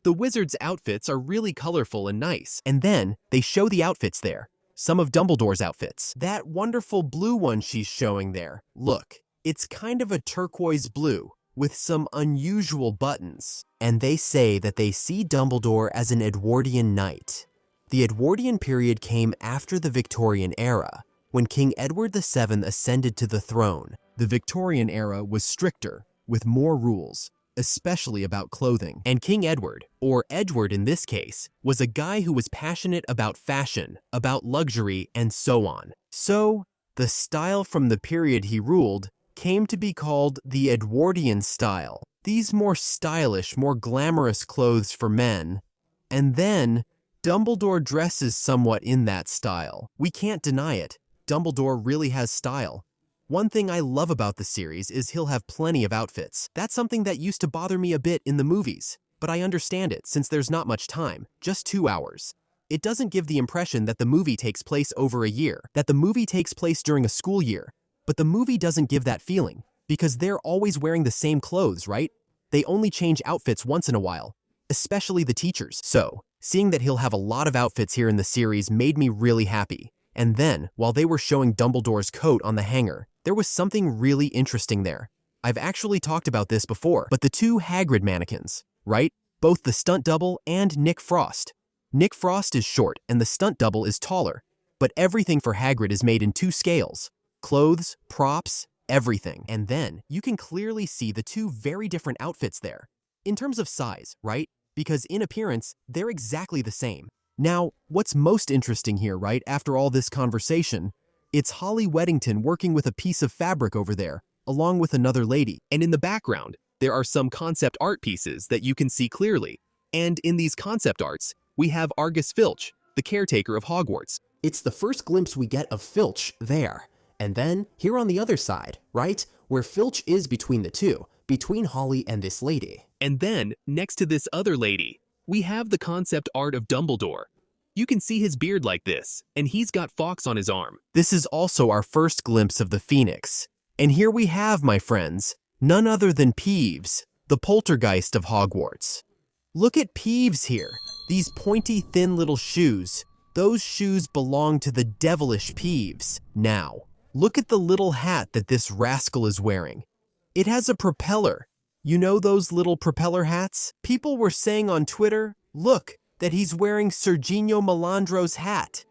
[SPEAKER 3] The wizards' outfits are really colorful and nice.
[SPEAKER 1] And then they show the outfits there, some of Dumbledore's outfits. That wonderful blue one she's showing there. Look, it's kind of a turquoise blue with some unusual buttons.
[SPEAKER 2] And they say that they see Dumbledore as an Edwardian knight. The Edwardian period came after the Victorian era, when King Edward VII ascended to the throne.
[SPEAKER 1] The Victorian era was stricter, with more rules, especially about clothing. And King Edward, or Edward in this case, was a guy who was passionate about fashion, about luxury, and so on. So, the style from the period he ruled came to be called the Edwardian style. These more stylish, more glamorous clothes for men. And then, Dumbledore dresses somewhat in that style. We can't deny it. Dumbledore really has style. One thing I love about the series is he'll have plenty of outfits. That's something that used to bother me a bit in the movies, but I understand it since there's not much time, just 2 hours. It doesn't give the impression that the movie takes place over a year, that the movie takes place during a school year, but the movie doesn't give that feeling, because they're always wearing the same clothes, right? They only change outfits once in a while, especially the teachers. So, seeing that he'll have a lot of outfits here in the series made me really happy. And then, while they were showing Dumbledore's coat on the hanger, there was something really interesting there. I've actually talked about this before, but the 2 Hagrid mannequins, right? Both the stunt double and Nick Frost. Nick Frost is short and the stunt double is taller, but everything for Hagrid is made in 2 scales. Clothes, props, everything. And then, you can clearly see the 2 very different outfits there. In terms of size, right? Because in appearance, they're exactly the same. Now, what's most interesting here, right, after all this conversation, it's Holly Weddington working with a piece of fabric over there, along with another lady.
[SPEAKER 3] And in the background, there are some concept art pieces that you can see clearly. And in these concept arts, we have Argus Filch, the caretaker of Hogwarts.
[SPEAKER 2] It's the first glimpse we get of Filch there. And then, here on the other side, right, where Filch is between the 2, between Holly and this lady.
[SPEAKER 3] And then, next to this other lady, we have the concept art of Dumbledore. You can see his beard like this, and he's got Fox on his arm.
[SPEAKER 1] This is also our first glimpse of the Phoenix. And here we have, my friends, none other than Peeves, the poltergeist of Hogwarts. Look at Peeves here, these pointy, thin little shoes. Those shoes belong to the devilish Peeves. Now, look at the little hat that this rascal is wearing. It has a propeller. You know those little propeller hats? People were saying on Twitter, look, that he's wearing Serginho Malandro's hat.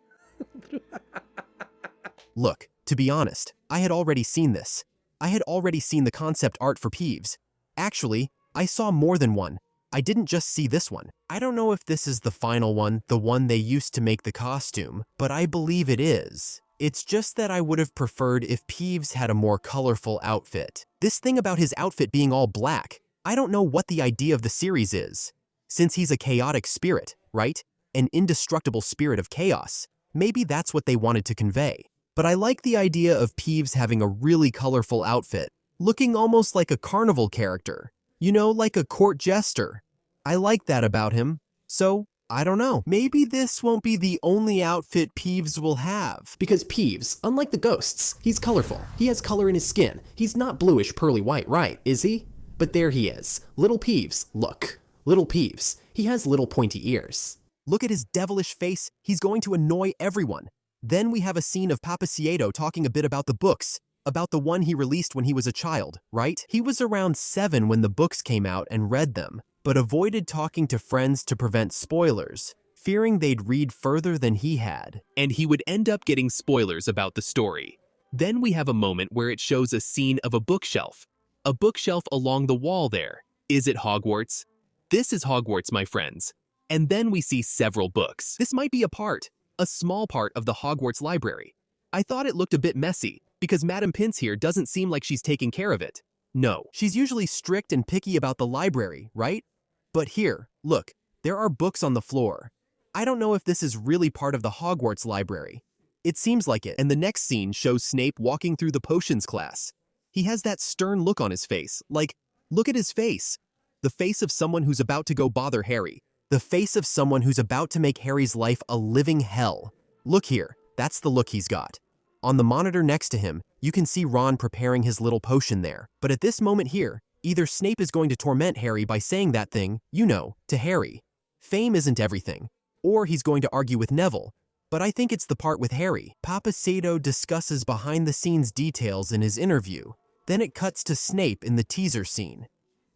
[SPEAKER 1] Look, to be honest, I had already seen this. I had already seen the concept art for Peeves. Actually, I saw more than one. I didn't just see this one. I don't know if this is the final one, the one they used to make the costume, but I believe it is. It's just that I would have preferred if Peeves had a more colorful outfit. This thing about his outfit being all black, I don't know what the idea of the series is. Since he's a chaotic spirit, right? An indestructible spirit of chaos. Maybe that's what they wanted to convey. But I like the idea of Peeves having a really colorful outfit, looking almost like a carnival character. You know, like a court jester. I like that about him. So, I don't know. Maybe this won't be the only outfit Peeves will have.
[SPEAKER 2] Because Peeves, unlike the ghosts, he's colorful. He has color in his skin. He's not bluish pearly white, right, is he? But there he is. Little Peeves, look. Little Peeves. He has little pointy ears.
[SPEAKER 1] Look at his devilish face. He's going to annoy everyone. Then we have a scene of Papacieto talking a bit about the books, about the one he released when he was a child, right? He was around 7 when the books came out and read them, but avoided talking to friends to prevent spoilers, fearing they'd read further than he had.
[SPEAKER 3] And he would end up getting spoilers about the story. Then we have a moment where it shows a scene of a bookshelf along the wall there. Is it Hogwarts? This is Hogwarts, my friends. And then we see several books. This might be a small part of the Hogwarts library. I thought it looked a bit messy, because Madam Pince here doesn't seem like she's taking care of it. No,
[SPEAKER 1] she's usually strict and picky about the library, right? But here, look, there are books on the floor. I don't know if this is really part of the Hogwarts library. It seems like it. And the next scene shows Snape walking through the potions class. He has that stern look on his face, like, look at his face. The face of someone who's about to go bother Harry. The face of someone who's about to make Harry's life a living hell. Look here, that's the look he's got. On the monitor next to him, you can see Ron preparing his little potion there. But at this moment here, either Snape is going to torment Harry by saying that thing, you know, to Harry. Fame isn't everything. Or he's going to argue with Neville. But I think it's the part with Harry. Papacieto discusses behind-the-scenes details in his interview. Then it cuts to Snape in the teaser scene.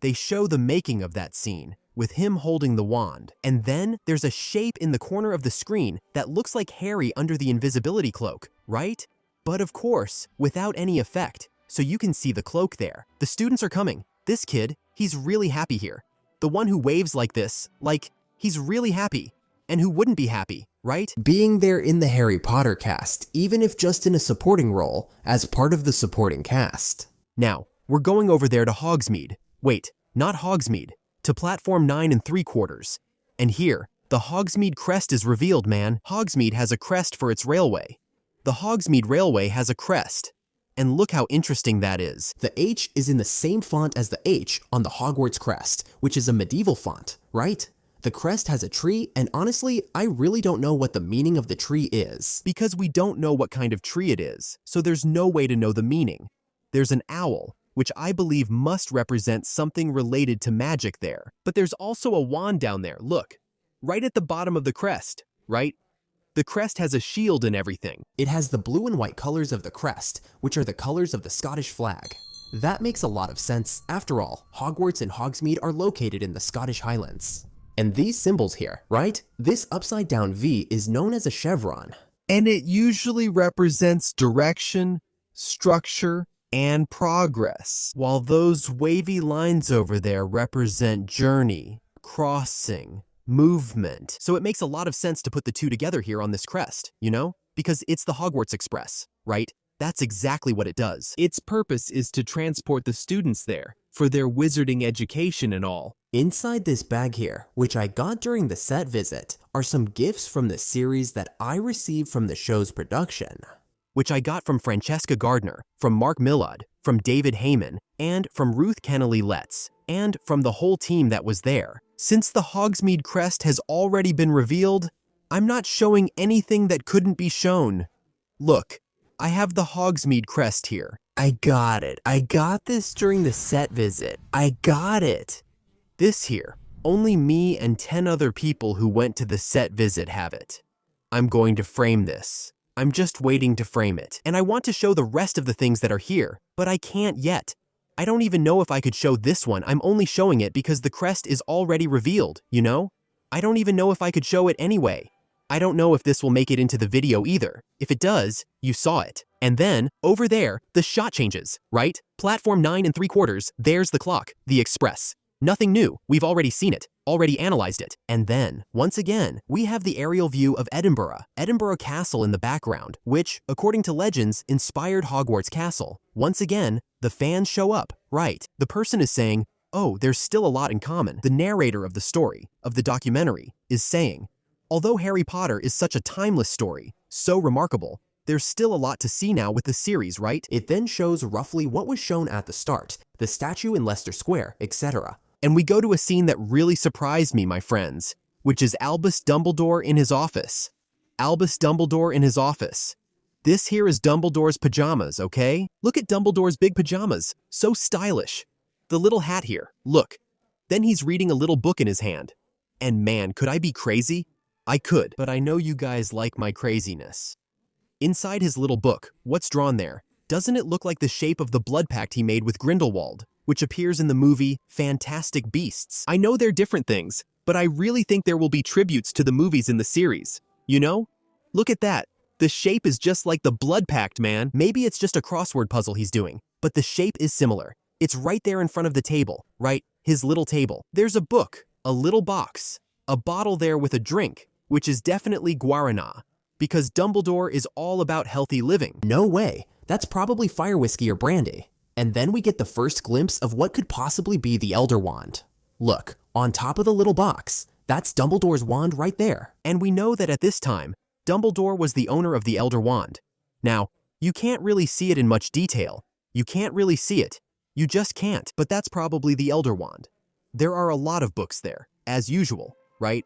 [SPEAKER 1] They show the making of that scene, with him holding the wand. And then there's a shape in the corner of the screen that looks like Harry under the invisibility cloak, right? But of course, without any effect, so you can see the cloak there. The students are coming. This kid, he's really happy here. The one who waves like this, like, he's really happy. And who wouldn't be happy, right?
[SPEAKER 2] Being there in the Harry Potter cast, even if just in a supporting role, as part of the supporting cast.
[SPEAKER 1] Now, we're going over there to Hogsmeade. Wait, not Hogsmeade. To platform 9 3/4. And here, the Hogsmeade crest is revealed, man. Hogsmeade has a crest for its railway. The Hogsmeade Railway has a crest. And look how interesting that is.
[SPEAKER 2] The H is in the same font as the H on the Hogwarts crest, which is a medieval font, right? The crest has a tree, and honestly, I really don't know what the meaning of the tree is.
[SPEAKER 1] Because we don't know what kind of tree it is, so there's no way to know the meaning. There's an owl, which I believe must represent something related to magic there. But there's also a wand down there, look. Right at the bottom of the crest, right? The crest has a shield and everything.
[SPEAKER 2] It has the blue and white colors of the crest, which are the colors of the Scottish flag. That makes a lot of sense. After all, Hogwarts and Hogsmeade are located in the Scottish Highlands. And these symbols here, right? This upside down V is known as a chevron.
[SPEAKER 1] And it usually represents direction, structure, and progress, while those wavy lines over there represent journey, crossing, movement. So it makes a lot of sense to put the two together here on this crest, you know? Because it's the Hogwarts Express, right? That's exactly what it does. Its purpose is to transport the students there for their wizarding education and all.
[SPEAKER 2] Inside this bag here, which I got during the set visit, are some gifts from the series that I received from the show's production.
[SPEAKER 1] Which I got from Francesca Gardner, from Mark Millard, from David Heyman, and from Ruth Kennelly Letts, and from the whole team that was there. Since the Hogsmeade crest has already been revealed, I'm not showing anything that couldn't be shown. Look, I have the Hogsmeade crest here.
[SPEAKER 2] I got it. I got this during the set visit. I got it.
[SPEAKER 1] This here, only me and 10 other people who went to the set visit have it. I'm going to frame this. I'm just waiting to frame it. And I want to show the rest of the things that are here, but I can't yet. I don't even know if I could show this one. I'm only showing it because the crest is already revealed, you know? I don't even know if I could show it anyway. I don't know if this will make it into the video either. If it does, you saw it. And then, over there, the shot changes, right? Platform 9 3/4, there's the clock, the express. Nothing new, we've already seen it, already analyzed it. And then, once again, we have the aerial view of Edinburgh Castle in the background, which, according to legends, inspired Hogwarts Castle. Once again, the fans show up, right? The person is saying, oh, there's still a lot in common. The narrator of the story, of the documentary, is saying, although Harry Potter is such a timeless story, so remarkable, there's still a lot to see now with the series, right?
[SPEAKER 2] It then shows roughly what was shown at the start, the statue in Leicester Square, etc.
[SPEAKER 1] And we go to a scene that really surprised me, my friends, which is Albus Dumbledore in his office. Albus Dumbledore in his office. This here is Dumbledore's pajamas, okay? Look at Dumbledore's big pajamas, so stylish. The little hat here, look. Then he's reading a little book in his hand. And man, could I be crazy? I could, but I know you guys like my craziness. Inside his little book, what's drawn there? Doesn't it look like the shape of the blood pact he made with Grindelwald, which appears in the movie Fantastic Beasts? I know they're different things, but I really think there will be tributes to the movies in the series. You know? Look at that. The shape is just like the blood pact, man. Maybe it's just a crossword puzzle he's doing, but the shape is similar. It's right there in front of the table, right? His little table. There's a book, a little box, a bottle there with a drink, which is definitely guarana, because Dumbledore is all about healthy living.
[SPEAKER 2] No way. That's probably fire whiskey or brandy. And then we get the first glimpse of what could possibly be the Elder Wand. Look, on top of the little box, that's Dumbledore's wand right there.
[SPEAKER 1] And we know that at this time, Dumbledore was the owner of the Elder Wand. Now, you can't really see it in much detail. You can't really see it. You just can't, but that's probably the Elder Wand. There are a lot of books there, as usual, right?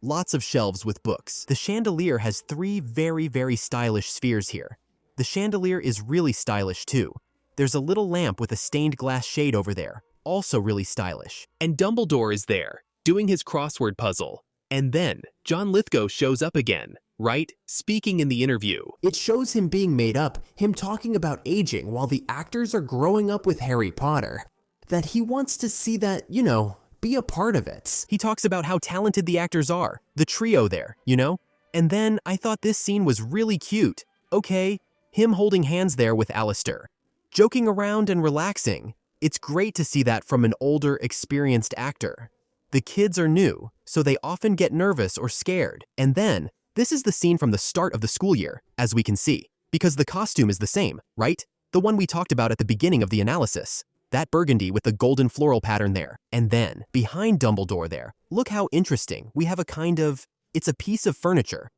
[SPEAKER 1] Lots of shelves with books. The chandelier has 3 very, very stylish spheres here. The chandelier is really stylish too. There's a little lamp with a stained glass shade over there, also really stylish.
[SPEAKER 3] And Dumbledore is there, doing his crossword puzzle. And then, John Lithgow shows up again, right? Speaking in the interview.
[SPEAKER 2] It shows him being made up, him talking about aging while the actors are growing up with Harry Potter. That he wants to see that, you know, be a part of it.
[SPEAKER 1] He talks about how talented the actors are, the trio there, you know? And then I thought this scene was really cute. Okay, him holding hands there with Alistair, joking around and relaxing. It's great to see that from an older, experienced actor. The kids are new, so they often get nervous or scared. And then, this is the scene from the start of the school year, as we can see, because the costume is the same, right? The one we talked about at the beginning of the analysis. That burgundy with the golden floral pattern there. And then, behind Dumbledore there, look how interesting. We have a kind of, it's a piece of furniture.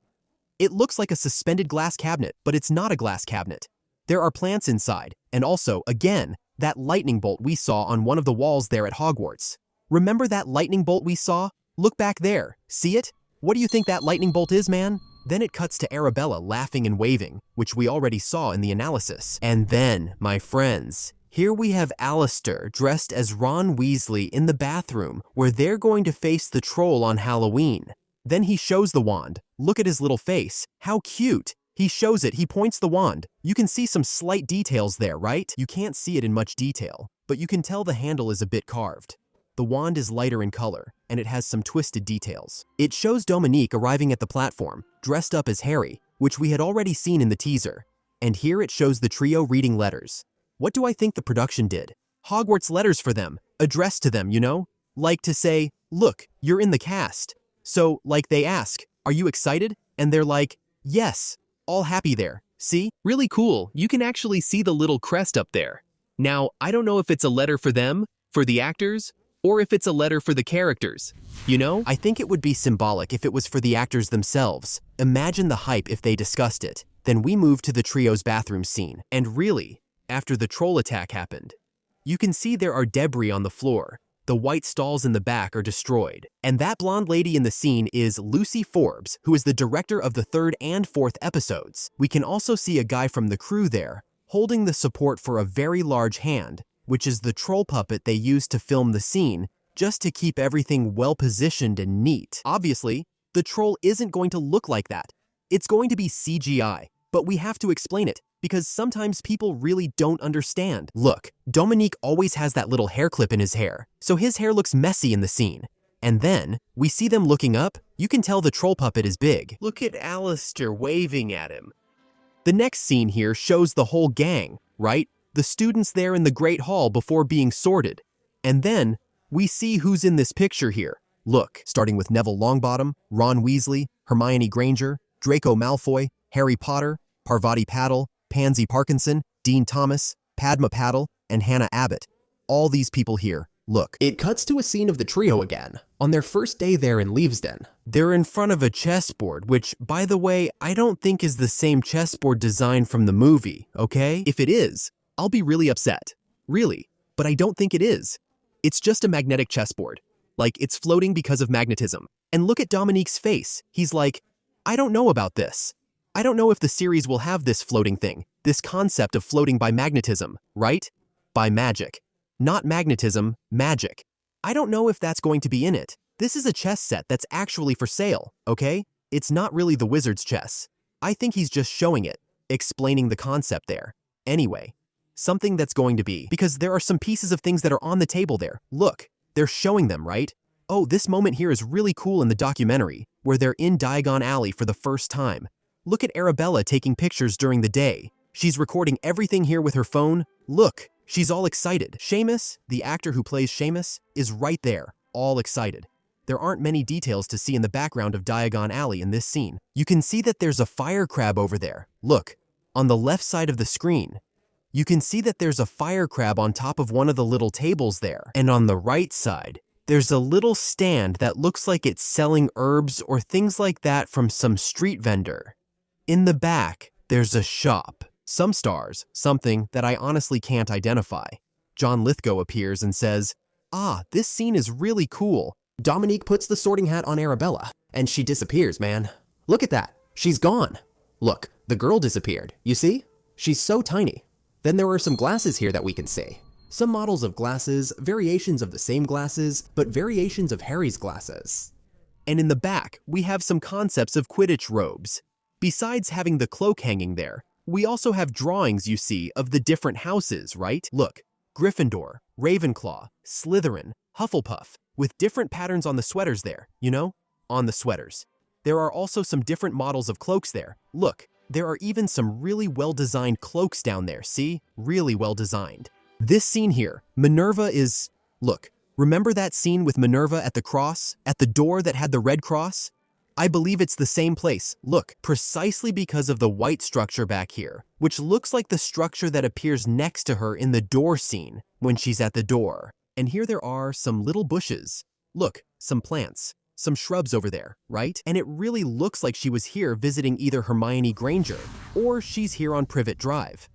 [SPEAKER 1] It looks like a suspended glass cabinet, but it's not a glass cabinet. There are plants inside, and also, again, that lightning bolt we saw on one of the walls there at Hogwarts. Remember that lightning bolt we saw? Look back there. See it? What do you think that lightning bolt is, man? Then it cuts to Arabella laughing and waving, which we already saw in the analysis. And then, my friends, here we have Alistair dressed as Ron Weasley in the bathroom where they're going to face the troll on Halloween. Then he shows the wand. Look at his little face. How cute. He shows it, he points the wand. You can see some slight details there, right? You can't see it in much detail, but you can tell the handle is a bit carved. The wand is lighter in color, and it has some twisted details. It shows Dominique arriving at the platform, dressed up as Harry, which we had already seen in the teaser. And here it shows the trio reading letters. What do I think the production did? Hogwarts letters for them, addressed to them, you know? Like to say, look, you're in the cast. So, like they ask, are you excited? And they're like, yes, all happy there. See?
[SPEAKER 3] Really cool. You can actually see the little crest up there. Now, I don't know if it's a letter for them, for the actors, or if it's a letter for the characters. You know?
[SPEAKER 1] I think it would be symbolic if it was for the actors themselves. Imagine the hype if they discussed it. Then we move to the trio's bathroom scene. And really, after the troll attack happened, you can see there are debris on the floor.
[SPEAKER 3] The white stalls in the back are destroyed. And that blonde lady in the scene is Lucy Forbes, who is the director of the 3rd and 4th episodes. We can also see a guy from the crew there, holding the support for a very large hand, which is the troll puppet they used to film the scene, just to keep everything well-positioned and neat. Obviously, the troll isn't going to look like that. It's going to be CGI, but we have to explain it, because sometimes people really don't understand. Look, Dominique always has that little hair clip in his hair, so his hair looks messy in the scene. And then, we see them looking up, you can tell the troll puppet is big. Look at Alistair waving at him. The next scene here shows the whole gang, right? The students there in the Great Hall before being sorted. And then, we see who's in this picture here. Look, starting with Neville Longbottom, Ron Weasley, Hermione Granger, Draco Malfoy, Harry Potter, Parvati Patil, Pansy Parkinson, Dean Thomas, Padma Patil, and Hannah Abbott. All these people here, look.
[SPEAKER 2] It cuts to a scene of the trio again, on their first day there in Leavesden.
[SPEAKER 3] They're in front of a chessboard, which, by the way, I don't think is the same chessboard design from the movie, okay? If it is, I'll be really upset. Really, but I don't think it is. It's just a magnetic chessboard. Like, it's floating because of magnetism. And look at Dominique's face. He's like, I don't know about this. I don't know if the series will have this floating thing, this concept of floating by magnetism, right? By magic. Not magnetism, magic. I don't know if that's going to be in it. This is a chess set that's actually for sale, okay? It's not really the wizard's chess. I think he's just showing it, explaining the concept there. Anyway, something that's going to be, because there are some pieces of things that are on the table there. Look, they're showing them, right? Oh, this moment here is really cool in the documentary, where they're in Diagon Alley for the first time. Look at Arabella taking pictures during the day. She's recording everything here with her phone. Look, she's all excited. Seamus, the actor who plays Seamus, is right there, all excited. There aren't many details to see in the background of Diagon Alley in this scene. You can see that there's a fire crab over there. Look, on the left side of the screen. You can see that there's a fire crab on top of one of the little tables there. And on the right side, there's a little stand that looks like it's selling herbs or things like that from some street vendor. In the back, there's a shop. Some stars, something that I honestly can't identify. John Lithgow appears and says, "Ah, this scene is really cool."
[SPEAKER 2] Dominique puts the sorting hat on Arabella, and she disappears, man. Look at that. She's gone. Look, the girl disappeared. You see? She's so tiny. Then there are some glasses here that we can see. Some models of glasses, variations of the same glasses, but variations of Harry's glasses.
[SPEAKER 3] And in the back, we have some concepts of Quidditch robes. Besides having the cloak hanging there, we also have drawings, you see, of the different houses, right? Look, Gryffindor, Ravenclaw, Slytherin, Hufflepuff, with different patterns on the sweaters there, you know? On the sweaters. There are also some different models of cloaks there. Look, there are even some really well-designed cloaks down there, see? Really well-designed. This scene here, Minerva is... Look, remember that scene with Minerva at the cross? At the door that had the red cross? I believe it's the same place. Look, precisely because of the white structure back here, which looks like the structure that appears next to her in the door scene when she's at the door. And here there are some little bushes. Look, some plants, some shrubs over there, right? And it really looks like she was here visiting either Hermione Granger or she's here on Privet Drive.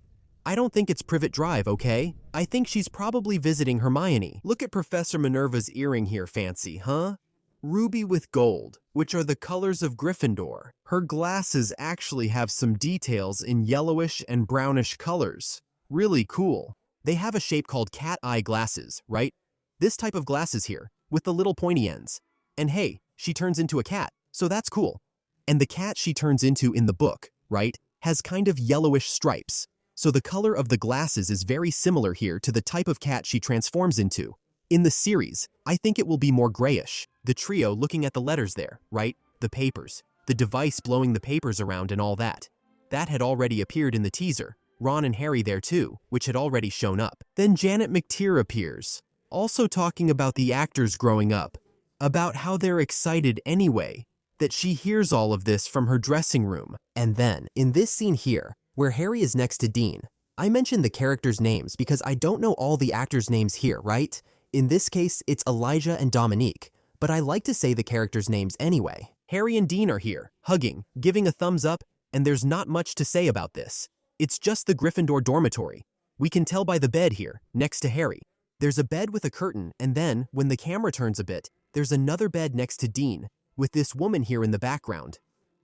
[SPEAKER 3] I don't think it's Privet Drive, okay? I think she's probably visiting Hermione. Look at Professor Minerva's earring here, fancy, huh? Ruby with gold, which are the colors of Gryffindor. Her glasses actually have some details in yellowish and brownish colors. Really cool. They have a shape called cat eye glasses, right? This type of glasses here, with the little pointy ends. And hey, she turns into a cat, so that's cool. And the cat she turns into in the book, right, has kind of yellowish stripes. So the color of the glasses is very similar here to the type of cat she transforms into. In the series, I think it will be more grayish. The trio looking at the letters there, right? The papers. The device blowing the papers around and all that. That had already appeared in the teaser. Ron and Harry there too, which had already shown up. Then Janet McTeer appears, also talking about the actors growing up, about how they're excited anyway, that she hears all of this from her dressing room.
[SPEAKER 2] And then, in this scene here, where Harry is next to Dean, I mentioned the characters' names because I don't know all the actors' names here, right? In this case, it's Elijah and Dominique, but I like to say the characters' names anyway.
[SPEAKER 3] Harry and Dean are here, hugging, giving a thumbs up, and there's not much to say about this. It's just the Gryffindor dormitory. We can tell by the bed here, next to Harry.
[SPEAKER 1] There's a bed with a curtain, and then, when the camera turns a bit, there's another bed next to Dean, with this woman here in the background.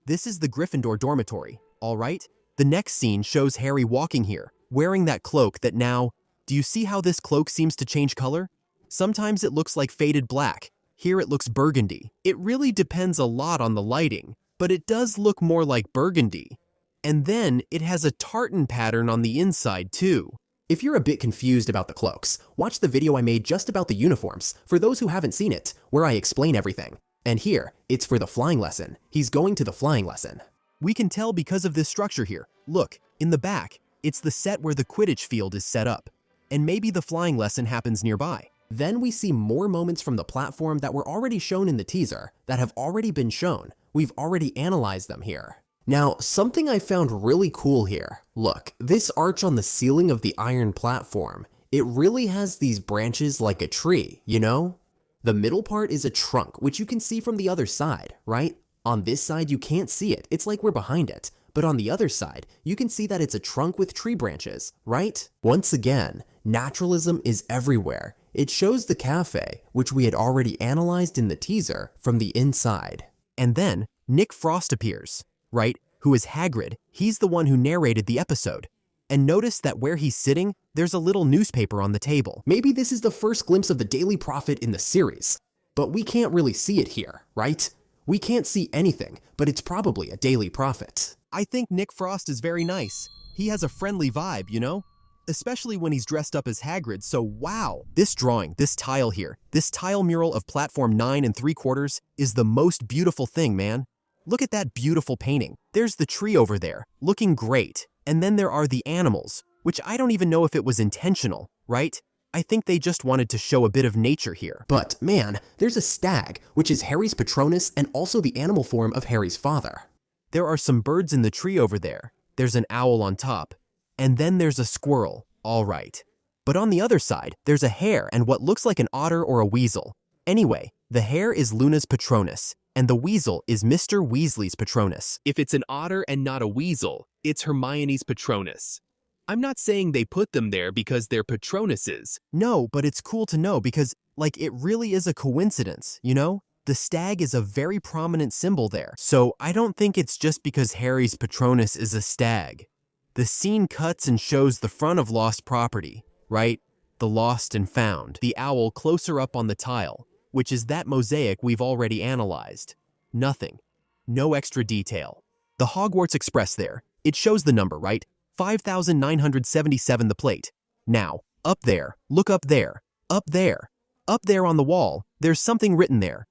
[SPEAKER 1] This is the Gryffindor dormitory, all right? The next scene shows Harry walking here, wearing that cloak that now... Do you see how this cloak seems to change color? Sometimes it looks like faded black. Here it looks burgundy. It really depends a lot on the lighting, but it does look more like burgundy. And then it has a tartan pattern on the inside too.
[SPEAKER 2] If you're a bit confused about the cloaks, watch the video I made just about the uniforms, for those who haven't seen it, where I explain everything. And here, it's for the flying lesson. He's going to the flying lesson.
[SPEAKER 1] We can tell because of this structure here. Look, in the back, it's the set where the Quidditch field is set up. And maybe the flying lesson happens nearby.
[SPEAKER 2] Then we see more moments from the platform that were already shown in the teaser, that have already been shown. We've already analyzed them here. Now, something I found really cool here. Look, this arch on the ceiling of the iron platform, it really has these branches like a tree, you know? The middle part is a trunk, which you can see from the other side, right? On this side, you can't see it. It's like we're behind it. But on the other side, you can see that it's a trunk with tree branches, right? Once again, naturalism is everywhere. It shows the cafe, which we had already analyzed in the teaser, from the inside.
[SPEAKER 1] And then Nick Frost appears, right? Who is Hagrid. He's the one who narrated the episode. And notice that where he's sitting, there's a little newspaper on the table.
[SPEAKER 2] Maybe this is the first glimpse of the Daily Prophet in the series, but we can't really see it here, right? We can't see anything, but it's probably a Daily Prophet.
[SPEAKER 1] I think Nick Frost is very nice. He has a friendly vibe, you know? Especially when he's dressed up as Hagrid, so wow! This drawing, this tile here, this tile mural of platform 9 3/4 is the most beautiful thing, man. Look at that beautiful painting. There's the tree over there, looking great. And then there are the animals, which I don't even know if it was intentional, right? I think they just wanted to show a bit of nature here.
[SPEAKER 2] But man, there's a stag, which is Harry's Patronus and also the animal form of Harry's father.
[SPEAKER 1] There are some birds in the tree over there. There's an owl on top. And then there's a squirrel, all right. But on the other side, there's a hare and what looks like an otter or a weasel. Anyway, the hare is Luna's Patronus, and the weasel is Mr. Weasley's Patronus.
[SPEAKER 3] If it's an otter and not a weasel, it's Hermione's Patronus. I'm not saying they put them there because they're Patronuses.
[SPEAKER 1] No, but it's cool to know because, like, it really is a coincidence, you know? The stag is a very prominent symbol there, so I don't think it's just because Harry's Patronus is a stag. The scene cuts and shows the front of lost property, right? The lost and found. The owl closer up on the tile, which is that mosaic we've already analyzed. Nothing. No extra detail. The Hogwarts Express there. It shows the number, right? 5,977 the plate. Now, up there, look up there, up there. Up there on the wall, there's something written there.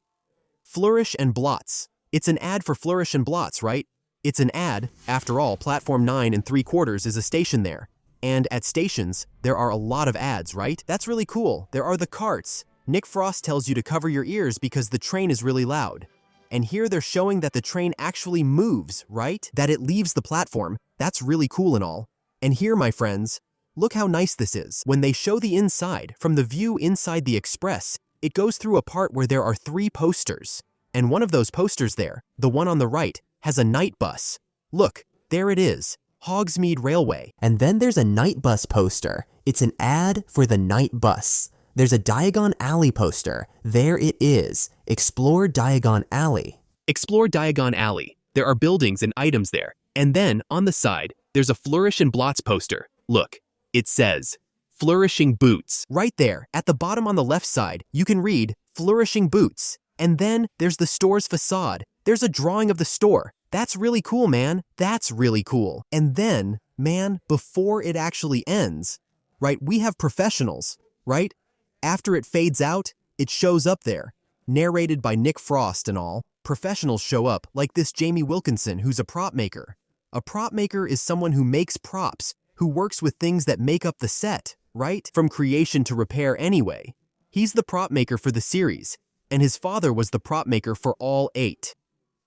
[SPEAKER 1] Flourish and Blots. It's an ad for Flourish and Blots, right? It's an ad. After all, platform 9 3/4 is a station there. And at stations, there are a lot of ads, right? That's really cool. There are the carts. Nick Frost tells you to cover your ears because the train is really loud. And here they're showing that the train actually moves, right? That it leaves the platform. That's really cool and all. And here, my friends, look how nice this is. When they show the inside, from the view inside the Express, it goes through a part where there are 3 posters. And one of those posters there, the one on the right, has a night bus. Look, there it is, Hogsmeade Railway.
[SPEAKER 2] And then there's a night bus poster. It's an ad for the night bus. There's a Diagon Alley poster. There it is. Explore Diagon Alley.
[SPEAKER 3] Explore Diagon Alley. There are buildings and items there. And then, on the side, there's a Flourish and Blots poster. Look, it says, Flourishing Boots.
[SPEAKER 1] Right there, at the bottom on the left side, you can read Flourishing Boots. And then there's the store's facade. There's a drawing of the store. That's really cool, man. That's really cool. And then, man, before it actually ends, right, we have professionals, right? After it fades out, it shows up there. Narrated by Nick Frost and all, professionals show up, like this Jamie Wilkinson, who's a prop maker. A prop maker is someone who makes props, who works with things that make up the set, right? From creation to repair anyway. He's the prop maker for the series, and his father was the prop maker for all 8.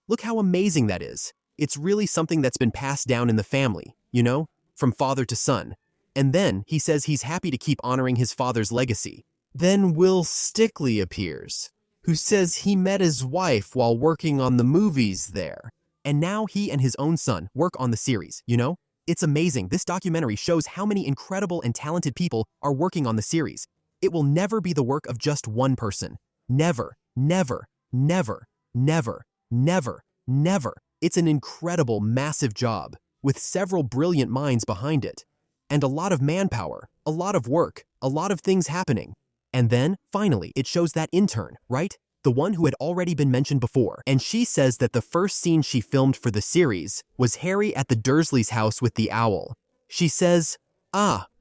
[SPEAKER 1] Look how amazing that is. It's really something that's been passed down in the family, you know, from father to son. And then he says he's happy to keep honoring his father's legacy. Then Will Stickley appears, who says he met his wife while working on the movies there. And now he and his own son work on the series, you know? It's amazing. This documentary shows how many incredible and talented people are working on the series. It will never be the work of just one person. Never, never, never, never, never, never. It's an incredible, massive job, with several brilliant minds behind it. And a lot of manpower, a lot of work, a lot of things happening. And then, finally, it shows that intern, right? The one who had already been mentioned before. And she says that the first scene she filmed for the series was Harry at the Dursleys' house with the owl. She says,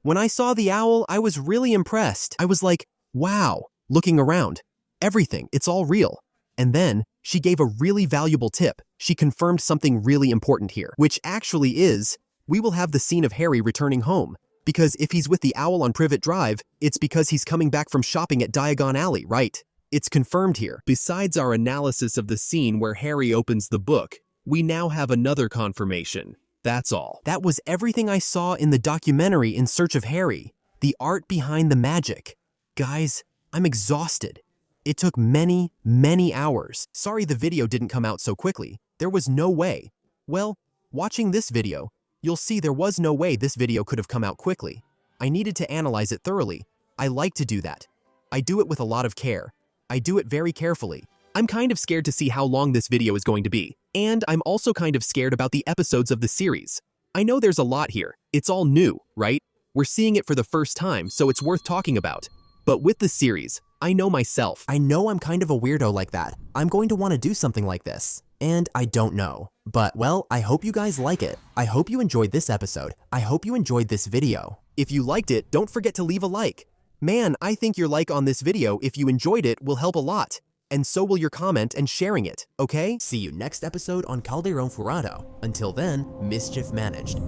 [SPEAKER 1] when I saw the owl, I was really impressed. I was like, wow, looking around. Everything, it's all real. And then, she gave a really valuable tip. She confirmed something really important here, which actually is, we will have the scene of Harry returning home. Because if he's with the owl on Privet Drive, it's because he's coming back from shopping at Diagon Alley, right? It's confirmed here. Besides our analysis of the scene where Harry opens the book, we now have another confirmation. That's all. That was everything I saw in the documentary In Search of Harry, the art behind the magic. Guys, I'm exhausted. It took many, many hours. Sorry the video didn't come out so quickly. There was no way. Well, watching this video, you'll see there was no way this video could have come out quickly. I needed to analyze it thoroughly. I like to do that. I do it with a lot of care. I do it very carefully. I'm kind of scared to see how long this video is going to be. And I'm also kind of scared about the episodes of the series. I know there's a lot here. It's all new, right? We're seeing it for the first time, so it's worth talking about. But with the series, I know myself.
[SPEAKER 2] I know I'm kind of a weirdo like that. I'm going to want to do something like this. And I don't know. But, well, I hope you guys like it. I hope you enjoyed this episode. I hope you enjoyed this video.
[SPEAKER 1] If you liked it, don't forget to leave a like. Man, I think your like on this video, if you enjoyed it, will help a lot. And so will your comment and sharing it, okay?
[SPEAKER 2] See you next episode on Calderon Furado. Until then, mischief managed.